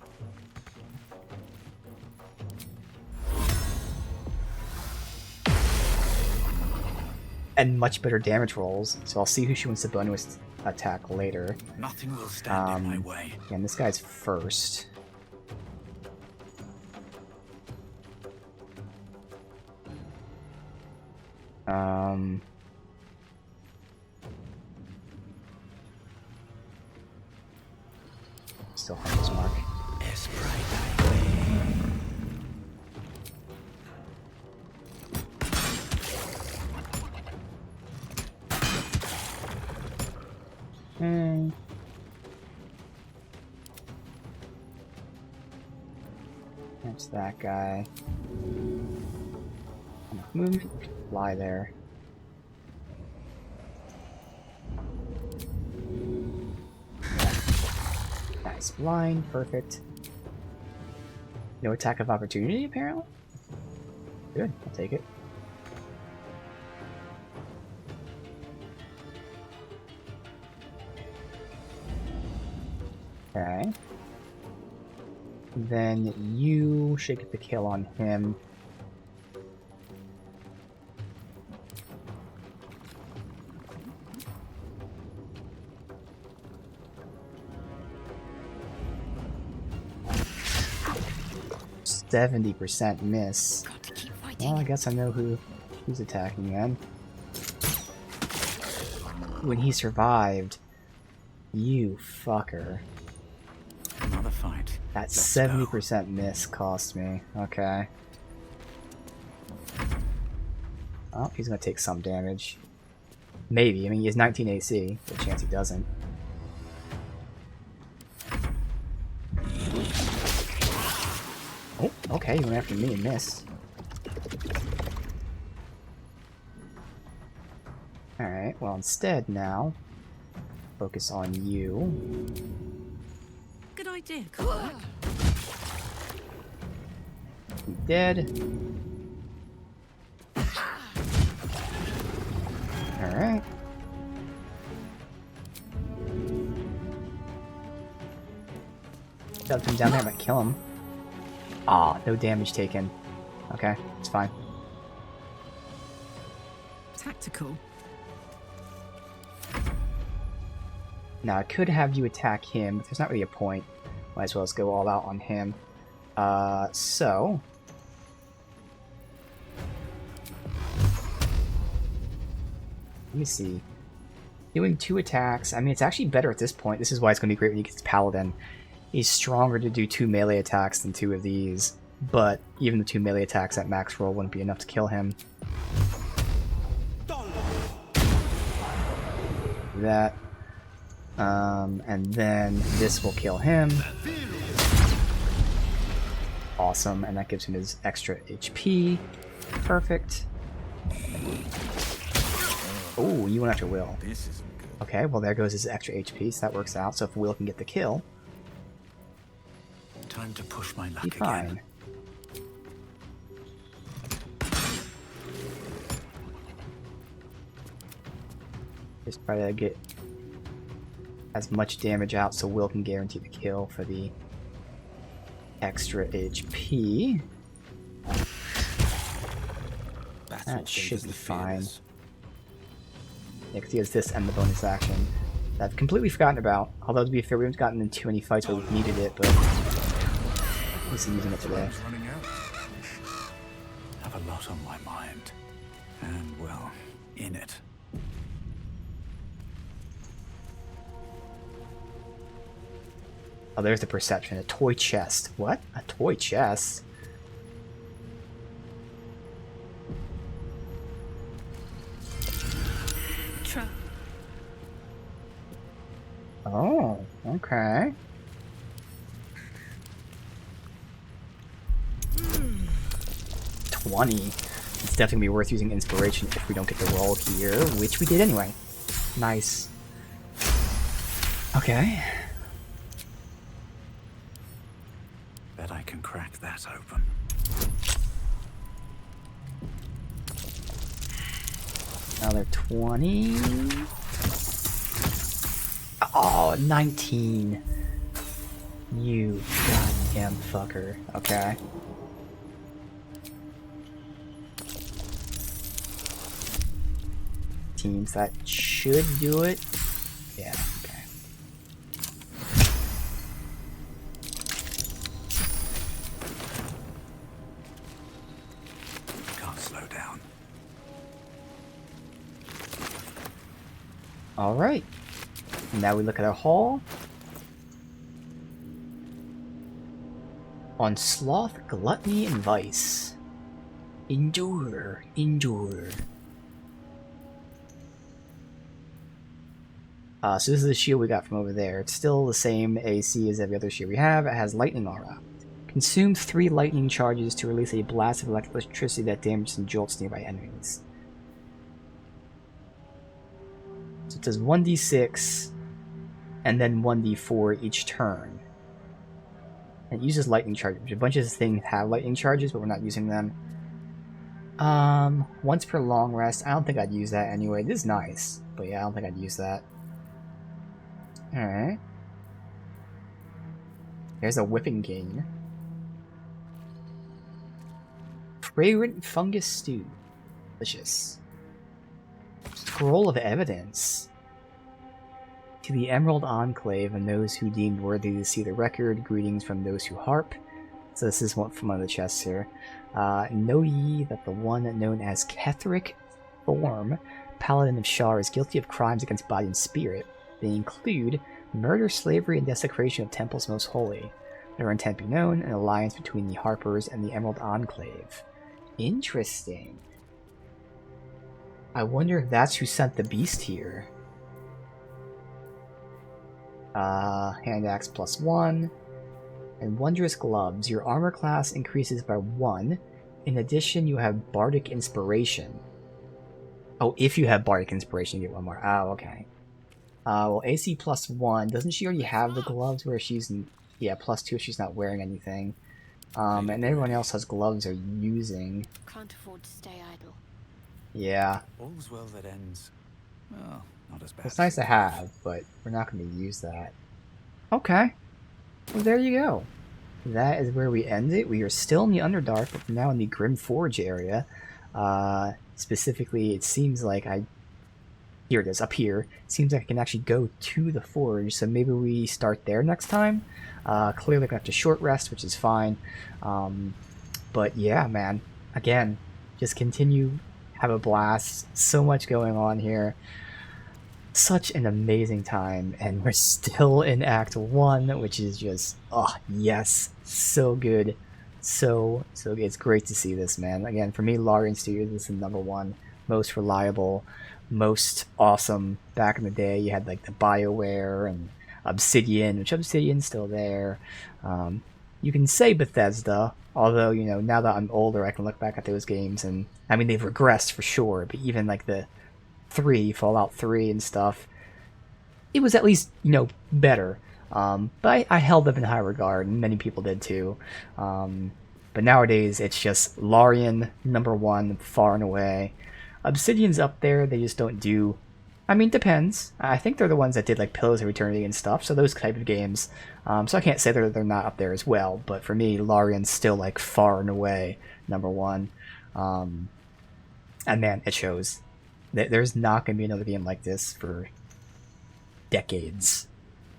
And much better damage rolls, so I'll see who she wants to bonus attack later. Nothing will stand in my way. And this guy's first. Still Hunter's Mark. That's that guy. Movement, fly there. Nice blind, perfect. No attack of opportunity, apparently. Good, I'll take it. Okay. Then you should get the kill on him. %70 miss. Well, I guess I know who's attacking then. When he survived, you fucker. Another fight. That Let's 70% miss cost me. Okay. Oh, he's gonna take some damage. Maybe. I mean, he has 19 AC. There's a chance he doesn't. Oh, okay. He went after me and missed. Alright, well, instead now, focus on you. Good idea. He dead. Alright. Shove him down there, I might kill him. Ah, no damage taken. Okay, it's fine. Tactical. Now, I could have you attack him, but there's not really a point. Might as well just go all out on him. So... Let me see. Doing 2 attacks. I mean, it's actually better at this point. This is why it's going to be great when he gets Paladin. He's stronger to do 2 melee attacks than 2 of these. But even the 2 melee attacks at max roll wouldn't be enough to kill him. Do that. And then this will kill him. Awesome, and that gives him his extra HP. Perfect. Oh, you went after Will. Okay, well there goes his extra HP, so that works out. So if Will can get the kill, Time to push my luck be fine. again. Just try to get as much damage out so Will can guarantee the kill for the extra HP. That should be fine. Yeah, because he has this and the bonus action that I've completely forgotten about. Although, to be fair, we haven't gotten into any fights where we've needed it, but at least I'm using it today. I have a lot on my mind. And, well, in it. Oh, there's the perception. A toy chest. What? A toy chest? Oh, okay. $20. It's definitely gonna be worth using inspiration if we don't get the roll here, which we did anyway. Nice. Okay. Bet I can crack that open. Another 20. Oh, 19. You goddamn fucker. Okay. Teams, that should do it. Yeah, okay. Can't slow down. Alright. Now we look at our haul. On Sloth, Gluttony, and Vice. Endure, endure. So this is the shield we got from over there. It's still the same AC as every other shield we have. It has lightning aura. Consume 3 lightning charges to release a blast of electricity that damages and jolts nearby enemies. So it does 1d6 and then 1d4 each turn. And it uses lightning charges. A bunch of things have lightning charges, but we're not using them. Once per long rest. I don't think I'd use that anyway. This is nice, but yeah, I don't think I'd use that. Alright. There's a whipping cane. Fragrant fungus stew. Delicious. Scroll of evidence. To the Emerald Enclave and those who deemed worthy to see the record, greetings from those who harp. So this is one from one of the chests here. Know ye that the one known as Ketheric Thorm, Paladin of Shar, is guilty of crimes against body and spirit. They include murder, slavery, and desecration of temples most holy. Their intent be known, an alliance between the Harpers and the Emerald Enclave. Interesting. I wonder if that's who sent the beast here. Hand axe +1. And wondrous gloves. Your armor class increases by 1. In addition, you have bardic inspiration. Oh, if you have bardic inspiration, you get 1 more. Oh, okay. Well, AC +1. Doesn't she already have the gloves where she's... Yeah, +2 if she's not wearing anything. And everyone else has gloves they're using. Can't afford to stay idle. Yeah. All's well that ends. Well, not as bad. It's nice to have, but we're not going to use that. Okay. Well, there you go. That is where we end it. We are still in the Underdark, but we're now in the Grim Forge area. Specifically, it seems like here it is, up here. It seems like I can actually go to the Forge, so maybe we start there next time. Clearly, I have to short rest, which is fine. But yeah, man. Again, just continue, have a blast. So much going on here. Such an amazing time, and we're still in Act 1, which is just, oh, yes, so good. So good. It's great to see this, man. Again, for me, Larian Studios is the #1, most reliable, most awesome. Back in the day, you had like the BioWare and Obsidian, which Obsidian's still there. You can say Bethesda, although, you know, now that I'm older, I can look back at those games, and, I mean, they've regressed for sure, but even like the Fallout 3 and stuff, it was at least, you know, better. But I held them in high regard, and many people did too. But nowadays, it's just Larian, #1, far and away. Obsidian's up there, they just don't do... I mean, depends. I think they're the ones that did, like, Pillars of Eternity and stuff, so those type of games. So I can't say they're not up there as well, but for me, Larian's still, like, far and away #1. And man, it shows. There's not going to be another game like this for decades.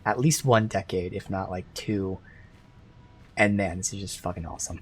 At least 1 decade, if not like 2. And man, this is just fucking awesome.